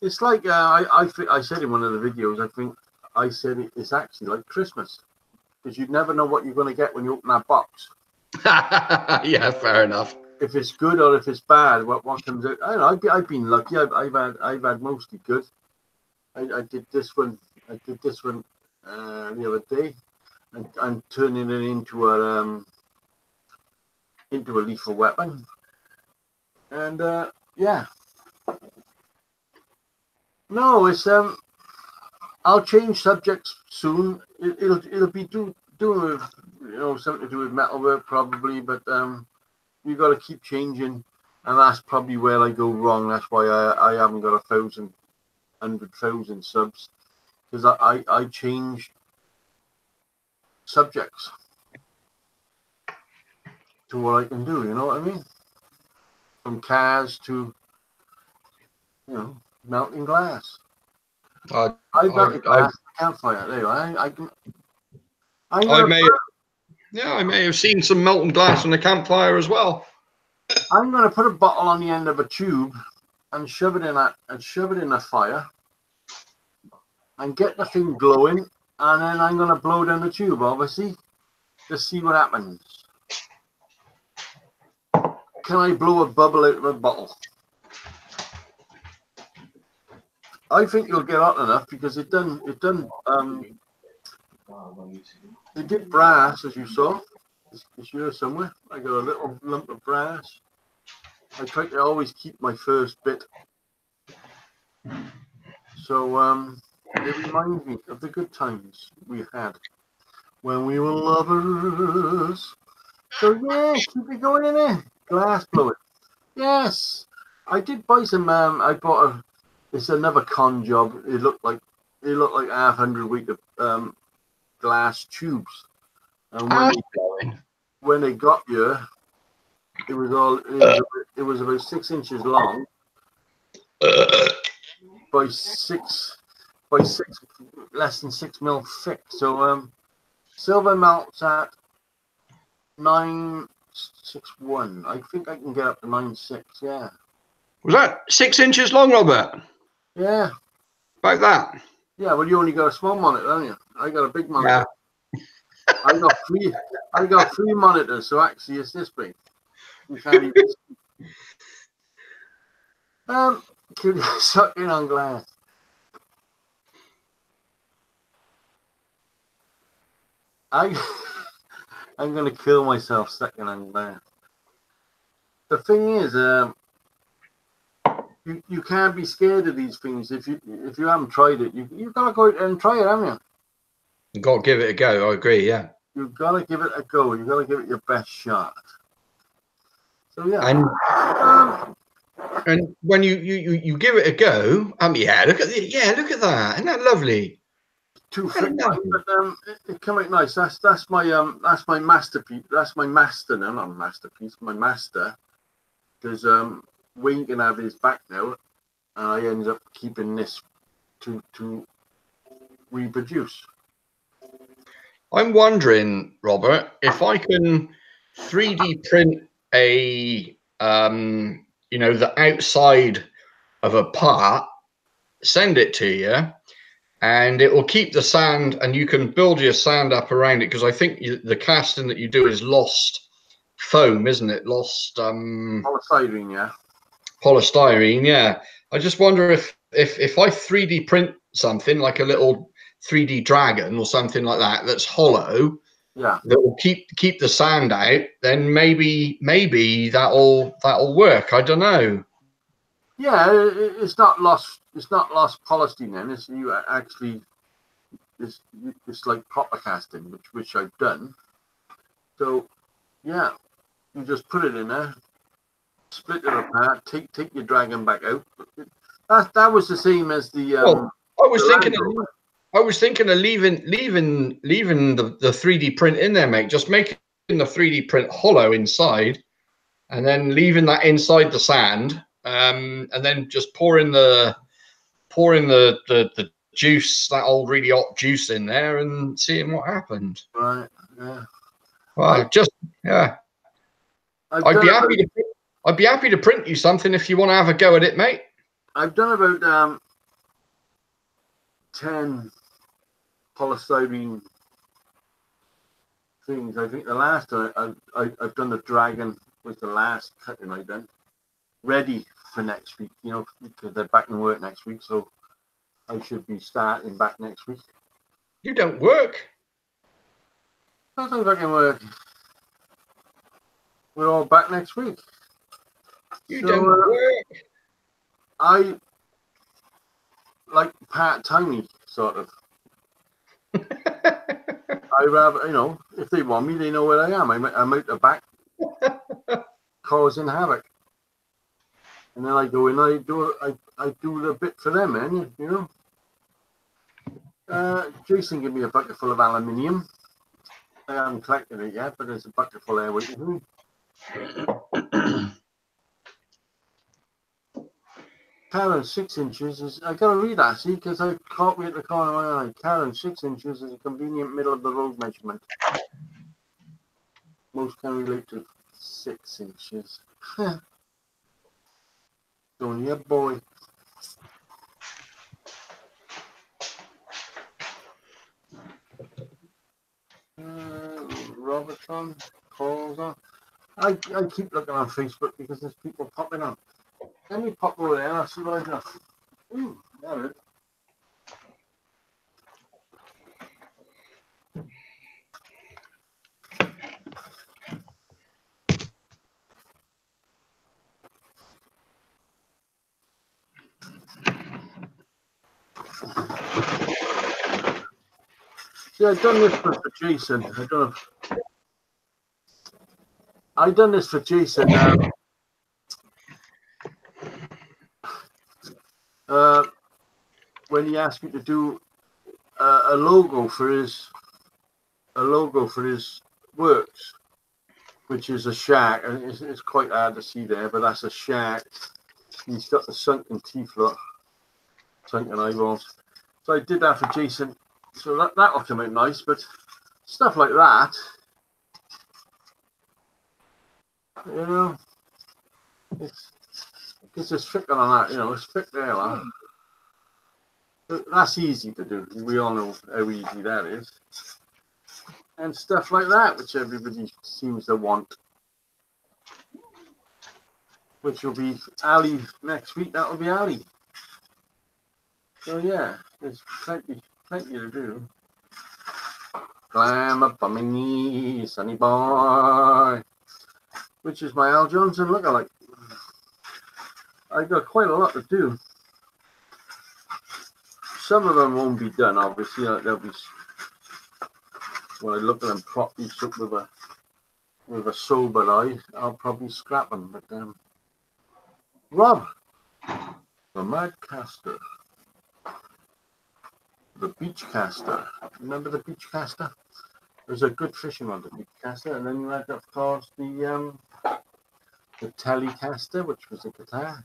It's like I said in one of the videos. I think I said it's actually like Christmas, because you never know what you're going to get when you open that box. Yeah, fair enough. If it's good or if it's bad, what comes out? I don't know. I've been lucky. I've had mostly good. I did this one. I did this one the other day. I'm turning it into a lethal weapon. And yeah. No, it's I'll change subjects soon. It'll be doing with something to do with metalwork probably, but you got to keep changing, and that's probably where I go wrong. That's why I haven't got 100,000 subs, because I change subjects to what I can do. You know what I mean? From cars to melting glass. I can't find it. There you are. I may have seen some molten glass on the campfire as well. I'm going to put a bottle on the end of a tube and shove it in a fire and get the thing glowing, and then I'm going to blow down the tube, obviously, to see what happens. Can I blow a bubble out of a bottle? I think you'll get hot enough, because it did brass, as you saw. It's here somewhere. I got a little lump of brass. I try to always keep my first bit. So it reminds me of the good times we had when we were lovers. So yeah, keep it going in there. Glass blowing. Yes. I did buy some it's another con job. It looked like 500 weight of glass tubes. And when they got here, it was about 6 inches long by six less than 6 mil thick. So silver melts at 961. I think I can get up to 9.6. Yeah. Was that 6 inches long, Robert? Yeah. About that? Yeah. Well, you only got a small monitor, don't you? I got a big monitor. Yeah. I got three monitors, so actually it's this big. You can't even keep sucking on glass. I'm gonna kill myself sucking on glass. The thing is, you can't be scared of these things if you haven't tried it. You've got to go out and try it, haven't you? You've got to give it a go. I agree. Yeah. You've got to give it a go. You've got to give it your best shot. So yeah. And when you give it a go, yeah, look at that, isn't that lovely? Too thick, but it came out nice. That's my masterpiece. That's my master now, not a masterpiece. My master, because Wayne can have his back now, and I end up keeping this to reproduce. I'm wondering, Robert, if I can 3D print a the outside of a part, send it to you, and it will keep the sand, and you can build your sand up around it, because I think the casting that you do is lost foam, isn't it? Lost Polystyrene, yeah. Polystyrene, yeah. I just wonder if I 3D print something like a little 3D dragon or something like that that's hollow, yeah, that will keep the sand out, then maybe that'll work. I don't know. Yeah, it's not lost. It's not lost polystyrene. Then it's you actually. It's like copper casting, which I've done. So yeah, you just put it in there, split it apart, take your dragon back out. That was the same as the. Well, I was thinking of leaving the 3D print in there, mate. Just making the 3D print hollow inside, and then leaving that inside the sand, and then just pouring the juice, that old really hot juice in there, and seeing what happened. Right. Yeah. Well, yeah. I'd be happy to print you something if you want to have a go at it, mate. I've done about 10 polystyrene things. I think the last I've done the dragon was the last cutting I done, ready for next week. You know, because they're back in work next week, so I should be starting back next week. You don't work. I don't fucking work. We're all back next week. You don't work. I like part-timey, sort of. I rather, you know, if they want me, they know where I am. I'm out the back, causing havoc, and then I go in. I do the bit for them, man. You know. Jason gave me a bucket full of aluminium. I haven't collected it yet, but there's a bucket full there waiting for me. Karen 6 inches is. I gotta read that, see, because I caught me at the corner of my eye. Karen 6 inches is a convenient middle of the road measurement. Most can relate to 6 inches. Only a boy. Robertson calls on. I keep looking on Facebook because there's people popping up. Let me pop over there and I'll see what I got. Ooh, there it is. See, I've done this for Jason. I've done this for Jason. When he asked me to do a logo for his works, which is a shark, and it's quite hard to see there, but that's a shark. He's got the sunken teeth, look, sunken eyeballs. So I did that for Jason. So that'll come out nice, but stuff like that, you know, it's just thick on that, you know, it's thick there, like. That's easy to do. We all know how easy that is. And stuff like that, which everybody seems to want. Which will be Ali next week. That will be Ali. So yeah, there's plenty to do. Climb up on my knee, sunny boy. Which is my Al Johnson lookalike. I've got quite a lot to do. Some of them won't be done, obviously. They'll be, when I look at them properly, with a with a sober eye, I'll probably scrap them. But Rob, the mad caster, the beach caster. Remember the beach caster? There's a good fishing on the beach caster, and then you had, of course, the Telecaster, which was a guitar.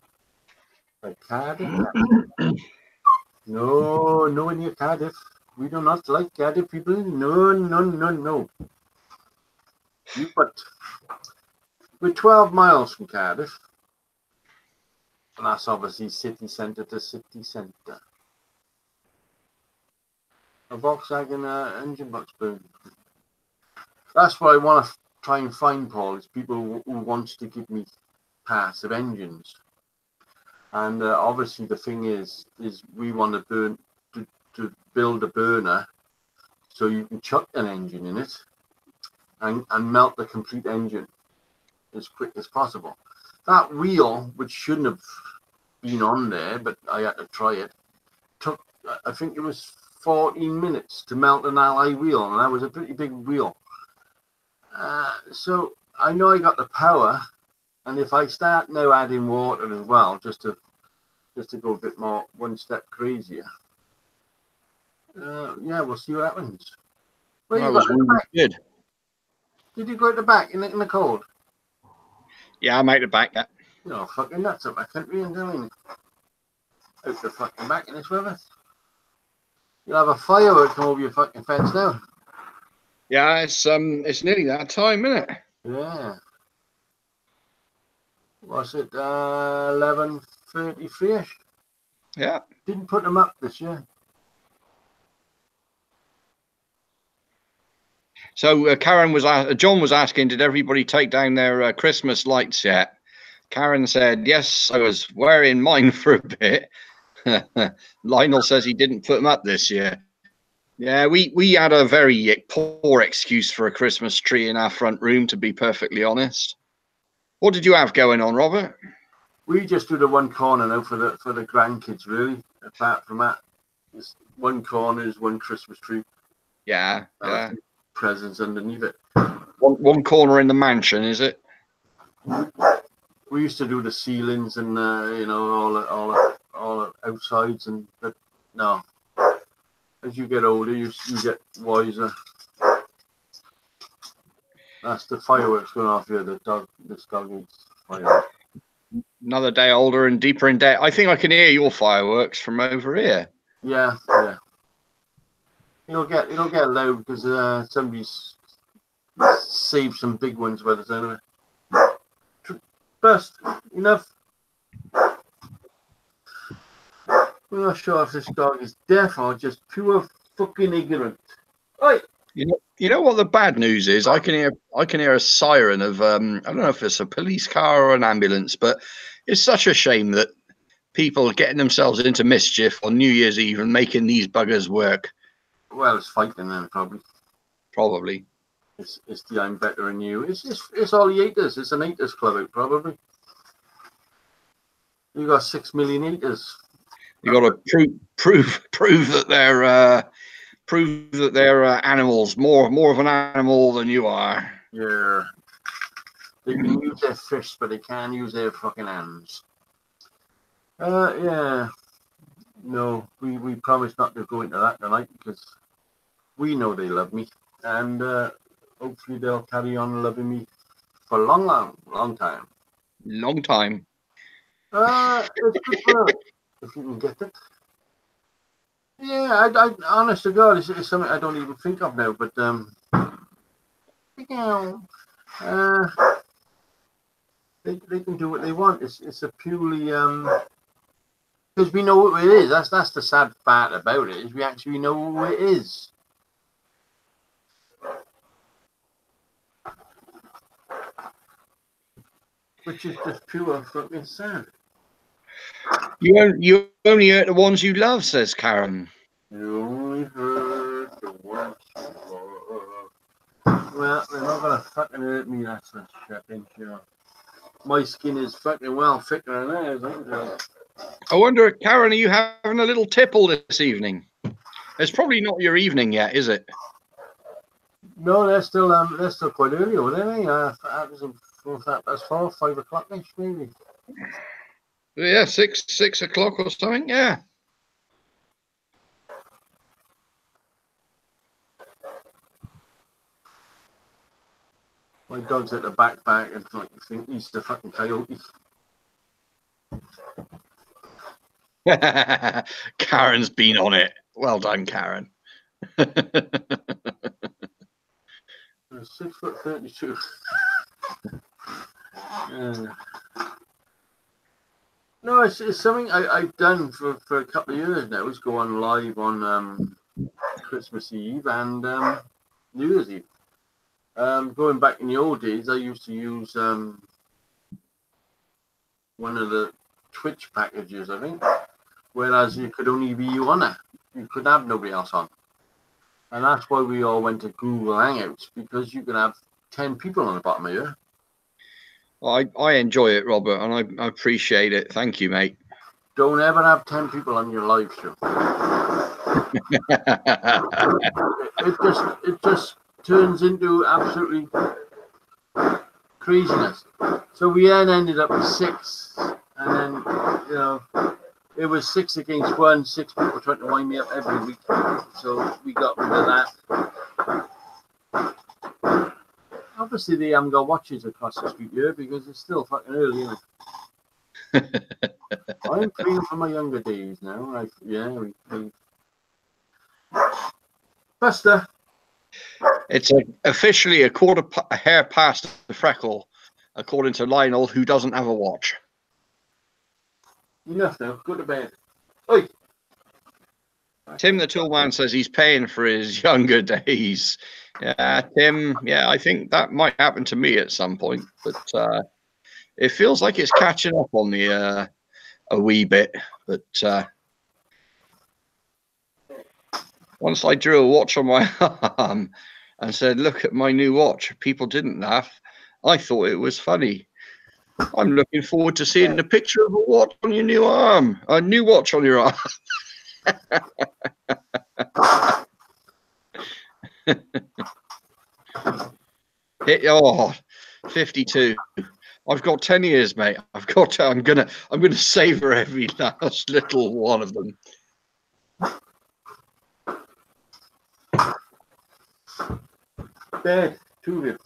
Like Cardiff. No, no near Cardiff. We do not like Cardiff people. No, no, no, no. We're 12 miles from Cardiff. And that's obviously city centre to city centre. A Volkswagen engine box boom. That's what I want to try and find, Paul, is people who wants to give me passive engines. And obviously the thing is we want to build a burner so you can chuck an engine in it and melt the complete engine as quick as possible. That wheel, which shouldn't have been on there, but I had to try it, took, I think it was 14 minutes to melt an alloy wheel, and that was a pretty big wheel. So I know I got the power, and if I start now adding water as well, just to go a bit more, one step crazier, yeah, we'll see what happens. Where you got really good. Did you go at the back in the cold? Yeah, I'm out the back. Yeah. You're fucking nuts up my country and doing out the fucking back in this weather. You'll have a firework come over your fucking fence now. Yeah, it's nearly that time, isn't it? Yeah. What's it? 11:33ish. Yeah. Didn't put them up this year. So John was asking, did everybody take down their Christmas lights yet? Karen said, yes, I was wearing mine for a bit. Lionel says he didn't put them up this year. Yeah, we had a very poor excuse for a Christmas tree in our front room, to be perfectly honest. What did you have going on, Robert? We just do the one corner now for the grandkids, really. Apart from that, it's one corner is one Christmas tree. Yeah, yeah. Presents underneath it. One corner in the mansion, is it? We used to do the ceilings and you know, all the outsides, but no. As you get older, you get wiser. That's the fireworks going off here. This dog eats fireworks. Another day older and deeper in debt. I think I can hear your fireworks from over here. Yeah. It'll get loud because somebody's saved some big ones by the sound of it. Bust enough. We're not sure if this dog is deaf or just pure fucking ignorant. Oi! You know what the bad news is? I can hear a siren of I don't know if it's a police car or an ambulance, but it's such a shame that people getting themselves into mischief on New Year's Eve and making these buggers work. Well, it's fighting then probably. Probably. It's the I'm better than you. It's all the haters. It's an haters club out probably. You got 6 million haters. You got to prove that they're animals, more of an animal than you are. Yeah. They can use their fists, but they can't use their fucking hands. Yeah. No, we promised not to go into that tonight because we know they love me, and hopefully they'll carry on loving me for a long time. Long time. It's good for us, if you can get it. Yeah, I honest to God, it's something I don't even think of now. But they can do what they want. It's a purely because we know who it is. That's the sad part about it, is we actually know who it is. Which is just pure fucking sad. You only hurt the ones you love, says Karen. You only hurt the ones you love. Well, they're not gonna fucking hurt me, that's for sure. My skin is fucking well thicker than theirs, ain't it? I wonder, Karen, are you having a little tipple this evening? It's probably not your evening yet, is it? No, they're still quite early over there. That's 5 o'clock ish maybe. Yeah, 6 o'clock or something. Yeah. My dog's at the backpack and like you think he's the fucking coyote. Karen's been on it. Well done, Karen. 6'32". No, it's something I've done for a couple of years now. Is go on live on Christmas Eve and New Year's Eve. Going back in the old days, I used to use one of the Twitch packages, I think, whereas you could only be you on it. You could have nobody else on. And that's why we all went to Google Hangouts, because you can have 10 people on the bottom of here. I enjoy it, Robert, and I appreciate it. Thank you, mate. Don't ever have 10 people on your live show. it just turns into absolutely craziness. So we then ended up with 6, and then it was 6 against 1. 6 people trying to wind me up every week. So we got rid of that. Obviously, they haven't got watches across the street here because it's still fucking early, isn't it? I'm feeling for my younger days now. Buster. It's officially a hair past the freckle, according to Lionel, who doesn't have a watch. Enough now. Go to bed. Oi. Tim the Toolman says he's paying for his younger days. Yeah, Tim. Yeah, I think that might happen to me at some point, but it feels like it's catching up on me a wee bit. But once I drew a watch on my arm and said, "Look at my new watch," people didn't laugh. I thought it was funny. I'm looking forward to seeing the picture of a watch on your new arm. A new watch on your arm. 52. I've got 10 years, mate. I'm gonna savor every last little one of them. Bed, 2 of you.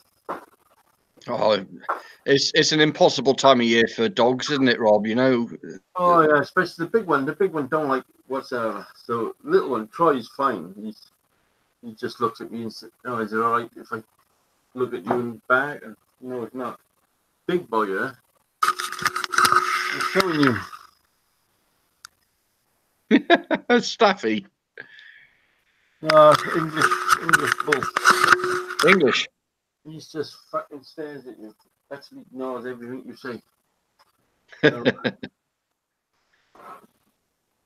Oh, it's an impossible time of year for dogs, isn't it, Rob? You know. Oh yeah, especially the big one. The big one don't like whatsoever. So little one tries fine. He just looks at me and says, "Oh, is it all right if I look at you and back?" And no, it's not. Big boy, yeah. I'm showing you. Staffy. No, English bull. English. He's just fucking stares at you. Actually ignores everything you say.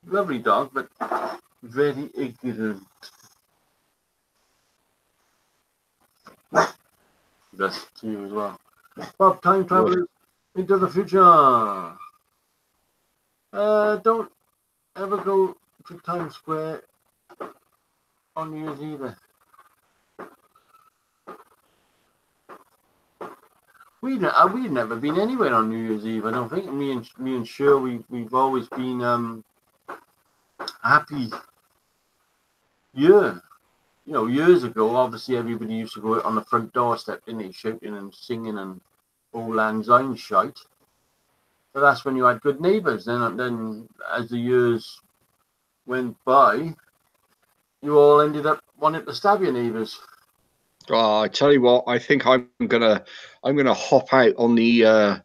Lovely dog, but very ignorant. That's to you as well. Bob, time travelers into the future. Don't ever go to Times Square on New Year's Eve. We've never been anywhere on New Year's Eve. I don't think. Me and Cher, we've always been happy year. You know, years ago, obviously everybody used to go out on the front doorstep, didn't they, shouting and singing and Old Lang Syne shite. So that's when you had good neighbours. Then as the years went by, you all ended up wanting to stab your neighbours. Oh, I tell you what, I think I'm gonna hop out on the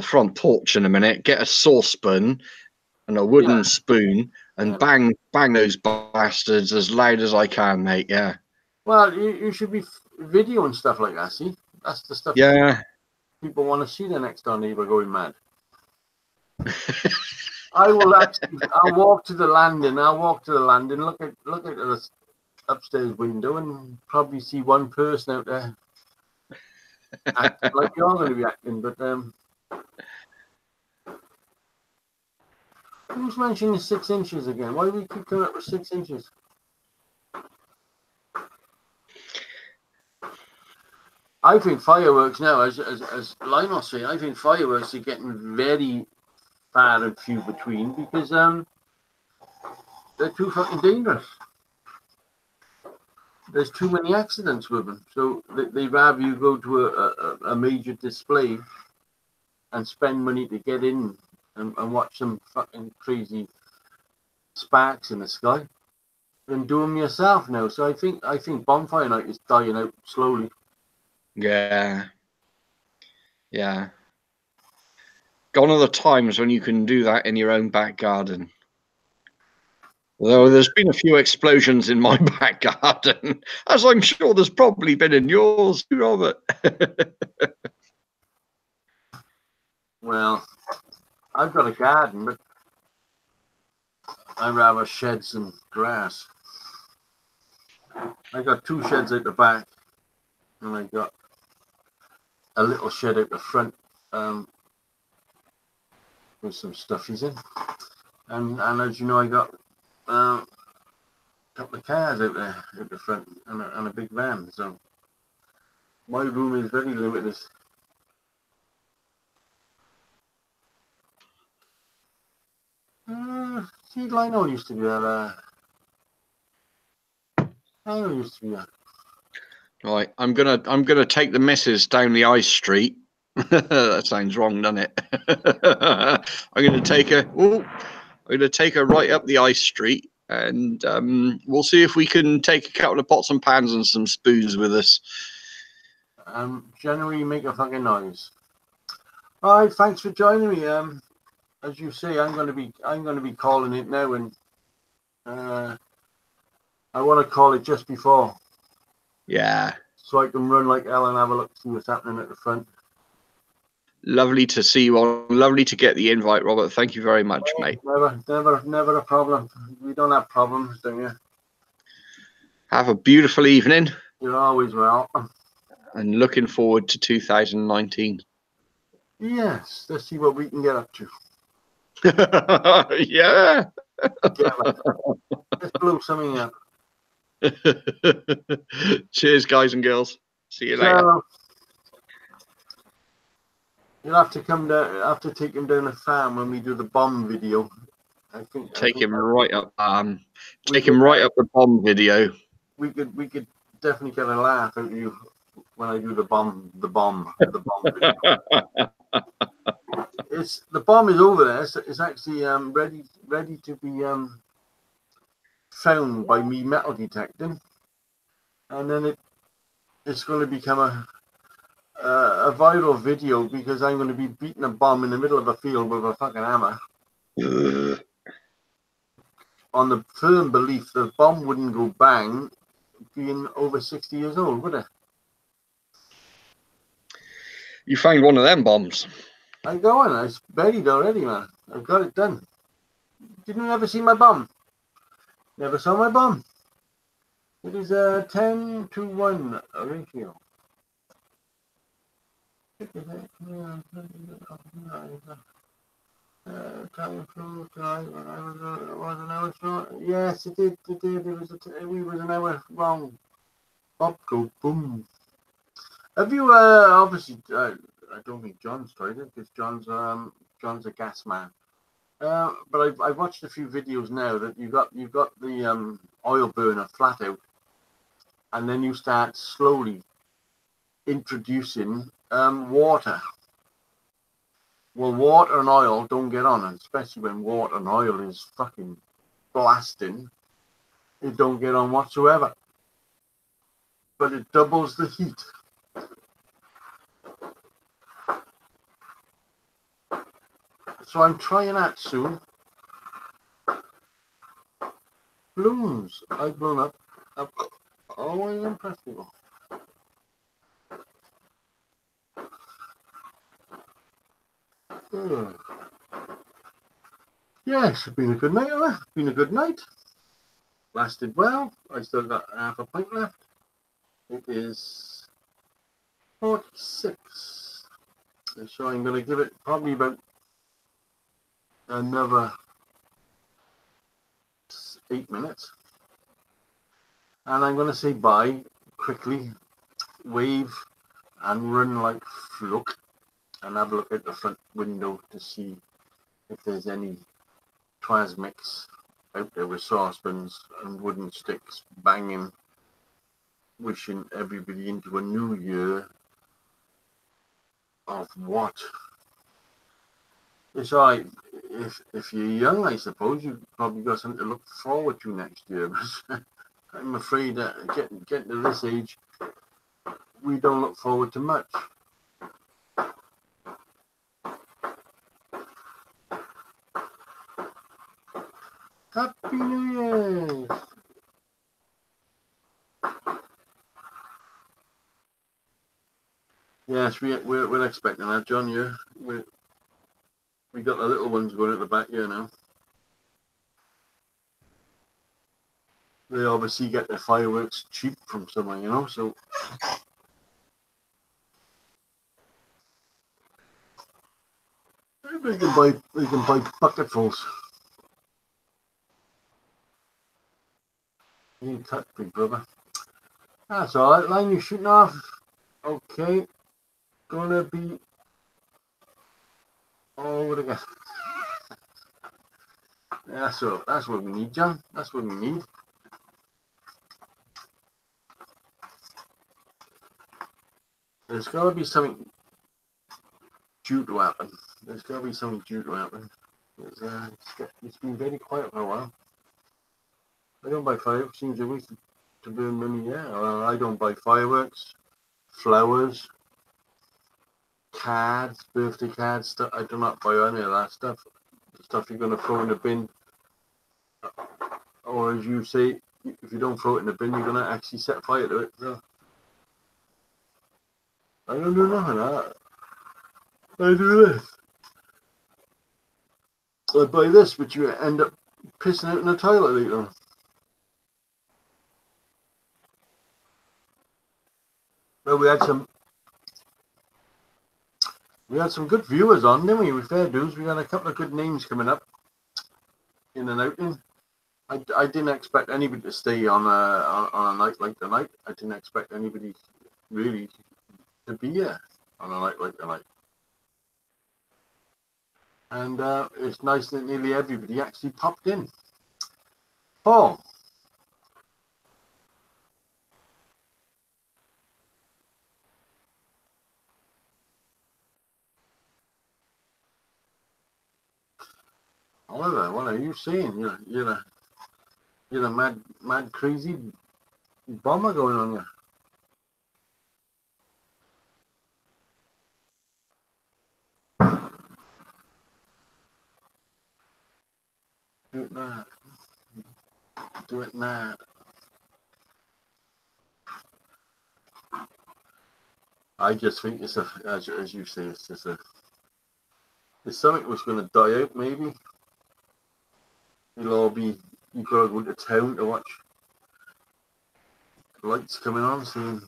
front porch in a minute, get a saucepan and a wooden spoon, and bang those bastards as loud as I can, mate. Yeah. Well, you should be videoing stuff like that. See, that's the stuff. Yeah. People want to see the next door neighbour going mad. I'll walk to the landing. Look at the upstairs window, and probably see one person out there acting like you're going to be acting. But who's mentioning 6 inches again? Why do we keep coming up with 6 inches? I think fireworks now, as Lionel say, I think fireworks are getting very far and few between because they're too fucking dangerous. There's too many accidents with them, so they'd rather you go to a major display and spend money to get in and watch some fucking crazy sparks in the sky than do them yourself now. So I think bonfire night is dying out slowly. Yeah. Yeah. Gone are the times when you can do that in your own back garden. Though there's been a few explosions in my back garden, as I'm sure there's probably been in yours, Robert. Well, I've got a garden, but I'd rather shed some grass. I got 2 sheds out the back, and I got a little shed out the front with some stuffies in. And as you know, I got a couple of cars out there at the front and a big van. So my room is very limited. See, Lionel used to be that. Lionel used to be that. Right, I'm gonna take the missus down the high street. That sounds wrong, doesn't it? I'm gonna take her. Ooh, I'm gonna take her right up the high street, and we'll see if we can take a couple of pots and pans and some spoons with us. Generally make a fucking noise. All right, thanks for joining me. As you say, I'm gonna be calling it now, and I want to call it just before. Yeah. So I can run like hell and have a look, see what's happening at the front. Lovely to see you all. Lovely to get the invite, Robert. Thank you very much, mate. Never a problem. We don't have problems, don't you? Have a beautiful evening. You're always welcome. And looking forward to 2019. Yes, let's see what we can get up to. Yeah. Let's blow something up. Cheers, guys and girls. See you later. You'll have to come down. Have to take him down the farm when we do the bomb video. Take him right up. Take him right up the bomb video. We could definitely get a laugh out of you when I do the bomb video. The bomb is over there. It's actually ready to be found by me metal detecting, and then it's going to become a viral video because I'm going to be beating a bomb in the middle of a field with a fucking hammer. On the firm belief the bomb wouldn't go bang being over 60 years old, would it? You found one of them bombs. I go on, it's buried already, man. I've got it done. Didn't you ever see my bomb? Never saw my bomb. It is a 10-to-1 ratio. Yes, it did. We was an hour wrong. Bob go boom. Have you obviously? I don't think John's tried it because John's a gas man. But I've watched a few videos now that you've got the oil burner flat out, and then you start slowly introducing water. Well, water and oil don't get on, and especially when water and oil is fucking blasting, it don't get on whatsoever. But it doubles the heat. So I'm trying that soon. Balloons. I've blown up. I've always impressed people. Yes, it's been a good night, hasn't it? Been a good night. Lasted well. I still got half a pint left. It is 46. So I'm going to give it probably about another 8 minutes. And I'm going to say bye quickly, wave, and run like fluke and have a look at the front window to see if there's any Transmix out there with saucepans and wooden sticks banging, wishing everybody into a new year of what? It's alright if you're young, I suppose you've probably got something to look forward to next year. But I'm afraid that getting to this age, we don't look forward to much. Happy New Year! Yes, we're expecting that, John. Yeah, we got the little ones going at the back here now. They obviously get their fireworks cheap from somewhere, you know. So they can buy bucketfuls. You cut, big brother. That's all right. Line you shooting off. Okay, gonna be over again. Yeah, so that's what we need, John. That's what we need. There's got to be something due to happen. There's got to be something due to happen. It's been very quiet for a while. I don't buy fireworks. Seems a waste to burn money. Yeah, I don't buy fireworks, flowers, cards, birthday cards. Stuff. I do not buy any of that stuff. The stuff you're going to throw in the bin, or as you say, if you don't throw it in the bin, you're going to actually set fire to it. So I don't do nothing of that. I do this. I buy this, but you end up pissing out in the toilet later on. Well, we had some good viewers on, didn't we? With fair dues, we had a couple of good names coming up in and outing. I didn't expect anybody to stay on a night like tonight. I didn't expect anybody really to be here on a night like tonight. And it's nice that nearly everybody actually popped in. Paul. Oliver, what are you saying? You're a mad crazy bomber going on here. Do it now. Do it now. I just think it's as you say, it's just it's something that's going to die out. Maybe you've got to go to town to watch lights coming on. So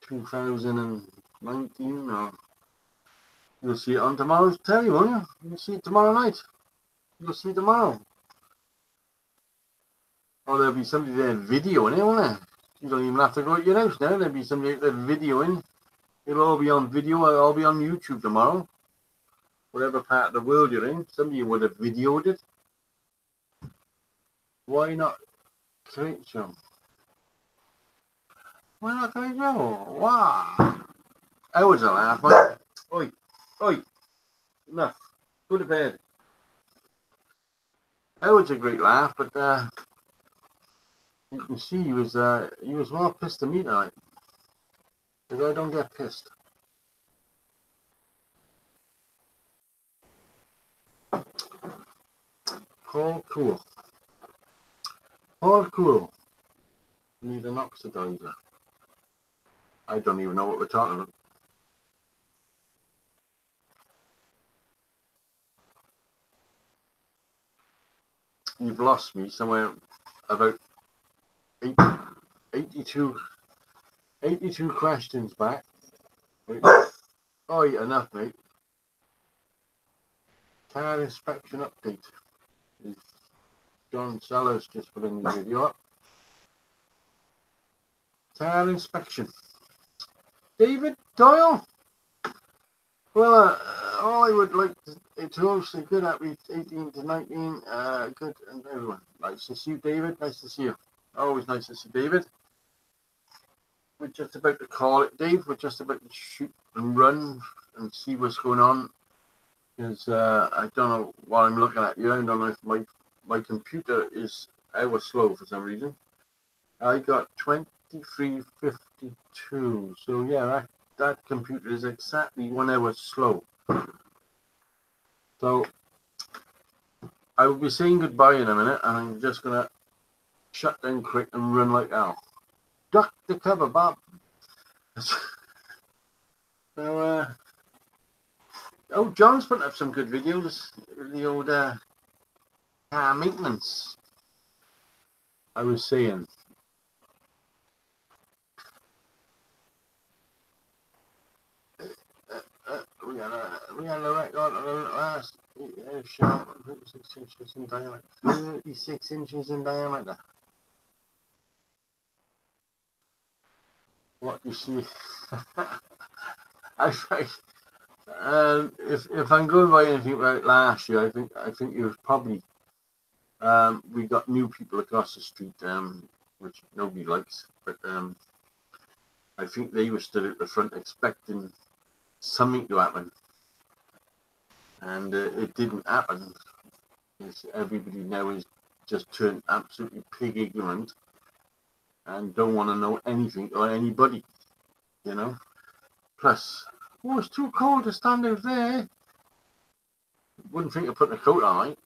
2019, or you'll see it on tomorrow's telly, won't you? You'll see it tomorrow night. You'll see it tomorrow. Or there'll be somebody there videoing it, won't there? You don't even have to go to your house now. There'll be somebody there videoing. It'll all be on video. It'll all be on YouTube tomorrow. Whatever part of the world you're in, somebody would have videoed it. Why not create some? Why not create some? Wow! I was a laugh, mate. Oi! Enough. Go to bed. That was a great laugh, but you can see he was more pissed than me tonight. Because I don't get pissed. Paul Cool. Need an oxidizer. I don't even know what we're talking about. You've lost me somewhere about 82 questions back. Oh, enough, mate. Car inspection update. John Sellers just putting the video up. Car inspection. David Doyle. Well, all I would like to all say good happy 18 to 19. Good, and everyone. Nice to see you, David. Nice to see you. Always nice to see David. We're just about to call it, Dave. We're just about to shoot and run and see what's going on. Because I don't know what I'm looking at here. I don't know if my computer is ever slow for some reason. I got 2352. So yeah, that computer is exactly 1 hour slow. So I will be saying goodbye in a minute, and I'm just gonna shut down quick and run like hell. Duck the cover, Bob. So oh, John's putting up some good videos. The old car maintenance. I was saying. We got a record on the last show, 36 inches in diameter. 36 inches in diameter. What you see? If I'm going by anything about last year, I think it was probably we got new people across the street, which nobody likes, but I think they were stood at the front expecting something to happen, and it didn't happen. Everybody now is just turned absolutely pig ignorant and don't want to know anything or anybody, you know. Plus, oh, it's too cold to stand out there. Wouldn't think of putting a coat on, right?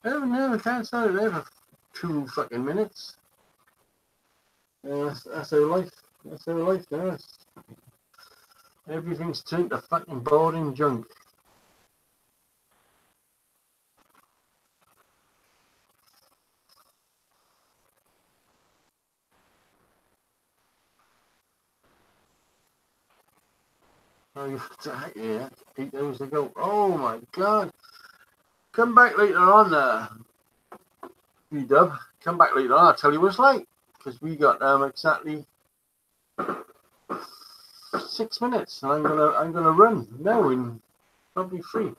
Oh no, I can't stand out there for 2 fucking minutes. That's our life. That's our life, guys. Everything's turned to fucking boring junk. Oh, yeah, 8 hours ago. Oh my god. Come back later on, B-Dub. Come back later on, I'll tell you what it's like. Because we got exactly 6 minutes, and I'm gonna run now in probably 3.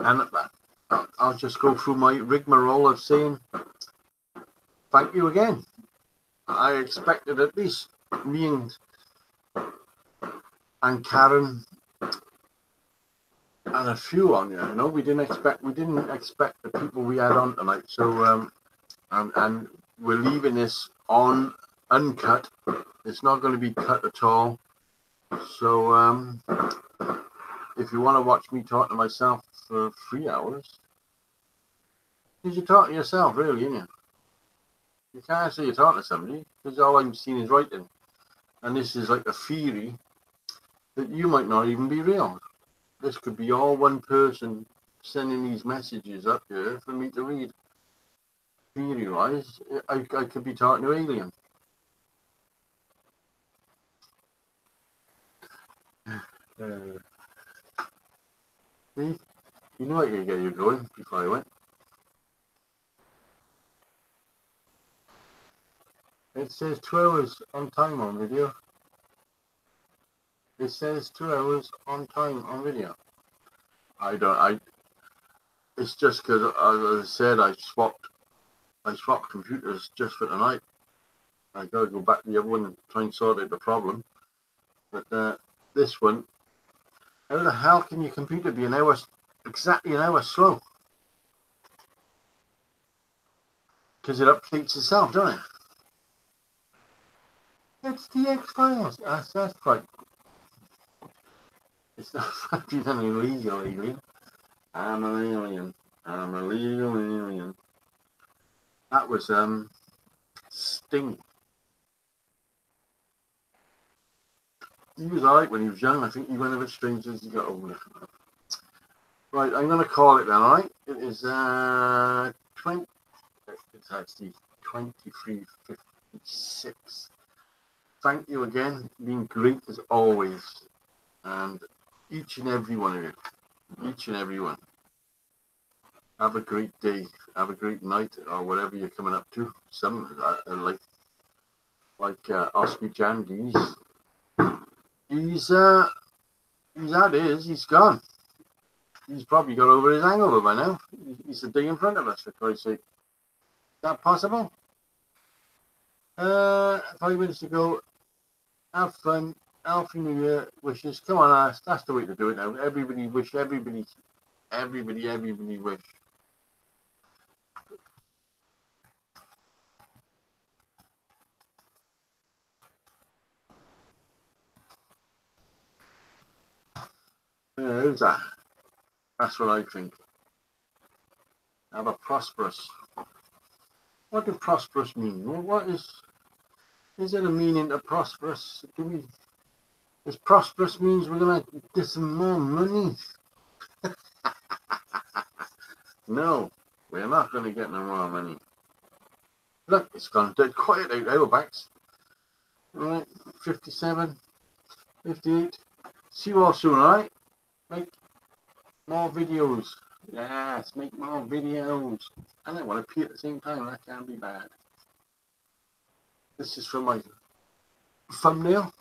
And I'll just go through my rigmarole of saying thank you again. I expected at least me and and a few on, you know. We didn't expect the people we had on tonight. So and we're leaving this on uncut. It's not going to be cut at all. So if you want to watch me talk to myself for 3 hours, because you're talking to yourself, really, isn't you? You can't say you're talking to somebody because all I'm seeing is writing, and this is like a theory that you might not even be real. This could be all one person sending these messages up here for me to read. Theory-wise, I could be talking to aliens. See? You know I could get you going before I went. It says 2 hours on time on video. It says 2 hours on time on video. It's just because, as I said, I swapped computers just for tonight. I gotta go back to the other one and try and sort out the problem. But this one, how the hell can your computer be exactly an hour slow? Because it updates itself, doesn't it? It's the X-Files. That's quite. It's not fucking illegal alien. I'm an alien. I'm a legal alien. That was Sting. He was alright when he was young. I think he went a bit strange as he got older. Right, I'm going to call it then, alright? It is 20. It's actually 23:56. Thank you again. Been great as always. And each and every one of you. Each and every one. Have a great day. Have a great night, or whatever you're coming up to. Some like Oscar Jan, he's had his. He's gone. He's probably got over his hangover by now. He's a day in front of us, for Christ's sake. Is that possible? 5 minutes to go. Have fun. Happy New Year wishes. Come on, that's the way to do it now. Everybody wish everybody wish. Who's that? That's what I think. Have a prosperous. What does prosperous mean? What is there a meaning to prosperous? Does prosperous means we're gonna get some more money? No, we're not gonna get no more money. Look, it's gone dead quiet out there, backs. Right, 57, 58. See you all soon, alright? Make more videos. Yes, make more videos. I don't want to pee at the same time, that can't be bad. This is for my thumbnail.